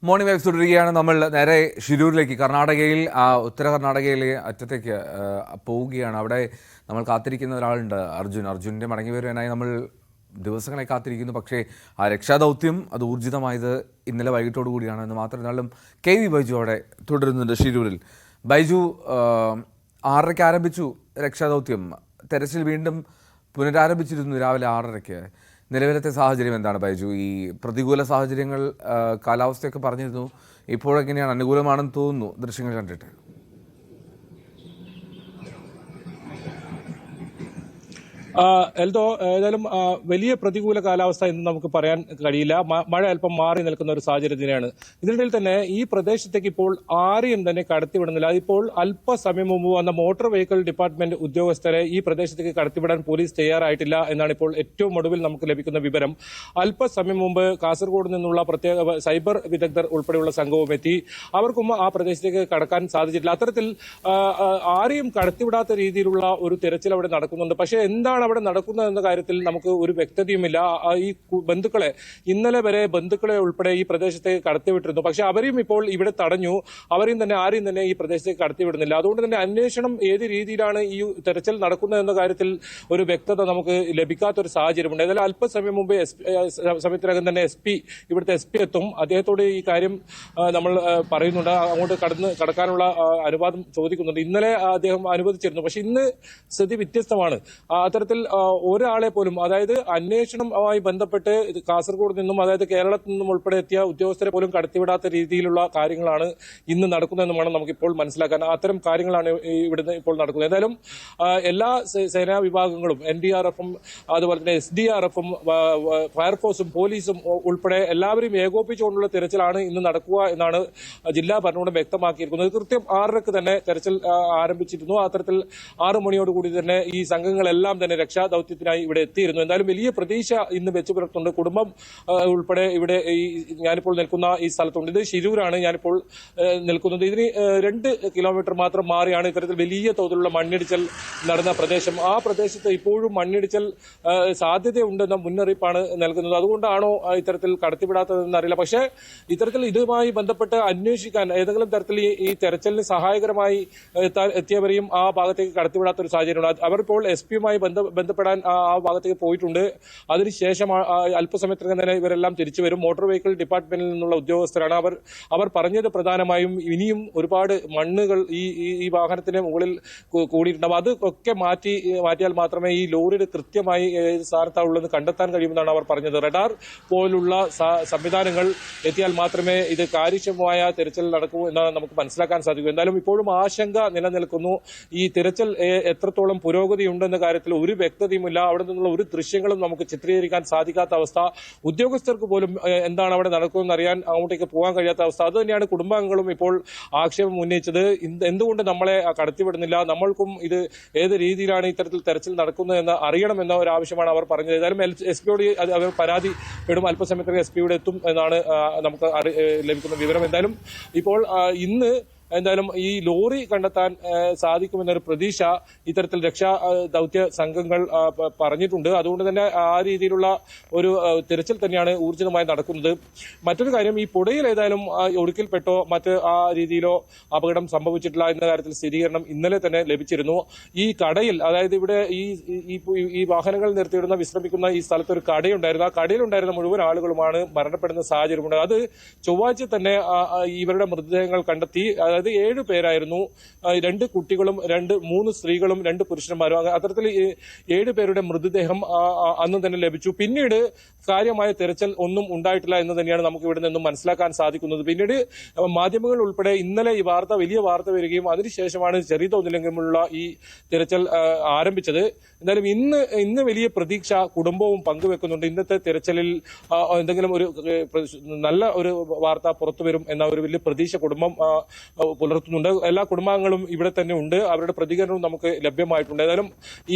മോർണിംഗ് വൈബ്സ് തുടരുകയാണ്. നമ്മൾ നേരെ ഷിരൂരിലേക്ക്, കർണാടകയിൽ ഉത്തര കർണാടകയിലെ അറ്റത്തേക്ക് പോവുകയാണ്. അവിടെ നമ്മൾ കാത്തിരിക്കുന്ന ഒരാളുണ്ട്, അർജുൻ്റെ മടങ്ങി വരുവാനായി നമ്മൾ ദിവസങ്ങളെ കാത്തിരിക്കുന്നു. പക്ഷേ ആ രക്ഷാദൗത്യം അത് ഊർജിതമായത് ഇന്നലെ വൈകിട്ടോടു കൂടിയാണ് എന്ന് മാത്രം. KV ബൈജു അവിടെ തുടരുന്നുണ്ട് ഷിരൂരിൽ. ബൈജു, 6:30 ആരംഭിച്ചു രക്ഷാദൗത്യം. തെരച്ചിൽ വീണ്ടും പുനരാരംഭിച്ചിരുന്നു രാവിലെ 6:30. നിലവിലത്തെ സാഹചര്യം എന്താണ് ബൈജു? ഈ പ്രതികൂല സാഹചര്യങ്ങൾ കാലാവസ്ഥയൊക്കെ പറഞ്ഞിരുന്നു, ഇപ്പോഴെങ്ങനെയാണ്? അനുകൂലമാണെന്ന് തോന്നുന്നു ദൃശ്യങ്ങൾ കണ്ടിട്ട്. എൽദോ, ഏതായാലും വലിയ പ്രതികൂല കാലാവസ്ഥ എന്ന് നമുക്ക് പറയാൻ കഴിയില്ല. മഴ അല്പം മാറി നിൽക്കുന്ന ഒരു സാഹചര്യം തന്നെയാണ്. ഇതിനിടയിൽ തന്നെ ഈ പ്രദേശത്തേക്ക് ഇപ്പോൾ ആരെയും തന്നെ കടത്തിവിടുന്നില്ല. അതിപ്പോൾ അല്പസമയം മുമ്പ് വന്ന മോട്ടോർ വെഹിക്കിൾ ഡിപ്പാർട്ട്മെന്റ് ഉദ്യോഗസ്ഥരെ ഈ പ്രദേശത്തേക്ക് കടത്തിവിടാൻ പോലീസ് തയ്യാറായിട്ടില്ല എന്നാണ് ഇപ്പോൾ ഏറ്റവും ഒടുവിൽ നമുക്ക് ലഭിക്കുന്ന വിവരം. അല്പസമയം മുമ്പ് കാസർഗോഡ് നിന്നുള്ള പ്രത്യേക സൈബർ വിദഗ്ധർ ഉൾപ്പെടെയുള്ള സംഘവും എത്തി. അവർക്കും ആ പ്രദേശത്തേക്ക് കടക്കാൻ സാധിച്ചിട്ടില്ല. അത്തരത്തിൽ ആരെയും കടത്തിവിടാത്ത രീതിയിലുള്ള ഒരു തിരച്ചിൽ അവിടെ നടക്കുന്നുണ്ട്. പക്ഷേ എന്താണ് അവിടെ നടക്കുന്നത് എന്ന കാര്യത്തിൽ നമുക്ക് ഒരു വ്യക്തതയുമില്ല. ഈ ബന്ധുക്കളെ ഇന്നലെ വരെ ബന്ധുക്കളെ ഉൾപ്പെടെ ഈ പ്രദേശത്തേക്ക് കടത്തിവിട്ടിരുന്നു. പക്ഷെ അവരെയും ഇപ്പോൾ ഇവിടെ തടഞ്ഞു. ആരെയും തന്നെ ഈ പ്രദേശത്തേക്ക് കടത്തിവിടുന്നില്ല. അതുകൊണ്ട് തന്നെ അന്വേഷണം ഏത് രീതിയിലാണ് ഈ തെരച്ചിൽ നടക്കുന്നത് എന്ന കാര്യത്തിൽ ഒരു വ്യക്തത നമുക്ക് ലഭിക്കാത്തൊരു സാഹചര്യമുണ്ട്. ഏതായാലും അല്പസമയം മുമ്പ് സമയത്തിനകം തന്നെ ഇവിടുത്തെ എസ് പി എത്തും. അദ്ദേഹത്തോട് ഈ കാര്യം നമ്മൾ പറയുന്നുണ്ട്. അങ്ങോട്ട് കടക്കാനുള്ള അനുവാദം ചോദിക്കുന്നുണ്ട്. ഇന്നലെ അദ്ദേഹം അനുവദിച്ചിരുന്നു. പക്ഷെ ഇന്ന് സ്ഥിതി വ്യത്യസ്തമാണ്. അത്തരത്തിൽ ഒരാളെ പോലും, അതായത് അന്വേഷണവുമായി ബന്ധപ്പെട്ട് കാസർഗോഡ് നിന്നും അതായത് കേരളത്തിൽ നിന്നും ഉൾപ്പെടെ എത്തിയ ഉദ്യോഗസ്ഥരെ പോലും കടത്തിവിടാത്ത രീതിയിലുള്ള കാര്യങ്ങളാണ് ഇന്ന് നടക്കുന്നതെന്ന് വേണം നമുക്കിപ്പോൾ മനസ്സിലാക്കാൻ. അത്തരം കാര്യങ്ങളാണ് ഇവിടുന്ന് ഇപ്പോൾ നടക്കുന്നത്. ഏതായാലും എല്ലാ സേനാ വിഭാഗങ്ങളും NDRF-ഉം അതുപോലെ തന്നെ SDRF-ഉം ഫയർഫോഴ്സും പോലീസും ഉൾപ്പെടെ എല്ലാവരും ഏകോപിച്ചുകൊണ്ടുള്ള തെരച്ചിലാണ് ഇന്ന് നടക്കുക എന്നാണ് ജില്ലാ ഭരണകൂടം വ്യക്തമാക്കിയിരിക്കുന്നത്. കൃത്യം 6:30 തന്നെ തെരച്ചിൽ ആരംഭിച്ചിരുന്നു. അത്തരത്തിൽ 6 മണിയോടുകൂടി തന്നെ ഈ സംഘങ്ങളെല്ലാം തന്നെ രക്ഷാദൌത്യത്തിനായി ഇവിടെ എത്തിയിരുന്നു. എന്തായാലും വലിയ പ്രതീക്ഷ ഇന്ന് വെച്ചു പുലർത്തുന്നുണ്ട്. കുടുംബം ഉൾപ്പെടെ ഇവിടെ ഞാനിപ്പോൾ നിൽക്കുന്ന ഈ സ്ഥലത്തുണ്ട്. ഇത് ഷിരൂരാണ് ഞാനിപ്പോൾ നിൽക്കുന്നത്. ഇതിന് 2 കിലോമീറ്റർ മാത്രം മാറിയാണ് ഇത്തരത്തിൽ വലിയ തോതിലുള്ള മണ്ണിടിച്ചൽ നടന്ന പ്രദേശം. ആ പ്രദേശത്ത് ഇപ്പോഴും മണ്ണിടിച്ചൽ സാധ്യതയുണ്ടെന്ന മുന്നറിയിപ്പാണ് നൽകുന്നത്. അതുകൊണ്ടാണോ ഇത്തരത്തിൽ കടത്തിവിടാത്തതെന്ന് അറിയില്ല. പക്ഷേ ഇത്തരത്തിൽ ഇതുമായി ബന്ധപ്പെട്ട് അന്വേഷിക്കാൻ ഏതെങ്കിലും തരത്തിൽ ഈ തെരച്ചിലിന് സഹായകരമായി എത്തിയവരെയും ആ ഭാഗത്തേക്ക് കടത്തിവിടാത്ത ഒരു സാഹചര്യമുണ്ട്. അവർ ഇപ്പോൾ SP-യുമായി ബന്ധപ്പെടാൻ ആ ഭാഗത്തേക്ക് പോയിട്ടുണ്ട്. അതിനുശേഷം അല്പസമയത്തിനകം തന്നെ ഇവരെല്ലാം തിരിച്ചു വരും. മോട്ടോർ വെഹിക്കിൾ ഡിപ്പാർട്ട്മെന്റിൽ നിന്നുള്ള ഉദ്യോഗസ്ഥരാണ്. അവർ പറഞ്ഞത് പ്രധാനമായും ഇനിയും ഒരുപാട് മണ്ണുകൾ ഈ വാഹനത്തിന് മുകളിൽ കൂടിയിട്ടുണ്ടാവും. അത് ഒക്കെ മാറ്റിയാൽ മാത്രമേ ഈ ലോറിയുടെ കൃത്യമായി ഏത് സ്ഥാനത്താണ് ഉള്ളതെന്ന് കണ്ടെത്താൻ കഴിയുമെന്നാണ് അവർ പറഞ്ഞത്. റഡാർ പോലുള്ള സംവിധാനങ്ങൾ എത്തിയാൽ മാത്രമേ ഇത് കാര്യക്ഷമമായ തിരച്ചിൽ നടക്കൂ എന്നാണ് നമുക്ക് മനസ്സിലാക്കാൻ സാധിക്കൂ. എന്തായാലും ഇപ്പോഴും ആശങ്ക നിലനിൽക്കുന്നു. ഈ തിരച്ചിൽ എത്രത്തോളം പുരോഗതി ഉണ്ടെന്ന കാര്യത്തിൽ ഒരു ഒരു വ്യക്തതയുമില്ല. അവിടെ നിന്നുള്ള ഒരു ദൃശ്യങ്ങളും നമുക്ക് ചിത്രീകരിക്കാൻ സാധിക്കാത്ത അവസ്ഥ. ഉദ്യോഗസ്ഥർക്ക് പോലും എന്താണ് അവിടെ നടക്കുന്നതെന്ന് അറിയാൻ അങ്ങോട്ടേക്ക് പോകാൻ കഴിയാത്ത അവസ്ഥ. അത് തന്നെയാണ് കുടുംബാംഗങ്ങളും ഇപ്പോൾ ആക്ഷേപം ഉന്നയിച്ചത്. എന്തുകൊണ്ട് നമ്മളെ കടത്തിവിടുന്നില്ല, നമ്മൾക്കും ഇത് ഏത് രീതിയിലാണ് ഇത്തരത്തിൽ തെരച്ചിൽ നടക്കുന്നതെന്ന് അറിയണമെന്ന ഒരു ആവശ്യമാണ് അവർ പറഞ്ഞത്. ഏതായാലും SP-യോട് അവർ പരാതിപ്പെടും. അല്പസമയത്തേക്ക് SP-യോട് എത്തും എന്നാണ് നമുക്ക് ലഭിക്കുന്ന വിവരം. എന്തായാലും ഇപ്പോൾ ഇന്ന് ഈ ലോറി കണ്ടെത്താൻ സാധിക്കുമെന്നൊരു പ്രതീക്ഷ ഇത്തരത്തിൽ രക്ഷാ ദൌത്യ സംഘങ്ങൾ പറഞ്ഞിട്ടുണ്ട്. അതുകൊണ്ട് തന്നെ ആ രീതിയിലുള്ള ഒരു തിരച്ചിൽ തന്നെയാണ് ഊർജിതമായി നടക്കുന്നത്. മറ്റൊരു കാര്യം, ഈ പുഴയിൽ ഏതായാലും ഒഴുക്കിൽപ്പെട്ടോ മറ്റ് ആ രീതിയിലോ അപകടം സംഭവിച്ചിട്ടില്ല എന്ന കാര്യത്തിൽ സ്ഥിരീകരണം ഇന്നലെ തന്നെ ലഭിച്ചിരുന്നു. ഈ കടയിൽ, അതായത് ഇവിടെ ഈ വാഹനങ്ങൾ നിർത്തിയിടുന്ന വിശ്രമിക്കുന്ന ഈ സ്ഥലത്ത് ഒരു കടയുണ്ടായിരുന്നു. ആ കടയിലുണ്ടായിരുന്ന മുഴുവൻ ആളുകളുമാണ് മരണപ്പെടുന്ന സാഹചര്യമുണ്ട്. അത് ചൊവ്വാഴ്ച തന്നെ ഇവരുടെ മൃതദേഹങ്ങൾ കണ്ടെത്തി. അതായത് 7 പേരായിരുന്നു, 2 കുട്ടികളും 3 സ്ത്രീകളും 2 പുരുഷന്മാരും. അത്തരത്തിൽ 7 പേരുടെ മൃതദേഹം അന്ന് തന്നെ ലഭിച്ചു. പിന്നീട് കാര്യമായ തെരച്ചിൽ ഒന്നും ഉണ്ടായിട്ടില്ല എന്ന് തന്നെയാണ് നമുക്ക് ഇവിടെ നിന്നും മനസ്സിലാക്കാൻ സാധിക്കുന്നത്. പിന്നീട് മാധ്യമങ്ങൾ ഉൾപ്പെടെ ഇന്നലെ ഈ വലിയ വാർത്ത വരികയും അതിനുശേഷമാണ് ചെറിയ തോതിലെങ്കിലുമുള്ള ഈ തിരച്ചിൽ ആരംഭിച്ചത്. എന്തായാലും ഇന്ന് വലിയ പ്രതീക്ഷ കുടുംബവും പങ്കുവെക്കുന്നുണ്ട്. ഇന്നത്തെ തിരച്ചിലിൽ എന്തെങ്കിലും ഒരു നല്ല ഒരു വാർത്ത പുറത്തുവരും എന്ന ഒരു വലിയ പ്രതീക്ഷ കുടുംബം പുലർത്തുന്നുണ്ട്. എല്ലാ കുടുംബാംഗങ്ങളും ഇവിടെ തന്നെ ഉണ്ട്. അവരുടെ പ്രതികരണവും നമുക്ക് ലഭ്യമായിട്ടുണ്ട്. ഏതായാലും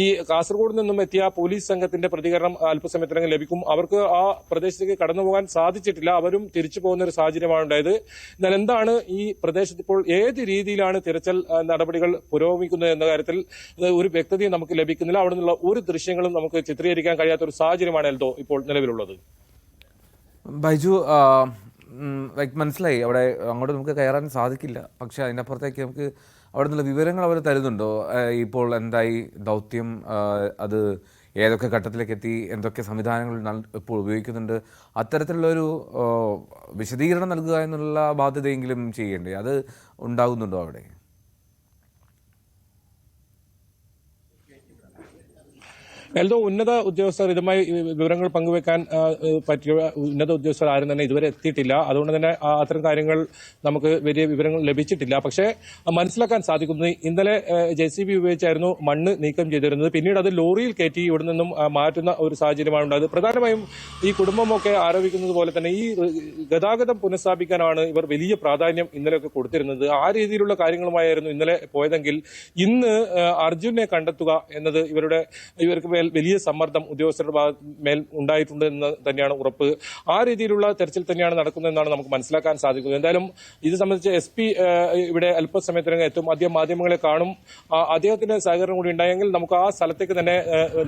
ഈ കാസർഗോഡ് നിന്നും എത്തിയ പോലീസ് സംഘത്തിന്റെ പ്രതികരണം അല്പസമയത്തിനകം ലഭിക്കും. അവർക്ക് ആ പ്രദേശത്തേക്ക് കടന്നുപോകാൻ സാധിച്ചിട്ടില്ല. അവരും തിരിച്ചു പോകുന്ന ഒരു സാഹചര്യമാണ് ഉണ്ടായത്. എന്നാൽ എന്താണ് ഈ പ്രദേശത്ത് ഇപ്പോൾ ഏത് രീതിയിലാണ് തിരച്ചിൽ നടപടികൾ പുരോഗമിക്കുന്നത് എന്ന കാര്യത്തിൽ ഒരു വ്യക്തതയും നമുക്ക് ലഭിക്കുന്നില്ല. അവിടെ നിന്നുള്ള ഒരു ദൃശ്യങ്ങളും നമുക്ക് ചിത്രീകരിക്കാൻ കഴിയാത്ത ഒരു സാഹചര്യമാണ് എൽദോ ഇപ്പോൾ നിലവിലുള്ളത്. ബൈജു, മനസ്സിലായി, അവിടെ അങ്ങോട്ട് നമുക്ക് കയറാൻ സാധിക്കില്ല. പക്ഷെ അതിനപ്പുറത്തേക്ക് നമുക്ക് അവിടെ നിന്നുള്ള വിവരങ്ങൾ അവർ തരുന്നുണ്ടോ? ഇപ്പോൾ എന്തായി ദൗത്യം, അത് ഏതൊക്കെ ഘട്ടത്തിലേക്ക് എത്തി, എന്തൊക്കെ സംവിധാനങ്ങൾ ഇപ്പോൾ ഉപയോഗിക്കുന്നുണ്ട്, അത്തരത്തിലുള്ളൊരു വിശദീകരണം നൽകുക എന്നുള്ള ബാധ്യതയെങ്കിലും ചെയ്യേണ്ടേ? അത് ഉണ്ടാകുന്നുണ്ടോ അവിടെ? എൽദോ, ഉന്നത ഉദ്യോഗസ്ഥർ ഇതുമായി വിവരങ്ങൾ പങ്കുവെക്കാൻ പറ്റിയ ഉന്നത ഉദ്യോഗസ്ഥർ ആരും തന്നെ ഇതുവരെ എത്തിയിട്ടില്ല. അതുകൊണ്ട് തന്നെ അത്തരം കാര്യങ്ങൾ നമുക്ക് വലിയ വിവരങ്ങൾ ലഭിച്ചിട്ടില്ല. പക്ഷേ മനസ്സിലാക്കാൻ സാധിക്കുന്നത് ഇന്നലെ JCB ഉപയോഗിച്ചായിരുന്നു മണ്ണ് നീക്കം ചെയ്തിരുന്നത്. പിന്നീട് അത് ലോറിയിൽ കയറ്റി ഇവിടെ നിന്നും മാറ്റുന്ന ഒരു സാഹചര്യമാണ് ഉണ്ടായത്. പ്രധാനമായും ഈ കുടുംബമൊക്കെ ആരോപിക്കുന്നത് പോലെ തന്നെ ഈ ഗതാഗതം പുനഃസ്ഥാപിക്കാനാണ് ഇവർ വലിയ പ്രാധാന്യം ഇന്നലെയൊക്കെ കൊടുത്തിരുന്നത്. ആ രീതിയിലുള്ള കാര്യങ്ങളുമായിരുന്നു ഇന്നലെ പോയതെങ്കിൽ ഇന്ന് അർജുനെ കണ്ടെത്തുക എന്നത് ഇവർക്ക് വലിയ സമ്മർദ്ദം ഉദ്യോഗസ്ഥരുടെ മേൽ ഉണ്ടായിട്ടുണ്ട് എന്ന് തന്നെയാണ് ഉറപ്പ്. ആ രീതിയിലുള്ള തെരച്ചിൽ തന്നെയാണ് നടക്കുന്നതെന്നാണ് നമുക്ക് മനസ്സിലാക്കാൻ സാധിക്കുന്നത്. എന്തായാലും ഇത് സംബന്ധിച്ച് SP ഇവിടെ അല്പസമയത്തിനകം എത്തും. അദ്ദേഹം മാധ്യമങ്ങളെ കാണും. അദ്ദേഹത്തിന്റെ സഹകരണം കൂടി ഉണ്ടായെങ്കിൽ നമുക്ക് ആ സ്ഥലത്തേക്ക് തന്നെ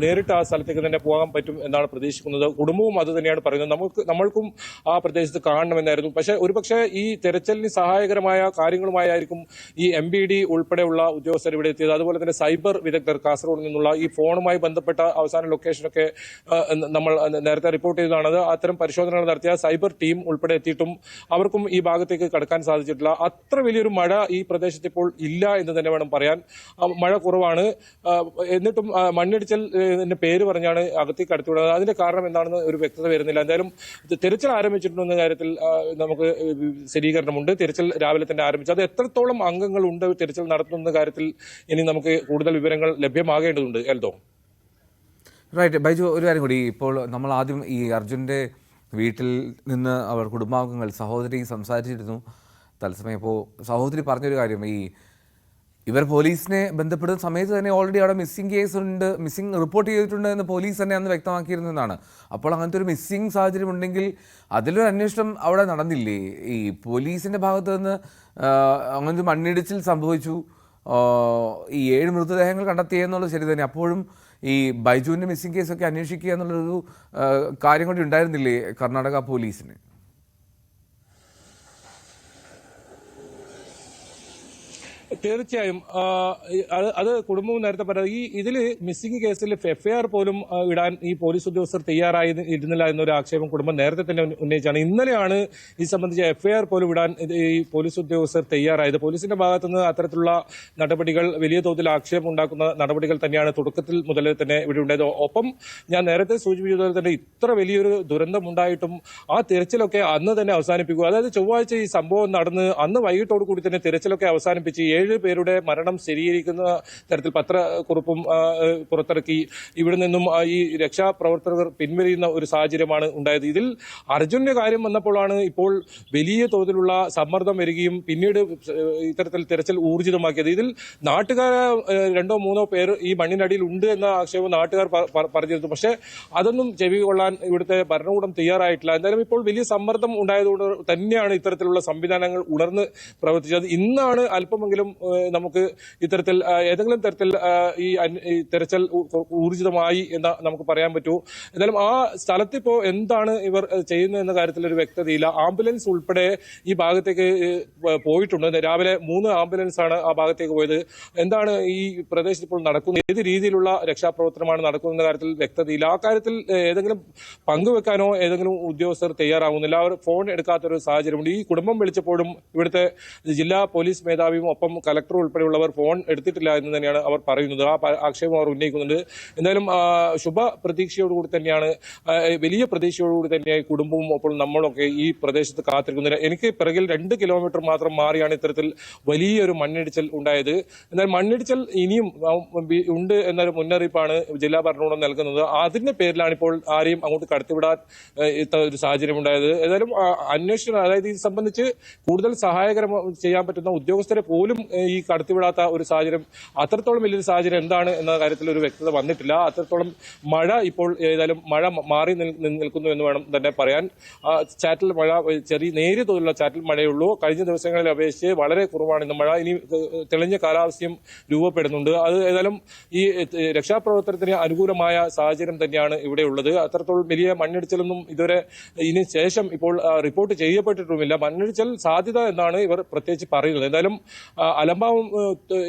നേരിട്ട് ആ സ്ഥലത്തേക്ക് തന്നെ പോകാൻ പറ്റും എന്നാണ് പ്രതീക്ഷിക്കുന്നത്. കുടുംബവും അത് തന്നെയാണ് പറയുന്നത്. നമ്മൾക്കും ആ പ്രദേശത്ത് കാണണമെന്നായിരുന്നു. പക്ഷേ ഒരുപക്ഷെ ഈ തെരച്ചിലിന് സഹായകരമായ കാര്യങ്ങളുമായിരിക്കും ഈ MBD ഉൾപ്പെടെയുള്ള ഉദ്യോഗസ്ഥർ ഇവിടെ എത്തിയത്. അതുപോലെ തന്നെ സൈബർ വിദഗ്ധർ കാസർഗോഡ് നിന്നുള്ള ഈ ഫോണുമായി ബന്ധപ്പെട്ട അവസാന ലൊക്കേഷനൊക്കെ നമ്മൾ നേരത്തെ റിപ്പോർട്ട് ചെയ്തതാണത്. അത്തരം പരിശോധനകൾ നടത്തിയ സൈബർ ടീം ഉൾപ്പെടെ എത്തിയിട്ടും അവർക്കും ഈ ഭാഗത്തേക്ക് കടക്കാൻ സാധിച്ചിട്ടില്ല. അത്ര വലിയൊരു മഴ ഈ പ്രദേശത്ത് ഇപ്പോൾ ഇല്ല എന്ന് തന്നെ വേണം പറയാൻ. മഴ കുറവാണ്. എന്നിട്ടും മണ്ണിടിച്ചലിന്റെ പേര് പറഞ്ഞാണ് അകത്തേക്ക് കടത്തിവിടുന്നത്. അതിന്റെ കാരണം എന്താണെന്ന് ഒരു വ്യക്തത വരുന്നില്ല. എന്തായാലും തിരച്ചിൽ ആരംഭിച്ചിട്ടുണ്ടെന്ന കാര്യത്തിൽ നമുക്ക് സ്ഥിരീകരണമുണ്ട്. തിരച്ചിൽ രാവിലെ തന്നെ ആരംഭിച്ചു. അത് എത്രത്തോളം അംഗങ്ങളുണ്ട് തിരച്ചിൽ നടത്തുന്ന കാര്യത്തിൽ ഇനി നമുക്ക് കൂടുതൽ വിവരങ്ങൾ ലഭ്യമാകേണ്ടതുണ്ട്. എൽദോ, റൈറ്റ്. ബൈജു, ഒരു കാര്യം കൂടി. ഇപ്പോൾ നമ്മൾ ആദ്യം ഈ അർജുൻ്റെ വീട്ടിൽ നിന്ന് അവർ കുടുംബാംഗങ്ങൾ സഹോദരി സംസാരിച്ചിരുന്നു തത്സമയം. ഇപ്പോൾ സഹോദരി പറഞ്ഞൊരു കാര്യം, ഇവർ പോലീസിനെ ബന്ധപ്പെടുന്ന സമയത്ത് തന്നെ ഓൾറെഡി അവിടെ മിസ്സിംഗ് കേസ് ഉണ്ട്, മിസ്സിംഗ് റിപ്പോർട്ട് ചെയ്തിട്ടുണ്ട് എന്ന് പോലീസ് തന്നെ അന്ന് വ്യക്തമാക്കിയിരുന്നതാണ്. അപ്പോൾ അങ്ങനത്തെ ഒരു മിസ്സിംഗ് സാഹചര്യം ഉണ്ടെങ്കിൽ അതിലൊരു അന്വേഷണം അവിടെ നടന്നില്ലേ? ഈ പോലീസിൻ്റെ ഭാഗത്ത് നിന്ന് അങ്ങനൊരു മണ്ണിടിച്ചിൽ സംഭവിച്ചു, ഈ 7 മൃതദേഹങ്ങൾ കണ്ടെത്തിയെന്നുള്ളത് ശരി തന്നെ. അപ്പോഴും ഈ ബൈജുവിൻ്റെ മിസ്സിംഗ് കേസൊക്കെ അന്വേഷിക്കുക എന്നുള്ളൊരു കാര്യം കൂടി ഉണ്ടായിരുന്നില്ലേ കർണാടക പോലീസിന്? തീർച്ചയായും അത് കുടുംബവും നേരത്തെ പറഞ്ഞത് ഇതില് മിസ്സിംഗ് കേസിൽ FIR പോലും ഇടാൻ ഈ പോലീസ് ഉദ്യോഗസ്ഥർ തയ്യാറായിരുന്നില്ല എന്നൊരു ആക്ഷേപം കുടുംബം നേരത്തെ തന്നെ ഉന്നയിച്ചാണ്. ഇന്നലെയാണ് ഇത് സംബന്ധിച്ച് FIR പോലും ഇടാൻ ഈ പോലീസ് ഉദ്യോഗസ്ഥർ തയ്യാറായത്. പോലീസിന്റെ ഭാഗത്തുനിന്ന് അത്തരത്തിലുള്ള നടപടികൾ വലിയ തോതിൽ ആക്ഷേപം ഉണ്ടാക്കുന്ന നടപടികൾ തന്നെയാണ് തുടക്കത്തിൽ മുതലേ തന്നെ ഇവിടെ ഉണ്ടായത്. ഒപ്പം ഞാൻ നേരത്തെ സൂചിപ്പിച്ചതുപോലെ തന്നെ ഇത്ര വലിയൊരു ദുരന്തം ഉണ്ടായിട്ടും ആ തിരച്ചിലൊക്കെ അന്ന് തന്നെ അവസാനിപ്പിക്കുക. അതായത് ചൊവ്വാഴ്ച ഈ സംഭവം നടന്ന് അന്ന് വൈകിട്ടോടു കൂടി തന്നെ തിരച്ചിലൊക്കെ അവസാനിപ്പിച്ച് 7 പേരുടെ മരണം സ്ഥിരീകരിക്കുന്ന തരത്തിൽ പത്രക്കുറിപ്പും പുറത്തിറക്കി. ഇവിടെ നിന്നും ഈ രക്ഷാപ്രവർത്തകർ പിൻവലിയുന്ന ഒരു സാഹചര്യമാണ് ഉണ്ടായത്. ഇതിൽ അർജുന്റെ കാര്യം വന്നപ്പോഴാണ് ഇപ്പോൾ വലിയ തോതിലുള്ള സമ്മർദ്ദം വരികയും പിന്നീട് ഇത്തരത്തിൽ തെരച്ചിൽ ഊർജിതമാക്കിയത്. ഇതിൽ നാട്ടുകാർ 2-3 പേർ ഈ മണ്ണിനടിയിൽ ഉണ്ട് എന്ന ആക്ഷേപം നാട്ടുകാർ പറഞ്ഞിരുന്നു. പക്ഷേ അതൊന്നും ചെവി കൊള്ളാൻ ഇവിടുത്തെ ഭരണകൂടം തയ്യാറായിട്ടില്ല. എന്തായാലും ഇപ്പോൾ വലിയ സമ്മർദ്ദം ഉണ്ടായതുകൊണ്ട് തന്നെയാണ് ഇത്തരത്തിലുള്ള സംവിധാനങ്ങൾ ഉണർന്ന് പ്രവർത്തിച്ചത്. ഇന്നാണ് അല്പമെങ്കിലും നമുക്ക് ഇത്തരത്തിൽ ഏതെങ്കിലും തരത്തിൽ ഈ തെരച്ചിൽ ഊർജിതമായി എന്ന് നമുക്ക് പറയാൻ പറ്റൂ. എന്തായാലും ആ സ്ഥലത്തിപ്പോ എന്താണ് ഇവർ ചെയ്യുന്നത് എന്ന കാര്യത്തിൽ ഒരു വ്യക്തതയില്ല. ആംബുലൻസ് ഉൾപ്പെടെ ഈ ഭാഗത്തേക്ക് പോയിട്ടുണ്ട്. രാവിലെ 3 ആംബുലൻസ് ആണ് ആ ഭാഗത്തേക്ക് പോയത്. എന്താണ് ഈ പ്രദേശത്ത് ഇപ്പോൾ നടക്കുന്നത്, ഏത് രീതിയിലുള്ള രക്ഷാപ്രവർത്തനമാണ് നടക്കുന്ന കാര്യത്തിൽ വ്യക്തതയില്ല. ആ കാര്യത്തിൽ ഏതെങ്കിലും പങ്കുവെക്കാനോ ഏതെങ്കിലും ഉദ്യോഗസ്ഥർ തയ്യാറാകുന്നില്ല. അവർ ഫോൺ എടുക്കാത്തൊരു സാഹചര്യമുണ്ട്. ഈ കുടുംബം വിളിച്ചപ്പോഴും ഇവിടുത്തെ ജില്ലാ പോലീസ് മേധാവിയും ഒപ്പം കലക്ടർ ഉൾപ്പെടെയുള്ളവർ ഫോൺ എടുത്തിട്ടില്ല എന്ന് തന്നെയാണ് അവർ പറയുന്നത്. ആ ആക്ഷേപം അവർ ഉന്നയിക്കുന്നുണ്ട്. എന്തായാലും ശുഭ പ്രതീക്ഷയോടുകൂടി തന്നെയാണ്, വലിയ പ്രതീക്ഷയോടുകൂടി തന്നെയായി കുടുംബവും ഒപ്പം നമ്മളൊക്കെ ഈ പ്രദേശത്ത് കാത്തിരിക്കുന്നത്. എനിക്ക് പിറകിൽ 2 കിലോമീറ്റർ മാത്രം മാറിയാണ് ഇത്തരത്തിൽ വലിയൊരു മണ്ണിടിച്ചിൽ ഉണ്ടായത്. എന്നാൽ മണ്ണിടിച്ചിൽ ഇനിയും ഉണ്ട് എന്നൊരു മുന്നറിയിപ്പാണ് ജില്ലാ ഭരണകൂടം നൽകുന്നത്. അതിന്റെ പേരിലാണ് ഇപ്പോൾ ആരെയും അങ്ങോട്ട് കടത്തിവിടാൻ ഒരു സാഹചര്യം ഉണ്ടായത്. ഏതായാലും അന്വേഷണം, അതായത് ഇത് സംബന്ധിച്ച് കൂടുതൽ സഹായകരം ചെയ്യാൻ പറ്റുന്ന ഉദ്യോഗസ്ഥരെ പോലും ഈ കടത്തിവിടാത്ത ഒരു സാഹചര്യം, അത്രത്തോളം വലിയൊരു സാഹചര്യം എന്താണ് എന്ന കാര്യത്തിൽ ഒരു വ്യക്തത വന്നിട്ടില്ല. അത്രത്തോളം മഴ ഇപ്പോൾ ഏതായാലും മഴ മാറി നിൽക്കുന്നു എന്ന് വേണം തന്നെ പറയാൻ. ചാറ്റൽ മഴ, നേരിയ തോതിലുള്ള ചാറ്റൽ മഴയുള്ളൂ. കഴിഞ്ഞ ദിവസങ്ങളിൽ അപേക്ഷിച്ച് വളരെ കുറവാണ് ഇന്ന് മഴ. ഇനി തെളിഞ്ഞ കാലാവസ്ഥയും രൂപപ്പെടുന്നുണ്ട്. അത് ഏതായാലും ഈ രക്ഷാപ്രവർത്തനത്തിന് അനുകൂലമായ സാഹചര്യം തന്നെയാണ് ഇവിടെ ഉള്ളത്. അത്രത്തോളം വലിയ മണ്ണിടിച്ചിലൊന്നും ഇതുവരെ ഇതിന് ശേഷം ഇപ്പോൾ റിപ്പോർട്ട് ചെയ്യപ്പെട്ടിട്ടുമില്ല. മണ്ണിടിച്ചിൽ സാധ്യത എന്നാണ് ഇവർ പ്രത്യേകിച്ച് പറയുന്നത്. എന്തായാലും അലംഭാവം,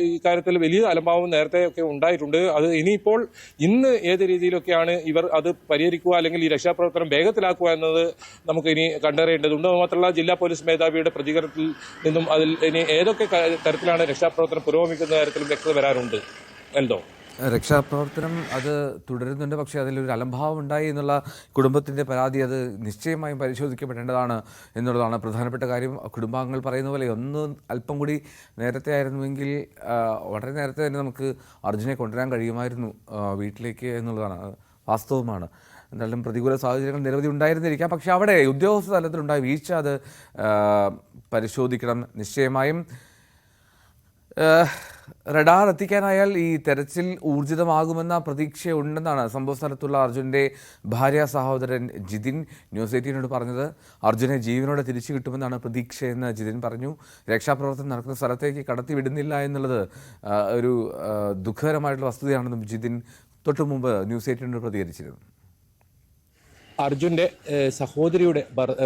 ഈ കാര്യത്തിൽ വലിയ അലംഭാവം നേരത്തെ ഒക്കെ ഉണ്ടായിട്ടുണ്ട്. അത് ഇനിയിപ്പോൾ ഇന്ന് ഏത് രീതിയിലൊക്കെയാണ് ഇവർ അത് പരിഹരിക്കുക അല്ലെങ്കിൽ ഈ രക്ഷാപ്രവർത്തനം വേഗത്തിലാക്കുക എന്നത് നമുക്ക് ഇനി കണ്ടറിയേണ്ടതുണ്ട്. മാത്രമല്ല ജില്ലാ പോലീസ് മേധാവിയുടെ പ്രതികരണത്തിൽ നിന്നും അതിൽ ഇനി ഏതൊക്കെ തരത്തിലാണ് രക്ഷാപ്രവർത്തനം പുരോഗമിക്കുന്ന കാര്യത്തിലും വ്യക്തത വരാറുണ്ട്. എന്തോ രക്ഷാപ്രവർത്തനം അത് തുടരുന്നുണ്ട്. പക്ഷേ അതിലൊരു അലംഭാവം ഉണ്ടായി എന്നുള്ള കുടുംബത്തിൻ്റെ പരാതി അത് നിശ്ചയമായും പരിശോധിക്കപ്പെടേണ്ടതാണ് എന്നുള്ളതാണ് പ്രധാനപ്പെട്ട കാര്യം. കുടുംബാംഗങ്ങൾ പറയുന്ന പോലെ ഒന്ന് അല്പം കൂടി നേരത്തെ ആയിരുന്നുവെങ്കിൽ വളരെ നേരത്തെ തന്നെ നമുക്ക് അർജുനെ കൊണ്ടുവരാൻ കഴിയുമായിരുന്നു വീട്ടിലേക്ക് എന്നുള്ളതാണ് വാസ്തവമാണ്. എന്തായാലും പ്രതികൂല സാഹചര്യങ്ങൾ നിരവധി ഉണ്ടായിരുന്നിരിക്കാം. പക്ഷേ അവിടെ ഉദ്യോഗസ്ഥ തലത്തിലുണ്ടായ വീഴ്ച അത് പരിശോധിക്കണം നിശ്ചയമായും. റഡാർ എത്തിക്കാനായാൽ ഈ തെരച്ചിൽ ഊർജിതമാകുമെന്ന പ്രതീക്ഷയുണ്ടെന്നാണ് സംഭവ സ്ഥലത്തുള്ള അർജുൻ്റെ ഭാര്യ സഹോദരൻ ജിതിൻ ന്യൂസ് 18നോട് പറഞ്ഞത്. അർജുനെ ജീവനോടെ തിരിച്ചു കിട്ടുമെന്നാണ് പ്രതീക്ഷയെന്ന് ജിതിൻ പറഞ്ഞു. രക്ഷാപ്രവർത്തനം നടക്കുന്ന സ്ഥലത്തേക്ക് കടത്തിവിടുന്നില്ല എന്നുള്ളത് ഒരു ദുഃഖകരമായിട്ടുള്ള വസ്തുതയാണെന്നും ജിതിൻ തൊട്ടു മുമ്പ് ന്യൂസ് 18നോട് പ്രതികരിച്ചിരുന്നു. അർജുന്റെ സഹോദരിയുടെ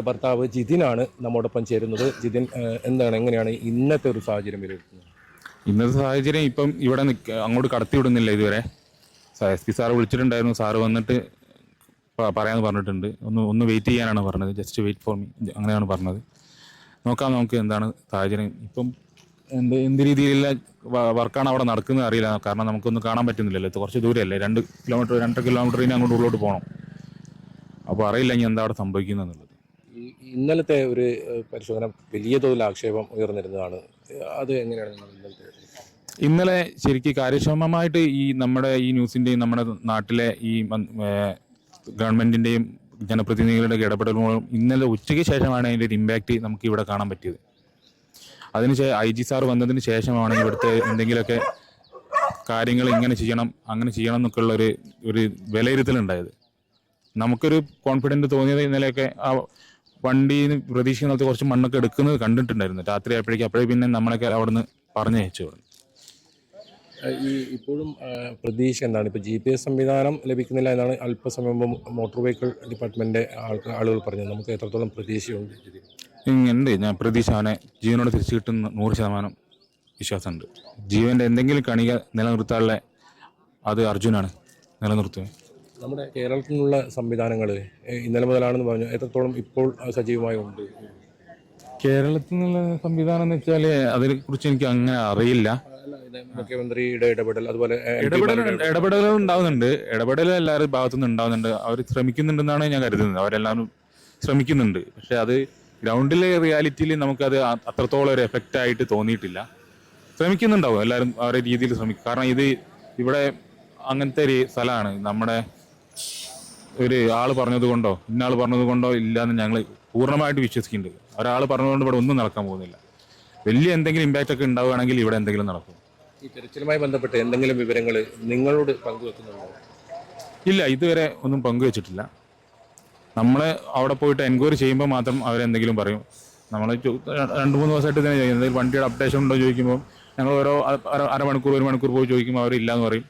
ഭർത്താവ് ജിതിനാണ് നമ്മോടൊപ്പം ചേരുന്നത്. ജിതിൻ, എങ്ങനെയാണ് ഇന്നത്തെ ഒരു സാഹചര്യം വിലയിരുത്തുന്നത്? ഇന്നത്തെ സാഹചര്യം ഇപ്പം ഇവിടെ അങ്ങോട്ട് കടത്തിവിടുന്നില്ല. ഇതുവരെ SP സാറ് വിളിച്ചിട്ടുണ്ടായിരുന്നു. സാറ് വന്നിട്ട് പറയാമെന്ന് പറഞ്ഞിട്ടുണ്ട്. ഒന്ന് വെയിറ്റ് ചെയ്യാനാണ് പറഞ്ഞത്. ജസ്റ്റ് വെയിറ്റ് ഫോർ മീ അങ്ങനെയാണ് പറഞ്ഞത്. നോക്കാം നമുക്ക് എന്താണ് സാഹചര്യം. ഇപ്പം എന്ത് രീതിയിലുള്ള വർക്കാണ് അവിടെ നടക്കുന്നത് അറിയില്ല. കാരണം നമുക്കൊന്നും കാണാൻ പറ്റുന്നില്ലല്ലോ. കുറച്ച് ദൂരമല്ലേ, 2 കിലോമീറ്റർ ഇനി അങ്ങോട്ട് ഉള്ളോട്ട് പോകണം. അപ്പോൾ അറിയില്ല ഇനി എന്താ അവിടെ സംഭവിക്കുന്നത്. ഇന്നലത്തെ ഒരു പരിശോധന വലിയ തോതിൽ ആക്ഷേപം ഉയർന്നിരുന്നതാണ്. അത് എങ്ങനെയാണ് ഇന്നലെ ശരിക്കും കാര്യക്ഷമമായിട്ട് നമ്മുടെ ഈ ന്യൂസിൻ്റെയും നമ്മുടെ നാട്ടിലെ ഈ ഗവൺമെൻറ്റിൻ്റെയും ജനപ്രതിനിധികളുടെ ഇടപെടൽ മൂലം ഇന്നലെ ഉച്ചയ്ക്ക് ശേഷമാണ് അതിൻ്റെ ഒരു ഇമ്പാക്റ്റ് നമുക്ക് ഇവിടെ കാണാൻ പറ്റിയത്. IG സാർ വന്നതിന് ശേഷമാണ് ഇവിടുത്തെ എന്തെങ്കിലുമൊക്കെ കാര്യങ്ങൾ ഇങ്ങനെ ചെയ്യണം അങ്ങനെ ചെയ്യണം എന്നൊക്കെയുള്ള ഒരു വിലയിരുത്തലുണ്ടായത്. നമുക്കൊരു കോൺഫിഡൻറ്റ് തോന്നിയത് ഇന്നലെയൊക്കെ ആ വണ്ടിന്ന് പ്രതീക്ഷിക്കുന്നത് കുറച്ച് മണ്ണൊക്കെ എടുക്കുന്നത് കണ്ടിട്ടുണ്ടായിരുന്നു. രാത്രി ആയപ്പോഴേക്കും അപ്പോഴേ പിന്നെ നമ്മളൊക്കെ അവിടെ നിന്ന് പറഞ്ഞയച്ചു. ഈ ഇപ്പോഴും പ്രതീക്ഷ എന്താണ്? ഇപ്പോൾ GPS സംവിധാനം ലഭിക്കുന്നില്ല എന്നാണ് അല്പസമയം മുമ്പ് മോട്ടോർ വെഹിക്കിൾ ഡിപ്പാർട്ട്മെൻറ്റിൻ്റെ ആളുകൾ പറഞ്ഞത്. നമുക്ക് എത്രത്തോളം പ്രതീക്ഷയുണ്ട്? ഉണ്ട്, ഞാൻ പ്രതീക്ഷ അവനെ ജീവനോട് തിരിച്ചു കിട്ടുന്ന 100% വിശ്വാസമുണ്ട്. ജീവൻ്റെ എന്തെങ്കിലും കണിക നിലനിർത്താനുള്ള അത് അർജുനാണ് നിലനിർത്തുക. നമ്മുടെ കേരളത്തിൽ നിന്നുള്ള സംവിധാനങ്ങൾ ഇന്നലെ മുതലാണെന്ന് പറഞ്ഞു. എത്രത്തോളം ഇപ്പോൾ സജീവമായി ഉണ്ട്? കേരളത്തിൽ നിന്നുള്ള സംവിധാനം എന്ന് വെച്ചാൽ അതിനെക്കുറിച്ച് എനിക്ക് അങ്ങനെ അറിയില്ല. മുഖ്യമന്ത്രിയുടെ ഇടപെടൽ, അതുപോലെ ഇടപെടലുകൾ ഉണ്ടാവുന്നുണ്ട്. ഇടപെടൽ എല്ലാവരുടെ ഭാഗത്തുനിന്ന് ഉണ്ടാവുന്നുണ്ട്. അവർ ശ്രമിക്കുന്നുണ്ടെന്നാണ് ഞാൻ കരുതുന്നത്. അവരെല്ലാവരും ശ്രമിക്കുന്നുണ്ട്. പക്ഷെ അത് ഗ്രൗണ്ടിലെ റിയാലിറ്റിയിൽ നമുക്കത് അത്രത്തോളം ഒരു എഫക്റ്റ് ആയിട്ട് തോന്നിയിട്ടില്ല. ശ്രമിക്കുന്നുണ്ടാവും, എല്ലാവരും അവരുടെ രീതിയിൽ ശ്രമിക്കും. കാരണം ഇത് ഇവിടെ അങ്ങനത്തെ ഒരു സ്ഥലമാണ്. നമ്മുടെ ഒരു ആൾ പറഞ്ഞത് കൊണ്ടോ ഇന്നാൾ പറഞ്ഞത് കൊണ്ടോ ഇല്ലയെന്ന് ഞങ്ങൾ പൂർണ്ണമായിട്ട് വിശ്വസിക്കുന്നുണ്ട്. ഒരാൾ പറഞ്ഞതുകൊണ്ട് ഇവിടെ ഒന്നും നടക്കാൻ പോകുന്നില്ല. വലിയ എന്തെങ്കിലും ഇമ്പാക്റ്റ് ഒക്കെ ഉണ്ടാവുകയാണെങ്കിൽ ഇവിടെ എന്തെങ്കിലും നടക്കും. ഈ തെരച്ചിലുമായി ബന്ധപ്പെട്ട് എന്തെങ്കിലും വിവരങ്ങൾ നിങ്ങളോട് പങ്കുവെക്കുന്നുണ്ടോ? ഇല്ല, ഇതുവരെ ഒന്നും പങ്കുവെച്ചിട്ടില്ല. നമ്മൾ അവിടെ പോയിട്ട് എൻക്വയറി ചെയ്യുമ്പോൾ മാത്രം അവരെന്തെങ്കിലും പറയും. നമ്മൾ 2-3 ദിവസമായിട്ട് തന്നെ എന്തെങ്കിലും വണ്ടിയുടെ അപ്ഡേഷൻ ഉണ്ടോ ചോദിക്കുമ്പോൾ ഞങ്ങൾ ഓരോ അരമണിക്കൂർ 1 മണിക്കൂർ പോയി ചോദിക്കുമ്പോൾ അവരില്ല എന്ന് പറയും.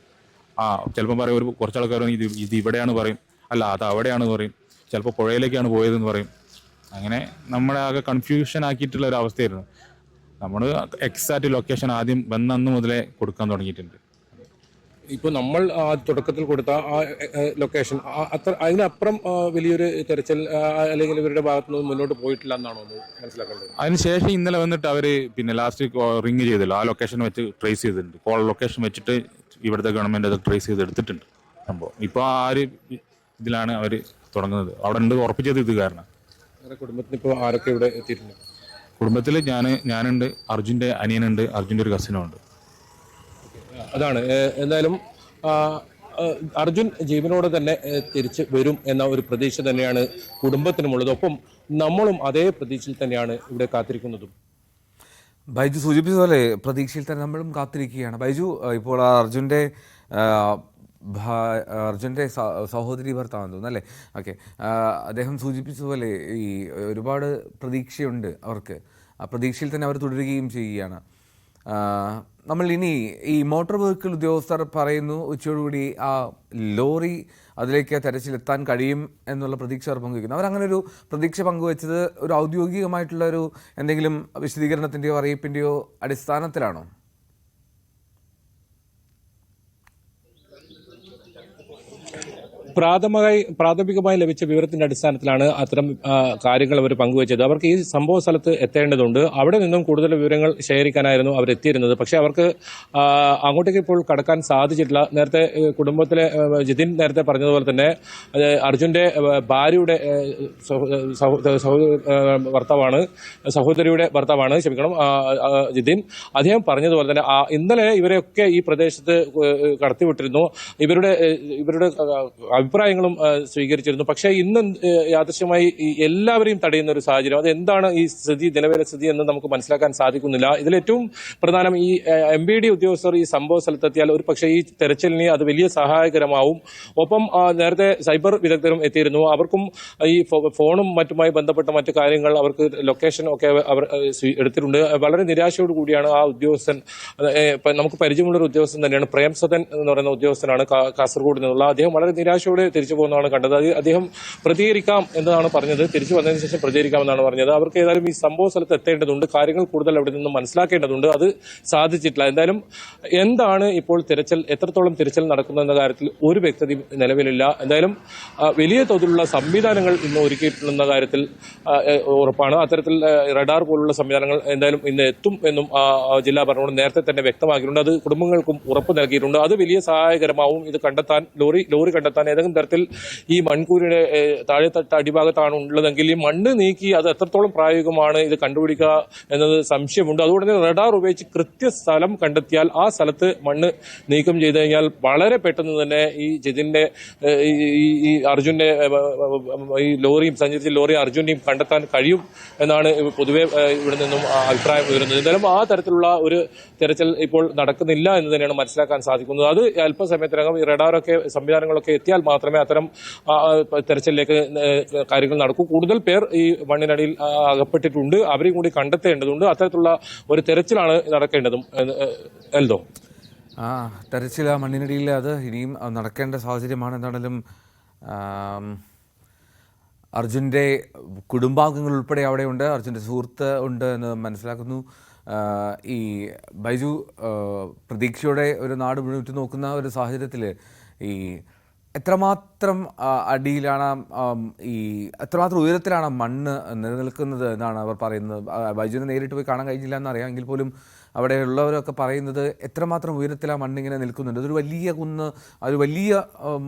ചിലപ്പോൾ പറയും, ഒരു കുറച്ച് ആൾക്കാർ ഇത് ഇവിടെയാണ് പറയും, അല്ല അത് അവിടെയാണ് പറയും, ചിലപ്പോൾ പുഴയിലേക്കാണ് പോയതെന്ന് പറയും. അങ്ങനെ നമ്മളെ ആകെ കൺഫ്യൂഷൻ ആക്കിയിട്ടുള്ള ഒരു അവസ്ഥയായിരുന്നു. നമ്മൾ എക്സാക്റ്റ് ലൊക്കേഷൻ ആദ്യം വന്നന്ന് മുതലേ കൊടുക്കാൻ തുടങ്ങിയിട്ടുണ്ട്. ഇപ്പോൾ നമ്മൾ തുടക്കത്തിൽ കൊടുത്ത ആ ലൊക്കേഷൻ അത്ര അതിനപ്പുറം വലിയൊരു തെരച്ചിൽ അല്ലെങ്കിൽ ഇവരുടെ ഭാഗത്തു നിന്ന് മുന്നോട്ട് പോയിട്ടില്ല എന്നാണോ മനസ്സിലാക്കേണ്ടത്? അതിനുശേഷം ഇന്നലെ വന്നിട്ട് അവർ ലാസ്റ്റ് റിങ് ചെയ്തല്ലോ, ആ ലൊക്കേഷൻ വെച്ച് ട്രേസ് ചെയ്തിട്ടുണ്ട്. കോൾ ലൊക്കേഷൻ വെച്ചിട്ട് ഇവിടുത്തെ ഗവൺമെന്റ് അത് ട്രേസ് ചെയ്ത് എടുത്തിട്ടുണ്ട് സംഭവം. ഇപ്പോൾ ആ ഒരു ഇതിലാണ് അവർ തുടങ്ങുന്നത്. അവിടെ ഉണ്ട് ഉറപ്പിച്ചത് ഇത് കാരണം. കുടുംബത്തിന് ഇപ്പോൾ ആരൊക്കെ ഇവിടെ എത്തിയിട്ടുണ്ട്? കുടുംബത്തിൽ ഞാനുണ്ട്, അർജുൻ്റെ അനിയനുണ്ട്, അർജുൻ്റെ ഒരു കസിനും ഉണ്ട്. അതാണ് എന്തായാലും അർജുൻ ജീവനോടെ തന്നെ തിരിച്ച് വരും എന്ന ഒരു പ്രതീക്ഷ തന്നെയാണ് കുടുംബത്തിനുമുള്ളത്. ഒപ്പം നമ്മളും അതേ പ്രതീക്ഷയിൽ തന്നെയാണ് ഇവിടെ കാത്തിരിക്കുന്നതും. ബൈജു സൂചിപ്പിച്ച പോലെ പ്രതീക്ഷയിൽ തന്നെ നമ്മളും കാത്തിരിക്കുകയാണ്. ബൈജു, ഇപ്പോൾ അർജുൻ്റെ സഹോദരി ഭർത്താവെന്ന് തോന്നുന്നു അല്ലേ? ഓക്കെ, അദ്ദേഹം സൂചിപ്പിച്ചതുപോലെ ഈ ഒരുപാട് പ്രതീക്ഷയുണ്ട് അവർക്ക്. ആ പ്രതീക്ഷയിൽ തന്നെ അവർ തുടരുകയും ചെയ്യുകയാണ്. നമ്മൾ ഇനി ഈ മോട്ടോർ വെഹിക്കിൾ ഉദ്യോഗസ്ഥർ പറയുന്നു ഉച്ചയോടുകൂടി ആ ലോറി അതിലേക്ക് തെരച്ചിലെത്താൻ കഴിയും എന്നുള്ള പ്രതീക്ഷ അവർ പങ്കുവയ്ക്കുന്നു. അവരങ്ങനെ ഒരു പ്രതീക്ഷ പങ്കുവച്ചത് ഒരു ഔദ്യോഗികമായിട്ടുള്ള ഒരു എന്തെങ്കിലും വിശദീകരണത്തിൻ്റെയോ അറിയിപ്പിൻ്റെയോ അടിസ്ഥാനത്തിലാണോ? പ്രാഥമികമായി ലഭിച്ച വിവരത്തിന്റെ അടിസ്ഥാനത്തിലാണ് അത്തരം കാര്യങ്ങൾ അവർ പങ്കുവച്ചത്. അവർക്ക് ഈ സംഭവ സ്ഥലത്ത് എത്തേണ്ടതുണ്ട്. അവിടെ നിന്നും കൂടുതൽ വിവരങ്ങൾ ശേഖരിക്കാനായിരുന്നു അവരെത്തിയിരുന്നത്. പക്ഷേ അവർക്ക് അങ്ങോട്ടേക്ക് ഇപ്പോൾ കടക്കാൻ സാധിച്ചിട്ടില്ല. നേരത്തെ കുടുംബത്തിലെ ജിതിൻ നേരത്തെ പറഞ്ഞതുപോലെ തന്നെ അർജുന്റെ ഭാര്യയുടെ സഹോദരിയുടെ ഭർത്താവാണ് ജിതിൻ. അദ്ദേഹം പറഞ്ഞതുപോലെ തന്നെ ഇന്നലെ ഇവരെയൊക്കെ ഈ പ്രദേശത്ത് കടത്തിവിട്ടിരുന്നു. ഇവരുടെ അഭിപ്രായങ്ങളും സ്വീകരിച്ചിരുന്നു. പക്ഷേ ഇന്ന് യാദൃശ്യമായി എല്ലാവരെയും തടയുന്ന ഒരു സാഹചര്യം. അത് എന്താണ് ഈ സ്ഥിതി, നിലവിലെ സ്ഥിതി എന്ന് നമുക്ക് മനസ്സിലാക്കാൻ സാധിക്കുന്നില്ല. ഇതിലേറ്റവും പ്രധാനം ഈ MVD ഉദ്യോഗസ്ഥർ ഈ സംഭവ സ്ഥലത്തെത്തിയാൽ ഒരു പക്ഷേ ഈ തെരച്ചിലിന് അത് വലിയ സഹായകരമാവും. ഒപ്പം നേരത്തെ സൈബർ വിദഗ്ധരും എത്തിയിരുന്നു. അവർക്കും ഈ ഫോണും മറ്റുമായി ബന്ധപ്പെട്ട മറ്റു കാര്യങ്ങൾ അവർക്ക് ലൊക്കേഷൻ ഒക്കെ അവർ എടുത്തിട്ടുണ്ട്. വളരെ നിരാശയോട് കൂടിയാണ് ആ ഉദ്യോഗസ്ഥൻ, നമുക്ക് പരിചയമുള്ള ഒരു ഉദ്യോഗസ്ഥൻ തന്നെയാണ്, പ്രേംസദൻ എന്ന് പറയുന്ന ഉദ്യോഗസ്ഥനാണ് കാസർഗോഡ് നിന്നുള്ള. അദ്ദേഹം വളരെ നിരാശയോടെ തിരിച്ചു പോകുന്നതാണ് കണ്ടത്. അദ്ദേഹം പ്രതികരിക്കാം എന്നതാണ് പറഞ്ഞത്. തിരിച്ചു വന്നതിന് ശേഷം പ്രതികരിക്കാമെന്നാണ് പറഞ്ഞത്. അവർക്ക് ഏതായാലും ഈ സംഭവ സ്ഥലത്ത് എത്തേണ്ടതുണ്ട്, കാര്യങ്ങൾ കൂടുതൽ അവിടെ നിന്ന് മനസ്സിലാക്കേണ്ടതുണ്ട്. അത് സാധിച്ചിട്ടില്ല. എന്തായാലും എന്താണ് ഇപ്പോൾ തിരച്ചിൽ, എത്രത്തോളം തിരച്ചിൽ നടക്കുന്നതെന്ന കാര്യത്തിൽ ഒരു വ്യക്തതയും നിലവിലില്ല. എന്തായാലും വലിയ തോതിലുള്ള സംവിധാനങ്ങൾ ഇന്ന് ഒരുക്കിയിട്ടുള്ള കാര്യത്തിൽ ഉറപ്പാണ്. അത്തരത്തിൽ റഡാർ പോലുള്ള സംവിധാനങ്ങൾ എന്തായാലും ഇന്ന് എത്തും എന്നും ജില്ലാ ഭരണകൂടം നേരത്തെ തന്നെ വ്യക്തമാക്കിയിട്ടുണ്ട്. അത് കുടുംബങ്ങൾക്കും ഉറപ്പ് നൽകിയിട്ടുണ്ട്. അത് വലിയ സഹായകരമാവും. ഇത് കണ്ടെത്താൻ ലോറി കണ്ടെത്താൻ ഏതെങ്കിലും തരത്തിൽ ഈ മൺകൂരിയുടെ താഴെത്തട്ട് അടിഭാഗത്താണ് ഉള്ളതെങ്കിൽ ഈ മണ്ണ് നീക്കി അത് എത്രത്തോളം പ്രായോഗികമാണ് ഇത് കണ്ടുപിടിക്കുക എന്നത് സംശയമുണ്ട്. അതുകൊണ്ട് തന്നെ റഡാർ ഉപയോഗിച്ച് കൃത്യസ്ഥലം കണ്ടെത്തിയാൽ ആ സ്ഥലത്ത് മണ്ണ് നീക്കം ചെയ്തു കഴിഞ്ഞാൽ വളരെ പെട്ടെന്ന് തന്നെ ഈ ജിതിന്റെ ഈ അർജുന്റെ ഈ ലോറിയും സഞ്ചരിച്ച ലോറിയും അർജുനെയും കണ്ടെത്താൻ കഴിയും എന്നാണ് പൊതുവെ ഇവിടെ നിന്നും അഭിപ്രായം ഉയരുന്നത്. എന്തായാലും ആ തരത്തിലുള്ള ഒരു തെരച്ചിൽ ഇപ്പോൾ നടക്കുന്നില്ല എന്ന് തന്നെയാണ് മനസ്സിലാക്കാൻ സാധിക്കുന്നത്. അത് അല്പസമയത്തിനകം ഈ റഡാറൊക്കെ സംവിധാനങ്ങളൊക്കെ എത്തിയാൽ മാത്രമേ അത്തരം തെരച്ചിലേക്ക് കാര്യങ്ങൾ നടക്കൂ. കൂടുതൽ പേർ ഈ മണ്ണിനടിയിൽ അകപ്പെട്ടിട്ടുണ്ട്. അവരെയും കൂടി കണ്ടെത്തേണ്ടതുണ്ട്. അത്തരത്തിലുള്ള ഒരു തെരച്ചിലാണ് നടക്കേണ്ടതും. എൽദോ, തെരച്ചിൽ ആ മണ്ണിനടിയിൽ അത് ഇനിയും നടക്കേണ്ട സാഹചര്യമാണ്. എന്താണെങ്കിലും അർജുൻ്റെ കുടുംബാംഗങ്ങൾ ഉൾപ്പെടെ അവിടെയുണ്ട്, അർജുൻ്റെ സുഹൃത്ത് ഉണ്ട് എന്ന് മനസ്സിലാക്കുന്നു. ഈ ബൈജു, പ്രതീക്ഷയോടെ ഒരു നാട് മുഴുവൻ ഉറ്റുനോക്കുന്ന ഒരു സാഹചര്യത്തിൽ ഈ എത്രമാത്രം അടിയിലാണ്, ഈ എത്രമാത്രം ഉയരത്തിലാണ് മണ്ണ് നിലനിൽക്കുന്നത് എന്നാണ് അവർ പറയുന്നത്. ബൈജുവിനെ നേരിട്ട് പോയി കാണാൻ കഴിഞ്ഞില്ല എന്നറിയാം. എങ്കിൽ പോലും അവിടെയുള്ളവരൊക്കെ പറയുന്നത് എത്രമാത്രം ഉയരത്തിലാണ് മണ്ണിങ്ങനെ നിൽക്കുന്നുണ്ട്. അതൊരു വലിയ കുന്ന്, ഒരു വലിയ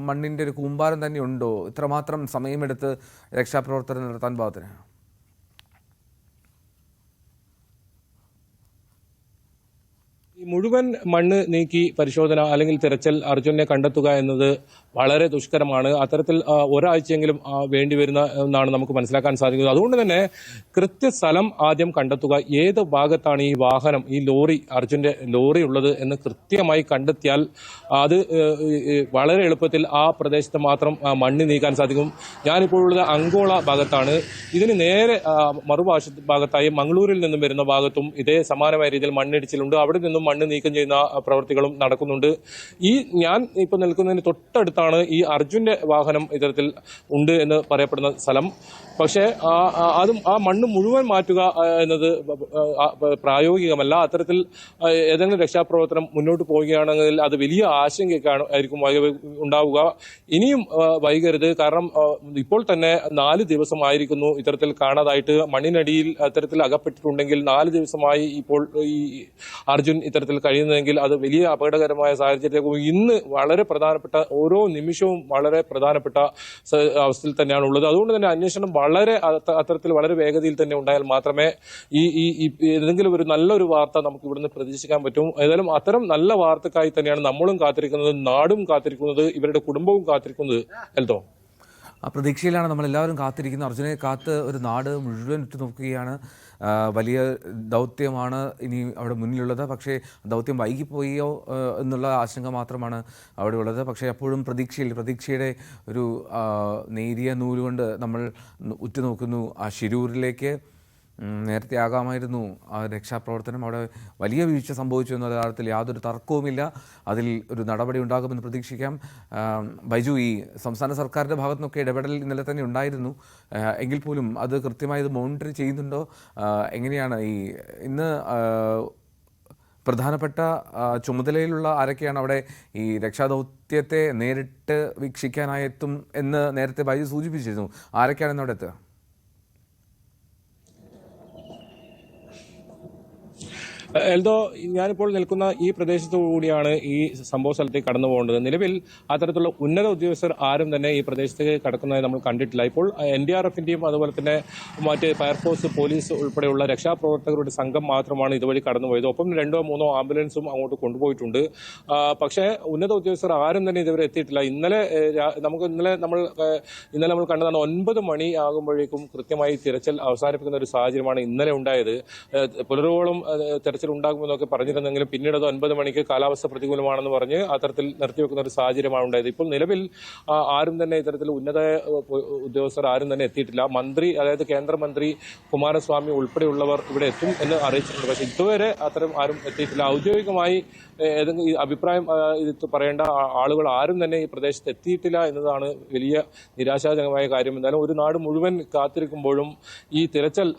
മണ്ണിൻ്റെ ഒരു കൂമ്പാരം തന്നെ ഉണ്ടോ ഇത്രമാത്രം സമയമെടുത്ത് രക്ഷാപ്രവർത്തനം നടത്താൻ പാകത്തിന്? മുഴുവൻ മണ്ണ് നീക്കി പരിശോധന അല്ലെങ്കിൽ തിരച്ചിൽ അർജുനെ കണ്ടെത്തുക എന്നത് വളരെ ദുഷ്കരമാണ്. അത്തരത്തിൽ ഒരാഴ്ചയെങ്കിലും വേണ്ടിവരുന്ന എന്നാണ് നമുക്ക് മനസ്സിലാക്കാൻ സാധിക്കുന്നത്. അതുകൊണ്ട് തന്നെ കൃത്യസ്ഥലം ആദ്യം കണ്ടെത്തുക, ഏത് ഭാഗത്താണ് ഈ വാഹനം, ഈ ലോറി, അർജുന്റെ ലോറി ഉള്ളത് എന്ന് കൃത്യമായി കണ്ടെത്തിയാൽ അത് വളരെ എളുപ്പത്തിൽ ആ പ്രദേശത്ത് മാത്രം മണ്ണ് നീക്കാൻ സാധിക്കും. ഞാനിപ്പോൾ ഉള്ളത് അങ്കോള ഭാഗത്താണ്. ഇതിന് നേരെ ഭാഗത്തായി മംഗളൂരിൽ നിന്നും വരുന്ന ഭാഗത്തും ഇതേ സമാനമായ രീതിയിൽ മണ്ണിടിച്ചിലുണ്ട്. അവിടെ നിന്നും മണ്ണ് നീക്കം ചെയ്യുന്ന പ്രവൃത്തികളും നടക്കുന്നുണ്ട്. ഞാൻ ഇപ്പോൾ നിൽക്കുന്നതിന് തൊട്ടടുത്താണ് ഈ അർജുന്റെ വാഹനം ഇത്തരത്തിൽ ഉണ്ട് എന്ന് പറയപ്പെടുന്ന സ്ഥലം. പക്ഷേ അതും ആ മണ്ണ് മുഴുവൻ മാറ്റുക എന്നത് പ്രായോഗികമല്ല. അത്തരത്തിൽ ഏതെങ്കിലും രക്ഷാപ്രവർത്തനം മുന്നോട്ട് പോവുകയാണെങ്കിൽ അത് വലിയ ആശങ്കയായിരിക്കും ഉണ്ടാവുക. ഇനിയും വൈകരുത്. കാരണം ഇപ്പോൾ തന്നെ 4 ദിവസമായിരിക്കുന്നു ഇത്തരത്തിൽ കാണാതായിട്ട്. മണ്ണിനടിയിൽ അത്തരത്തിൽ അകപ്പെട്ടിട്ടുണ്ടെങ്കിൽ 4 ദിവസമായി ഇപ്പോൾ ഈ അർജുൻ ഇത്തരത്തിൽ കഴിയുന്നതെങ്കിൽ അത് വലിയ അപകടകരമായ സാഹചര്യത്തിലേക്ക് ഇന്ന് വളരെ പ്രധാനപ്പെട്ട ഓരോ നിമിഷവും വളരെ പ്രധാനപ്പെട്ട അവസ്ഥയിൽ തന്നെയാണ് ഉള്ളത്. അതുകൊണ്ട് തന്നെ അന്വേഷണം അത്തരത്തിൽ വളരെ വേഗതയിൽ തന്നെ ഉണ്ടായാൽ മാത്രമേ ഈ ഏതെങ്കിലും ഒരു നല്ലൊരു വാർത്ത നമുക്ക് ഇവിടുന്ന് പ്രതീക്ഷിക്കാൻ പറ്റും. ഏതായാലും അത്തരം നല്ല വാർത്തക്കായി തന്നെയാണ് നമ്മളും കാത്തിരിക്കുന്നത്, നാടും കാത്തിരിക്കുന്നത്, ഇവരുടെ കുടുംബവും കാത്തിരിക്കുന്നത്. എൽദോ, ആ പ്രതീക്ഷയിലാണ് നമ്മളെല്ലാവരും കാത്തിരിക്കുന്നത്. അർജുനെ കാത്ത് ഒരു നാട് മുഴുവൻ ഉറ്റുനോക്കുകയാണ്. വലിയ ദൗത്യമാണ് ഇനി അവിടെ മുന്നിലുള്ളത്. പക്ഷേ ദൗത്യം വൈകിപ്പോയോ എന്നുള്ള ആശങ്ക മാത്രമാണ് അവിടെ ഉള്ളത്. പക്ഷേ അപ്പോഴും പ്രതീക്ഷയുടെ ഒരു നേരിയ നൂലുകൊണ്ട് നമ്മൾ ഉറ്റുനോക്കുന്നു ആ ശിരൂരിലേക്ക്. നേരത്തെ ആകാമായിരുന്നു ആ രക്ഷാപ്രവർത്തനം. അവിടെ വലിയ വീഴ്ച സംഭവിച്ചു എന്ന കാര്യത്തിൽ യാതൊരു തർക്കവുമില്ല. അതിൽ ഒരു നടപടി ഉണ്ടാകുമെന്ന് പ്രതീക്ഷിക്കാം. ബൈജു, ഈ സംസ്ഥാന സർക്കാരിൻ്റെ ഭാഗത്തു നിന്നൊക്കെ ഇടപെടൽ ഇന്നലെ തന്നെ ഉണ്ടായിരുന്നു. എങ്കിൽ പോലും അത് കൃത്യമായി ഇത് മോണിറ്റർ ചെയ്യുന്നുണ്ടോ? എങ്ങനെയാണ് ഇന്ന് പ്രധാനപ്പെട്ട ചുമതലയിലുള്ള ആരൊക്കെയാണ് അവിടെ ഈ രക്ഷാദൗത്യത്തെ നേരിട്ട് വീക്ഷിക്കാനായെത്തും എന്ന് നേരത്തെ ബൈജു സൂചിപ്പിച്ചിരുന്നു. ആരൊക്കെയാണ് ഇന്ന് അവിടെ എത്തുക? എൽദോ, ഞാനിപ്പോൾ നിൽക്കുന്ന ഈ പ്രദേശത്തു കൂടിയാണ് ഈ സംഭവ സ്ഥലത്തേക്ക് കടന്നു പോകേണ്ടത്. നിലവിൽ അത്തരത്തിലുള്ള ഉന്നത ഉദ്യോഗസ്ഥർ ആരും തന്നെ ഈ പ്രദേശത്തേക്ക് കടക്കുന്നതായി നമ്മൾ കണ്ടിട്ടില്ല. ഇപ്പോൾ NDRFന്റെയും അതുപോലെ തന്നെ മറ്റ് ഫയർഫോഴ്സ്, പോലീസ് ഉൾപ്പെടെയുള്ള രക്ഷാപ്രവർത്തകരുടെ സംഘം മാത്രമാണ് ഇതുവഴി കടന്നുപോയത്. ഒപ്പം 2 or 3 ആംബുലൻസും അങ്ങോട്ട് കൊണ്ടുപോയിട്ടുണ്ട്. പക്ഷേ ഉന്നത ഉദ്യോഗസ്ഥർ ആരും തന്നെ ഇതുവരെ എത്തിയിട്ടില്ല. ഇന്നലെ നമ്മൾ കണ്ടതാണ് 9 മണി ആകുമ്പോഴേക്കും കൃത്യമായി തിരച്ചിൽ അവസാനിപ്പിക്കുന്ന ഒരു സാഹചര്യമാണ് ഇന്നലെ ഉണ്ടായത്. പുലരോളം തെരച്ചിൽ ഉണ്ടാകുമെന്നൊക്കെ പറഞ്ഞിരുന്നെങ്കിലും പിന്നീട് അത് 9 മണിക്ക് കാലാവസ്ഥ പ്രതികൂലമാണെന്ന് പറഞ്ഞ് അത്തരത്തിൽ നിർത്തിവെക്കുന്ന ഒരു സാഹചര്യമാണ് ഉണ്ടായത്. ഇപ്പോൾ നിലവിൽ ആരും തന്നെ ഇത്തരത്തിൽ ഉന്നത ഉദ്യോഗസ്ഥർ ആരും തന്നെ എത്തിയിട്ടില്ല. മന്ത്രി, അതായത് കേന്ദ്രമന്ത്രി കുമാരസ്വാമി ഉൾപ്പെടെയുള്ളവർ ഇവിടെ എത്തും എന്ന് അറിയിച്ചിട്ടുണ്ട്. പക്ഷേ ഇതുവരെ അത്തരം ആരും എത്തിയിട്ടില്ല. ഔദ്യോഗികമായി ഏതെങ്കിലും അഭിപ്രായം പറയേണ്ട ആളുകൾ ആരും തന്നെ ഈ പ്രദേശത്ത് എത്തിയിട്ടില്ല എന്നതാണ് വലിയ നിരാശാജനകമായ കാര്യം. എന്തായാലും ഒരു നാട് മുഴുവൻ കാത്തിരിക്കുമ്പോഴും ഈ തിരച്ചിൽ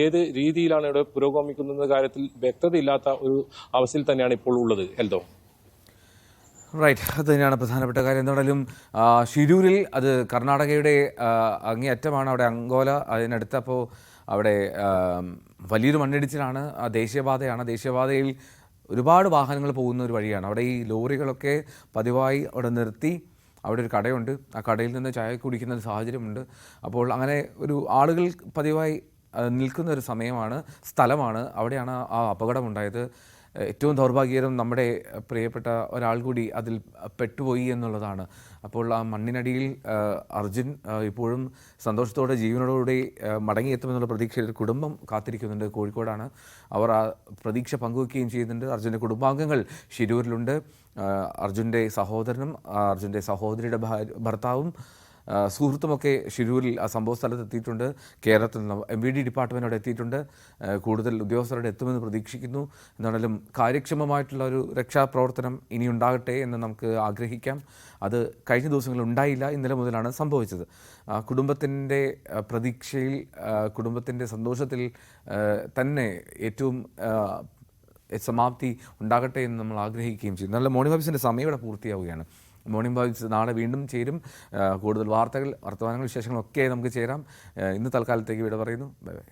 ഏത് രീതിയിലാണ് ഇവിടെ പുരോഗമിക്കുന്ന കാര്യത്തിൽ വ്യക്തതയില്ലാത്ത ഒരു അവസ്ഥയിൽ തന്നെയാണ് ഇപ്പോൾ ഉള്ളത്. എൽദോ, റൈറ്റ്, അത് തന്നെയാണ് പ്രധാനപ്പെട്ട കാര്യം. എന്തായാലും ശിരൂരിൽ അത് കർണാടകയുടെ അങ്ങേയറ്റമാണ്. അവിടെ അങ്കോല അതിനടുത്ത്. അപ്പോൾ അവിടെ വലിയൊരു മണ്ണിടിച്ചിലാണ്. ദേശീയപാതയിൽ ഒരുപാട് വാഹനങ്ങൾ പോകുന്ന ഒരു വഴിയാണ്. അവിടെ ഈ ലോറികളൊക്കെ പതിവായി അവിടെ നിർത്തി. അവിടെ ഒരു കടയുണ്ട്. ആ കടയിൽ നിന്ന് ചായ കുടിക്കുന്ന ഒരു സാഹചര്യമുണ്ട്. അപ്പോൾ അങ്ങനെ ഒരു ആളുകൾ പതിവായി നിൽക്കുന്ന ഒരു സ്ഥലമാണ്. അവിടെയാണ് ആ അപകടമുണ്ടായത്. ഏറ്റവും ദൗർഭാഗ്യകരം നമ്മുടെ പ്രിയപ്പെട്ട ഒരാൾ കൂടി അതിൽ പെട്ടുപോയി എന്നുള്ളതാണ്. അപ്പോൾ ആ മണ്ണിനടിയിൽ അർജുൻ ഇപ്പോഴും സന്തോഷത്തോടെ ജീവനോടുകൂടി മടങ്ങിയെത്തുമെന്നുള്ള പ്രതീക്ഷയിൽ കുടുംബം കാത്തിരിക്കുന്നുണ്ട്. കോഴിക്കോടാണ്. അവർ ആ പ്രതീക്ഷ പങ്കുവയ്ക്കുകയും ചെയ്യുന്നുണ്ട്. അർജുൻ്റെ കുടുംബാംഗങ്ങൾ ശിരൂരിലുണ്ട്. അർജുൻ്റെ സഹോദരനും അർജുൻ്റെ സഹോദരിയുടെ ഭർത്താവും സുഹൃത്തുമൊക്കെ ശിരൂരിൽ ആ സംഭവ സ്ഥലത്ത് എത്തിയിട്ടുണ്ട്. കേരളത്തിൽ നിന്ന് MVD ഡിപ്പാർട്ട്മെൻറ്റ് അവിടെ എത്തിയിട്ടുണ്ട്. കൂടുതൽ ഉദ്യോഗസ്ഥരുടെ എത്തുമെന്ന് പ്രതീക്ഷിക്കുന്നു. എന്നാലും കാര്യക്ഷമമായിട്ടുള്ള ഒരു രക്ഷാപ്രവർത്തനം ഇനി ഉണ്ടാകട്ടെ എന്ന് നമുക്ക് ആഗ്രഹിക്കാം. അത് കഴിഞ്ഞ ദിവസങ്ങളിൽ ഉണ്ടായില്ല. ഇന്നലെ മുതലാണ് സംഭവിച്ചത്. കുടുംബത്തിൻ്റെ പ്രതീക്ഷയിൽ, കുടുംബത്തിൻ്റെ സന്തോഷത്തിൽ തന്നെ ഏറ്റവും സമാപ്തി ഉണ്ടാകട്ടെ എന്ന് നമ്മൾ ആഗ്രഹിക്കുകയും ചെയ്യും. നല്ല മോർണിംഗ് വൈബ്സിൻ്റെ സമയം ഇവിടെ പൂർത്തിയാവുകയാണ്. മോർണിംഗ് വൈബ്സ് നാളെ വീണ്ടും ചേരും. കൂടുതൽ വർത്തമാനങ്ങൾ, വിശേഷങ്ങളൊക്കെ നമുക്ക് ചേരാം. ഇന്ന് തൽക്കാലത്തേക്ക് ഇവിടെ പറയുന്നു. Bye bye.